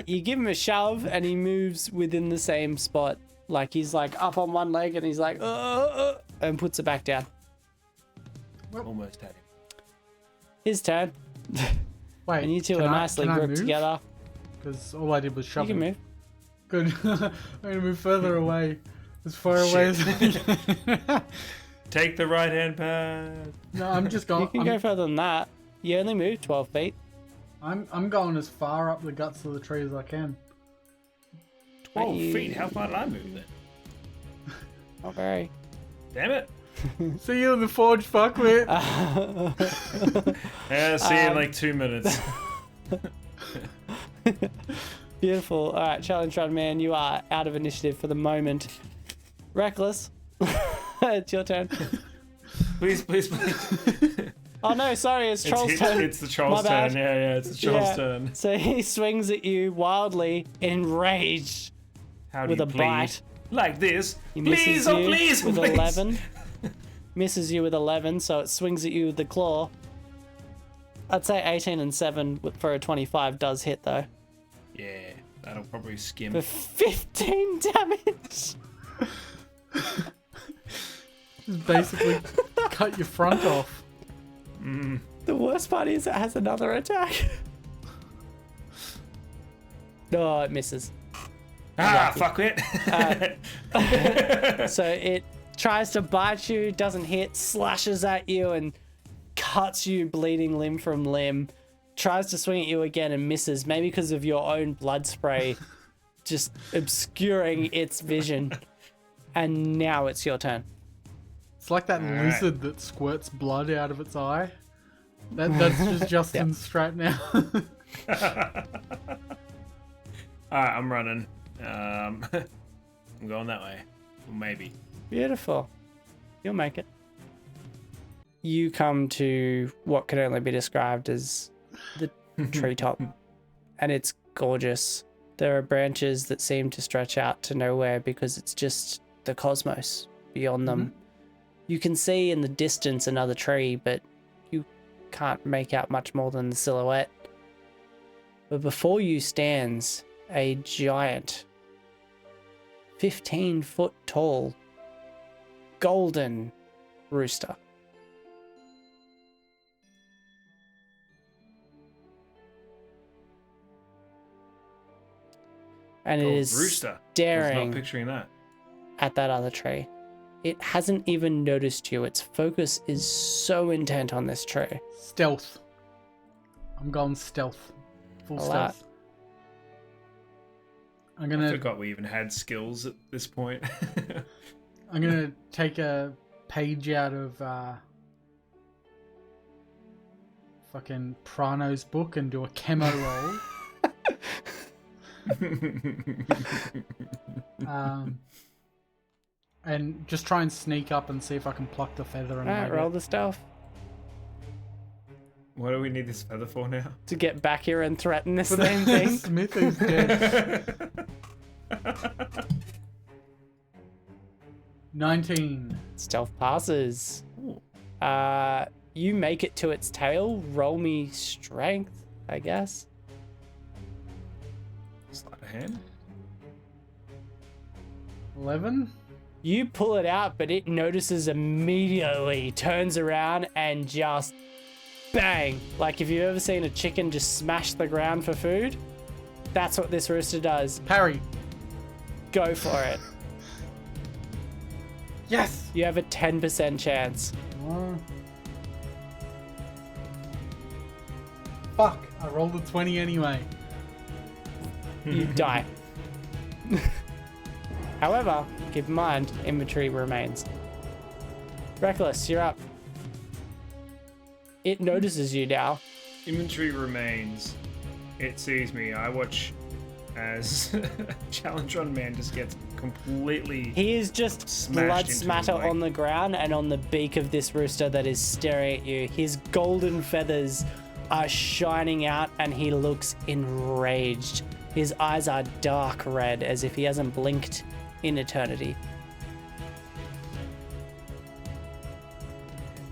You give him a shove and he moves within the same spot. Like he's like up on one leg and he's like, and puts it back down. Almost had him. His turn. Wait, And you two can are I- nicely can I gripped move? together. Because all I did was shove You can him. move. Good. I'm gonna move further away. As far away as I can. Take the right hand path. No, I'm just going. You can go further than that. You only move 12 feet. I'm going as far up the guts of the tree as I can. 12 you- feet. How far did I move then? Not very. Damn it. See you in the forge, fuckwit. Yeah, see you in like 2 minutes. Beautiful. All right, challenge run man, you are out of initiative for the moment. Reckless. It's your turn. Please, please, please. Oh no, sorry, it's Troll's turn. It's the troll's My bad. turn. Yeah, it's the troll's Yeah. turn. So he swings at you wildly, enraged, How do with you a plead? bite. Like this. He Please, misses oh you please, with please. 11. Misses you with 11, so it swings at you with the claw. I'd say 18 and 7 for a 25 does hit though. Yeah, that'll probably skim. For 15 damage. Just basically cut your front off. The worst part is it has another attack. No, it misses. Fuck it. So it tries to bite you, doesn't hit, slashes at you and cuts you bleeding limb from limb. Tries to swing at you again and misses, maybe because of your own blood spray just obscuring its vision. And now it's your turn. It's like that Alright. lizard that squirts blood out of its eye. That's just Justin's strat now. Alright, I'm running. I'm going that way. Maybe. Beautiful. You'll make it. You come to what can only be described as the treetop, and it's gorgeous. There are branches that seem to stretch out to nowhere because it's just the cosmos beyond them. You can see in the distance another tree, but you can't make out much more than the silhouette. But before you stands a giant, 15-foot tall, golden rooster. And it Gold is rooster. I was staring not picturing that. at that other tree. It hasn't even noticed you. Its focus is so intent on this tree. Stealth. I'm going stealth. Full All right. stealth. I'm I gonna forgot we even had skills at this point. take a page out of fucking Prano's book and do a camo roll. And just try and sneak up and see if I can pluck the feather and Alright, maybe- roll the stealth What do we need this feather for now? to get back here and threaten this But same the thing. Smith is dead. 19. Stealth passes. Ooh. You make it to its tail. Roll me strength, I guess. Sleight of hand. 11. You pull it out, but it notices immediately, turns around, and just bang. Like if you've ever seen a chicken just smash the ground for food, that's what this rooster does. Parry. Go for it. Yes. You have a 10% chance. Oh. Fuck. I rolled a 20 anyway. You die. However, keep in mind, inventory remains. Reckless, you're up. It notices you now. Inventory remains. It sees me. I watch as Challengron Man just gets completely. He is just Smashed blood into the smatter leg. on the ground and on the beak of this rooster that is staring at you. His golden feathers are shining out and he looks enraged. His eyes are dark red as if he hasn't blinked in eternity.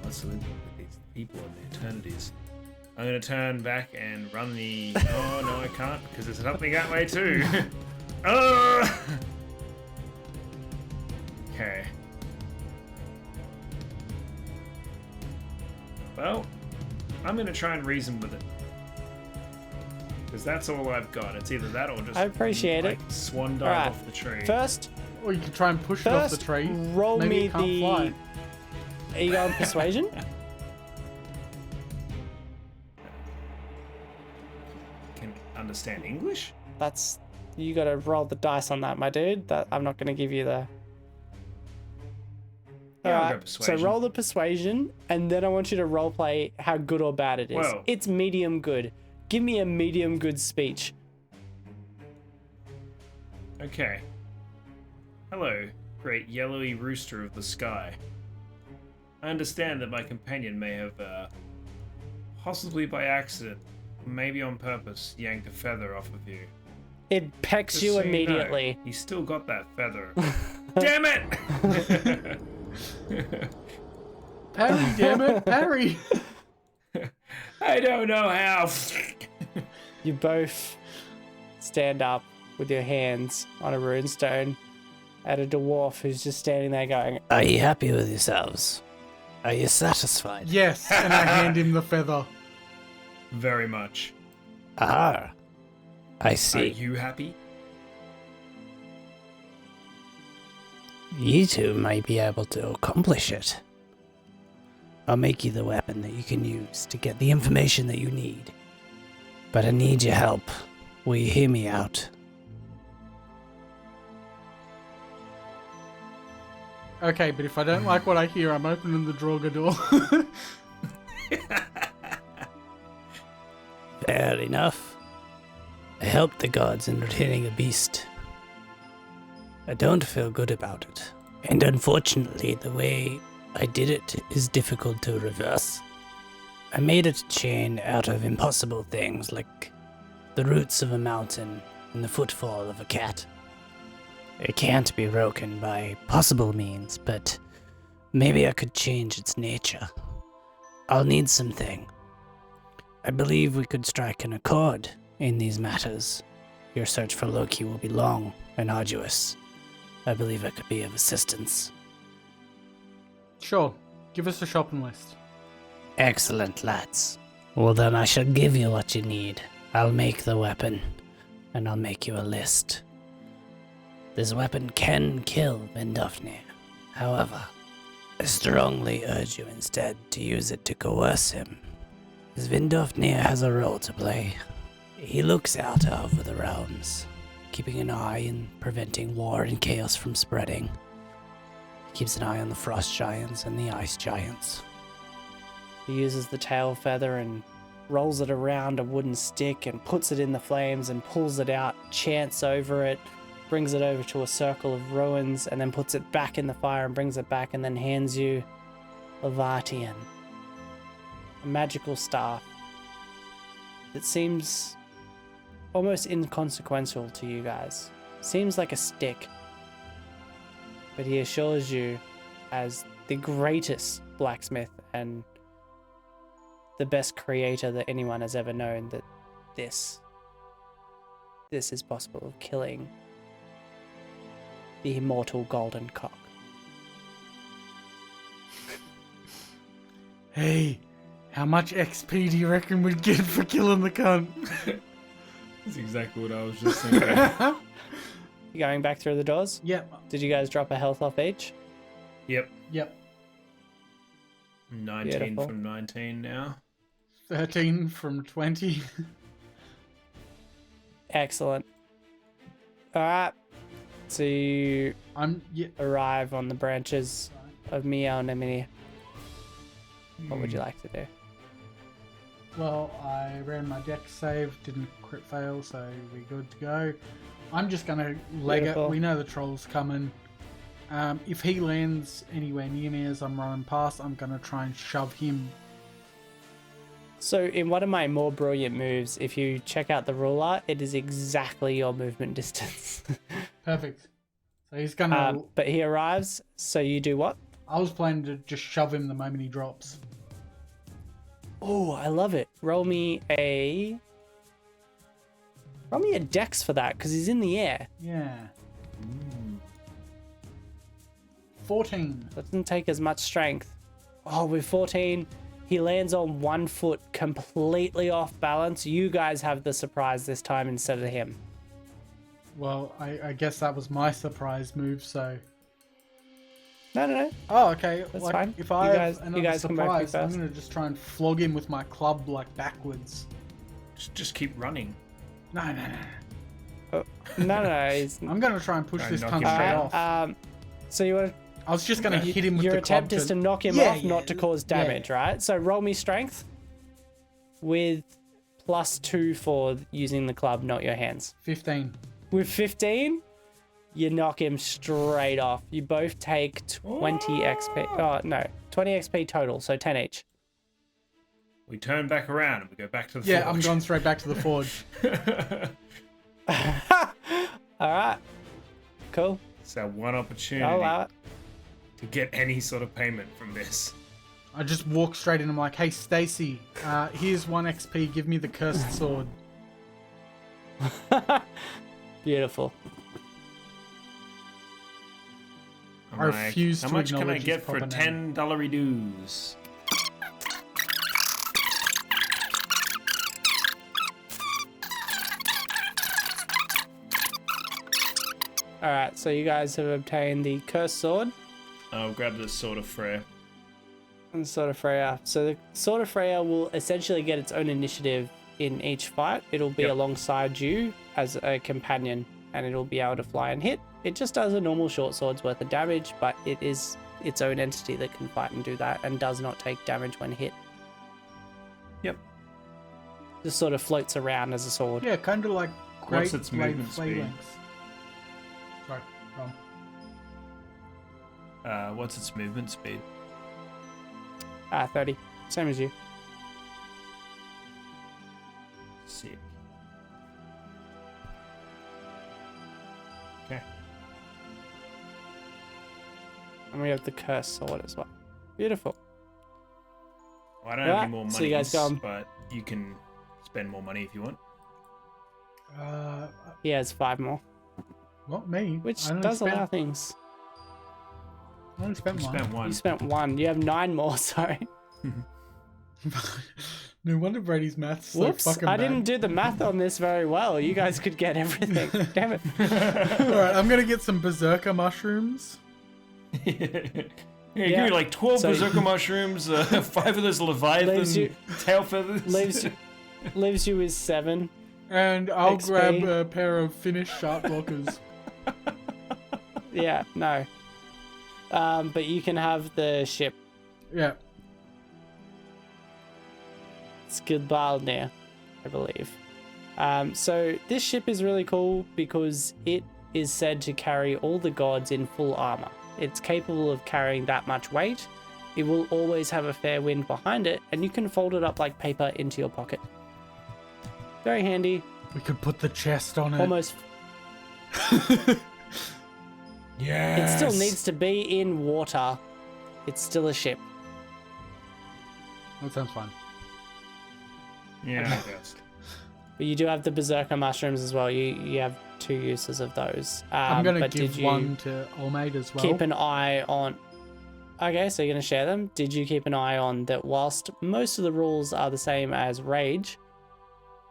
What's with these people and their eternities? I'm gonna turn back and run the. Oh no, I can't because there's something that way too. Oh. Okay. Well, I'm gonna try and reason with it. Because that's all I've got. It's either that or just. I appreciate like, it. Swan dive Alright, off the tree. First, Or you can try and push it off the First, tree. roll Maybe me it can't the. fly. Are you going persuasion? Can understand English? That's you got to roll the dice on that, my dude. That I'm not going to give you the. Yeah, I'll go Alright, so persuasion. roll the persuasion, and then I want you to role play how good or bad it is. Whoa. It's medium good. Give me a medium good speech. Okay. Hello, great yellowy rooster of the sky. I understand that my companion may have, possibly by accident, maybe on purpose, yanked a feather off of you. It pecks Just you so immediately. You know, he's still got that feather. Damn it! Parry, damn it, parry. I don't know how. You both stand up with your hands on a runestone at a dwarf who's just standing there going, Are you happy with yourselves? Are you satisfied? Yes, and I hand him the feather. Very much. Ah, I Are see. you happy? You two might be able to accomplish it. I'll make you the weapon that you can use to get the information that you need. But I need your help. Will you hear me out? Okay, but if I don't like what I hear, I'm opening the Draugr door. Fair enough. I helped the gods in retaining a beast. I don't feel good about it. And unfortunately, the way I did it is difficult to reverse. I made a chain out of impossible things like the roots of a mountain and the footfall of a cat. It can't be broken by possible means, but maybe I could change its nature. I'll need something. I believe we could strike an accord in these matters. Your search for Loki will be long and arduous. I believe I could be of assistance. Sure, give us a shopping list. Excellent, lads. Well, then I shall give you what you need. I'll make the weapon, and I'll make you a list. This weapon can kill Vindofnir. However, I strongly urge you instead to use it to coerce him. Svindofnir has a role to play. He looks out over the realms, keeping an eye in preventing war and chaos from spreading. He keeps an eye on the frost giants and the ice giants. He uses the tail feather and rolls it around a wooden stick and puts it in the flames and pulls it out, chants over it, brings it over to a circle of ruins, and then puts it back in the fire and brings it back, and then hands you Leviathan, a magical staff that seems almost inconsequential to you guys. Seems like a stick, but he assures you, as the greatest blacksmith and the best creator that anyone has ever known, that this is possible of killing the immortal golden cock. Hey, how much XP do you reckon we'd get for killing the cunt? That's exactly what I was just thinking. You going back through the doors? Yep. Did you guys drop a health off each? Yep. Yep. 19 Beautiful. from 19 now. 13 from 20. Excellent. Alright. So you Yeah. arrive on the branches of Mio and Emily. What would you Hmm. like to do? Well, I ran my deck save, didn't crit fail, so we're good to go. I'm just gonna leg Beautiful. it. We know the troll's coming. If he lands anywhere near me as I'm running past, I'm gonna try and shove him. So in one of my more brilliant moves, if you check out the ruler, it is exactly your movement distance. Perfect. So he's gonna. But he arrives, so you do what? I was planning to just shove him the moment he drops. Oh, I love it. Roll me a dex for that, because he's in the air. Yeah. 14. Doesn't take as much strength. Oh, with 14, he lands on 1 foot, completely off balance. You guys have the surprise this time instead of him. Well, I guess that was my surprise move, so. No. Oh, okay. That's like, fine. If You I have guys- you another guys can both be surprise, I'm first. gonna just try and flog him with my club, like, backwards. Just keep running. No. No. He's... I'm gonna try and push Try this and cunt knock him straight down. off. So you want I was just gonna hit him with your the club. attempt is to knock him Yeah, off, yeah, not to cause yeah. damage, right? So roll me strength with +2 for using the club, not your hands. 15. With 15, you knock him straight off. You both take 20 XP. Oh, no. 20 XP total, so 10 each. We turn back around and we go back to the Yeah, I'm forge. going straight back to the forge. All right. Cool. It's our one opportunity I'll allow it. to get any sort of payment from this. I just walk straight in. I'm like, hey, Stacy, here's 1 XP. Give me the cursed sword. Beautiful. I'm I refuse How to much can I acknowledge get his for proper name." $10 dues? All right, so you guys have obtained the cursed sword I'll grab the Sword of Freya. and Sword of Freya. So the Sword of Freya will essentially get its own initiative in each fight. It'll be Yep. alongside you as a companion, and it'll be able to fly and hit. It just does a normal short sword's worth of damage, but it is its own entity that can fight and do that, and does not take damage when hit. Yep. Just sort of floats around as a sword. Yeah, kind of like great What's its blade movement flay speed? links. Sorry, wrong. What's its movement speed? 30. Same as you. Sick. Okay. And we have the cursed sword as well. Beautiful. Well, I don't have Right, any more money, so you guys go on. but you can spend more money if you want. He has 5 more, Not me. which I only does spent, allow things. I only spent You one. spent one. You spent 1. You have 9 more, sorry. No wonder Brady's maths so Whoops, fucking I bad. didn't do the math on this very well. You guys could get everything. Damn it. Alright, I'm gonna get some berserker mushrooms. Yeah, give me like 12 So- berserker mushrooms, 5 of those leviathan Leaves you- tail feathers. leaves you with 7. And I'll XP. grab a pair of finished sharp blockers. Yeah, no. But you can have the ship. Yeah. Skidball I believe. So this ship is really cool because it is said to carry all the gods in full armor. It's capable of carrying that much weight. It will always have a fair wind behind it, and you can fold it up like paper into your pocket. Very handy. We could put the chest on it. Almost. Yes. It still needs to be in water. It's still a ship. That sounds fun. Yeah, I guess. But you do have the berserker mushrooms as well. You have 2 uses of those. I'm going to but give did you one to Olmade as well. keep an eye on... Okay, so you're going to share them. Did you keep an eye on that whilst most of the rules are the same as Rage,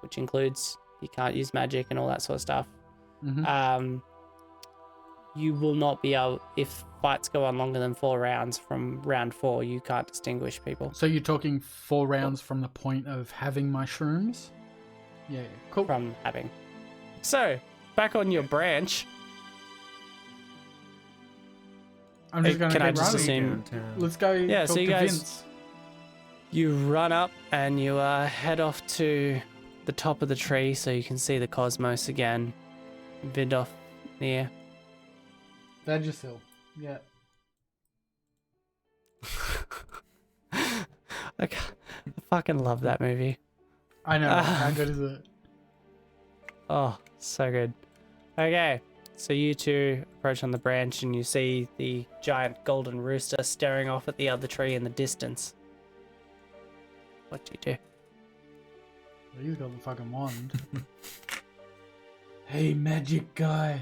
which includes you can't use magic and all that sort of stuff, Mhm. You will not be able... If fights go on longer than 4 rounds from round 4, you can't distinguish people So you're talking 4 rounds from the point of having my shrooms? Yeah, cool. from having. So, back on your branch. I'm just going to Can I keep just running. assume... Downtown. Let's go Yeah, talk so you to guys- Vince. You run up and you head off to the top of the tree so you can see the cosmos again. Vidoff near. Vagisil. Yeah. I fucking love that movie. I know. How good is it? Oh, so good. Okay, so you two approach on the branch and you see the giant golden rooster staring off at the other tree in the distance. What do you do? He's got the fucking wand. Hey, magic guy.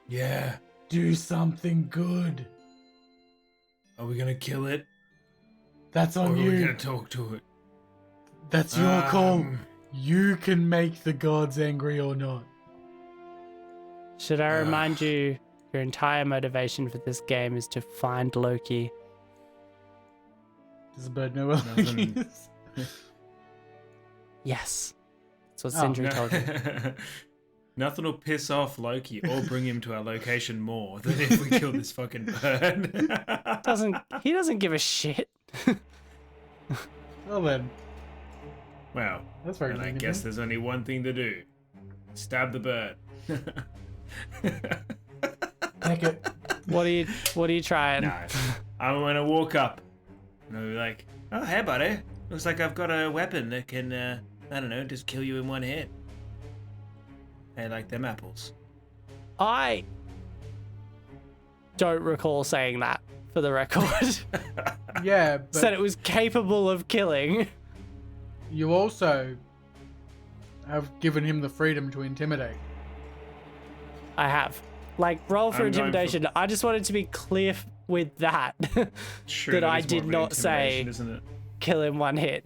Yeah. Do something good. Are we gonna kill it? That's Or on are we you. gonna talk to it? That's your call. Um, You can make the gods angry or not. Should I remind you, your entire motivation for this game is to find Loki. Does the bird know what Nothing. Loki is? Yes. That's what Oh. Sindri told you. Nothing will piss off Loki or bring him to our location more than if we kill this fucking bird. He doesn't give a shit. Well then, Wow. that's very And I mean of guess you. there's only one thing to do. Stab the bird. Take it. What are you trying? No. I'm gonna walk up and I'll be like, oh, hey, buddy. Looks like I've got a weapon that can, I don't know, just kill you in one hit. Hey, like them apples. I don't recall saying that, for the record. Yeah, but Said it was capable of killing. you also have given him the freedom to intimidate. I have. Like, roll for I'm going for- intimidation. I just wanted to be clear with that. Sure, That that I is more did of an not say- intimidation, Isn't it? Kill in one hit.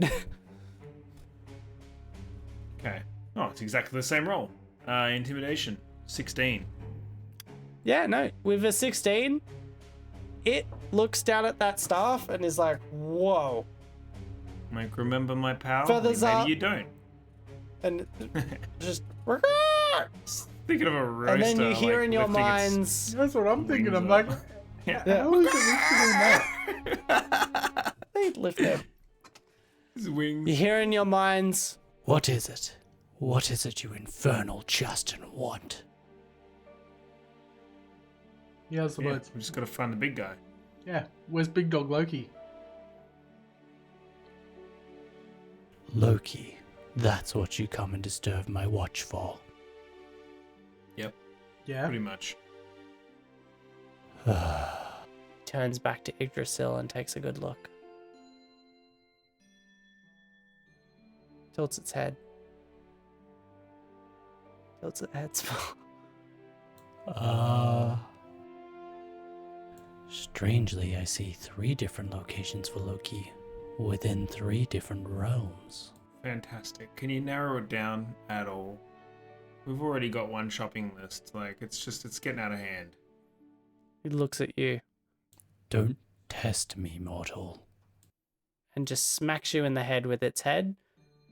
Okay. Oh, it's exactly the same roll. Intimidation. 16. Yeah, no. With a 16, it looks down at that staff and is like, whoa. Like, remember my pal? Feathers Maybe up. you don't. And just... Thinking of a roaster. And then you hear like, in your lifting its- minds... That's what I'm thinking. I'm Wings like, up. Yeah. how is it doing that? They lift them. His wings. You hear in your minds, what is it? What is it, you infernal Justin want? He has the Yeah, words. we just gotta find the big guy. Yeah, where's Big Dog Loki? Loki, that's what you come and disturb my watch for. Yeah. Pretty much. Turns back to Yggdrasil and takes a good look. Tilts its head. Tilts its head small. Strangely, I see 3 different locations for Loki within 3 different realms. Fantastic. Can you narrow it down at all? We've already got one shopping list. Like, it's getting out of hand. He looks at you. Don't test me, mortal. And just smacks you in the head with its head.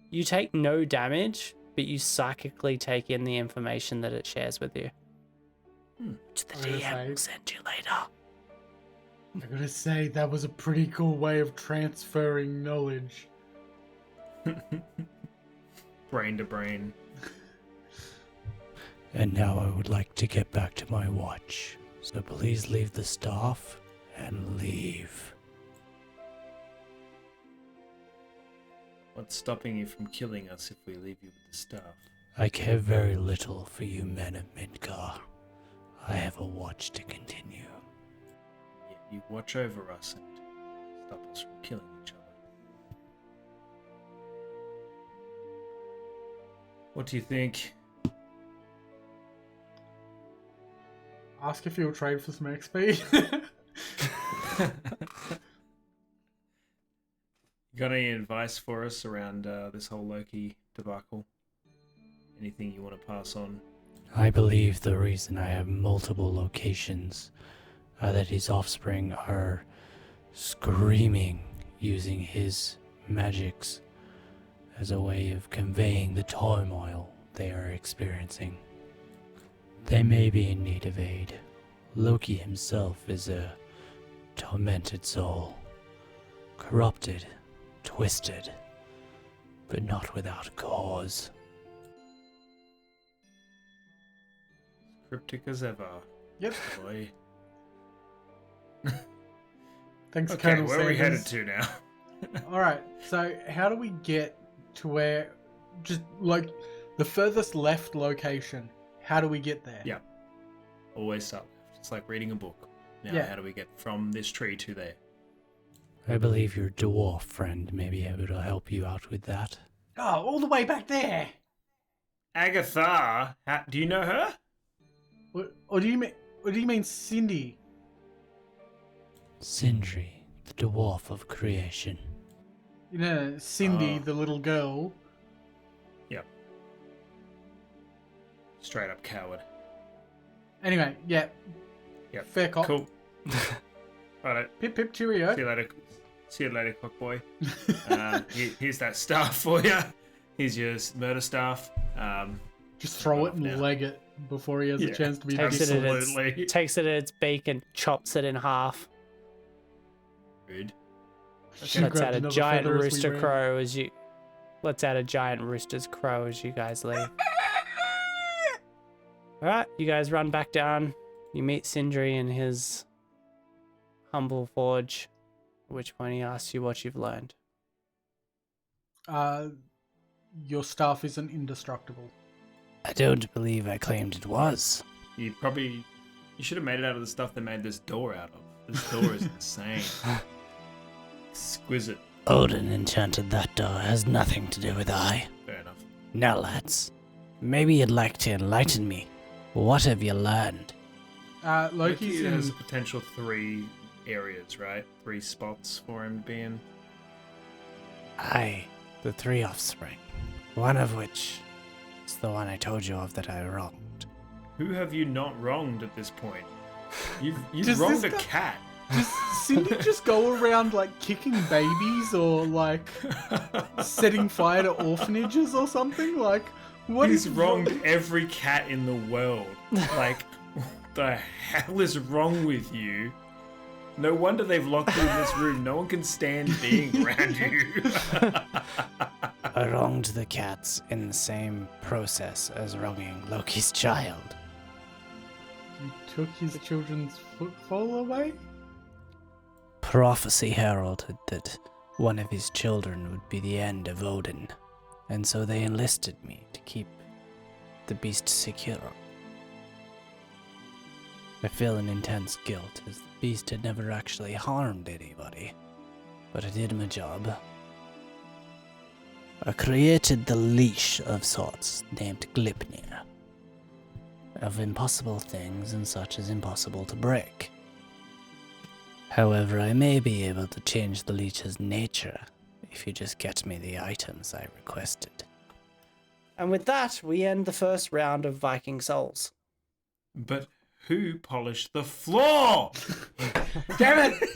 You take no damage, but you psychically take in the information that it shares with you. To the I was DM, like- will send you later. I gotta say, that was a pretty cool way of transferring knowledge. Brain to brain. And now I would like to get back to my watch. So please leave the staff and leave. What's stopping you from killing us if we leave you with the staff? I care very little for you men of Midgar. I have a watch to continue. Yeah, you watch over us and stop us from killing each other. What do you think? Ask if you'll trade for some XP. You got any advice for us around this whole Loki debacle? Anything you want to pass on? I believe the reason I have multiple locations are that his offspring are screaming using his magics as a way of conveying the turmoil they are experiencing. They may be in need of aid. Loki himself is a tormented soul, corrupted, twisted, but not without cause. Cryptic as ever. Yep. Boy. Thanks, Okay, Colonel where are we headed Sanders. to now? Alright, so how do we get to where, just like the furthest left location, how do we get there? Yeah. Always start left. It's like reading a book. Now, Yeah. how do we get from this tree to there? I believe your dwarf friend may be able to help you out with that. Oh, all the way back there! Agatha! Do you know her? What do you mean Cindy? Sindri, the dwarf of creation. You know, Cindy, Oh. the little girl. Yep. Straight up coward. Anyway, yeah. Yep. Fair cop. Cool. Alright. Pip pip cheerio. See you later. See you later, cockboy. Here's that staff for you. Here's your murder staff. Just throw it and now. leg it before he has a Yeah. chance to be Takes it in Absolutely. takes it in its beak and chops it in half. Rude. She Let's grabbed add a another giant feather as we rooster ran. crow as you. Let's add a giant rooster's crow as you guys leave. All right, you guys run back down. You meet Sindri in his humble forge, at which point he asks you what you've learned. Your staff isn't indestructible. I don't believe I claimed it was. You should have made it out of the stuff they made this door out of. This door is insane. Exquisite. Odin enchanted that door. Has nothing to do with I. Fair enough. Now, lads, maybe you'd like to enlighten me. What have you learned? Loki's Loki in. has a potential 3 areas, right? 3 spots for him to be in. I, the 3 offspring, one of which is the one I told you of that I wronged. Who have you not wronged at this point? You've Does wronged this a guy- cat. Does Cindy just go around like kicking babies or like setting fire to orphanages or something? Like, what He's is wronged wrong? every cat in the world. Like, what the hell is wrong with you? No wonder they've locked you in this room. No one can stand being around you. I wronged the cats in the same process as wronging Loki's child. You took his children's footfall away? Prophecy heralded that one of his children would be the end of Odin, and so they enlisted me to keep the beast secure. I feel an intense guilt, as the beast had never actually harmed anybody, but I did my job. I created the leash of sorts, named Glipnir, of impossible things and such as impossible to break. However, I may be able to change the leech's nature if you just get me the items I requested. And with that, we end the first round of Viking Souls. But who polished the floor? Damn it!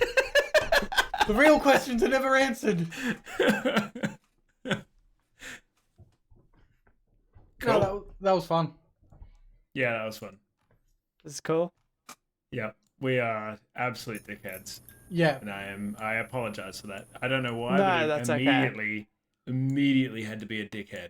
The real questions are never answered. Cool. No, that was fun. Yeah, that was fun. This is cool. Yeah, we are absolute dickheads, Yeah. and I apologize for that. I don't know why, No, but that's it okay. immediately had to be a dickhead.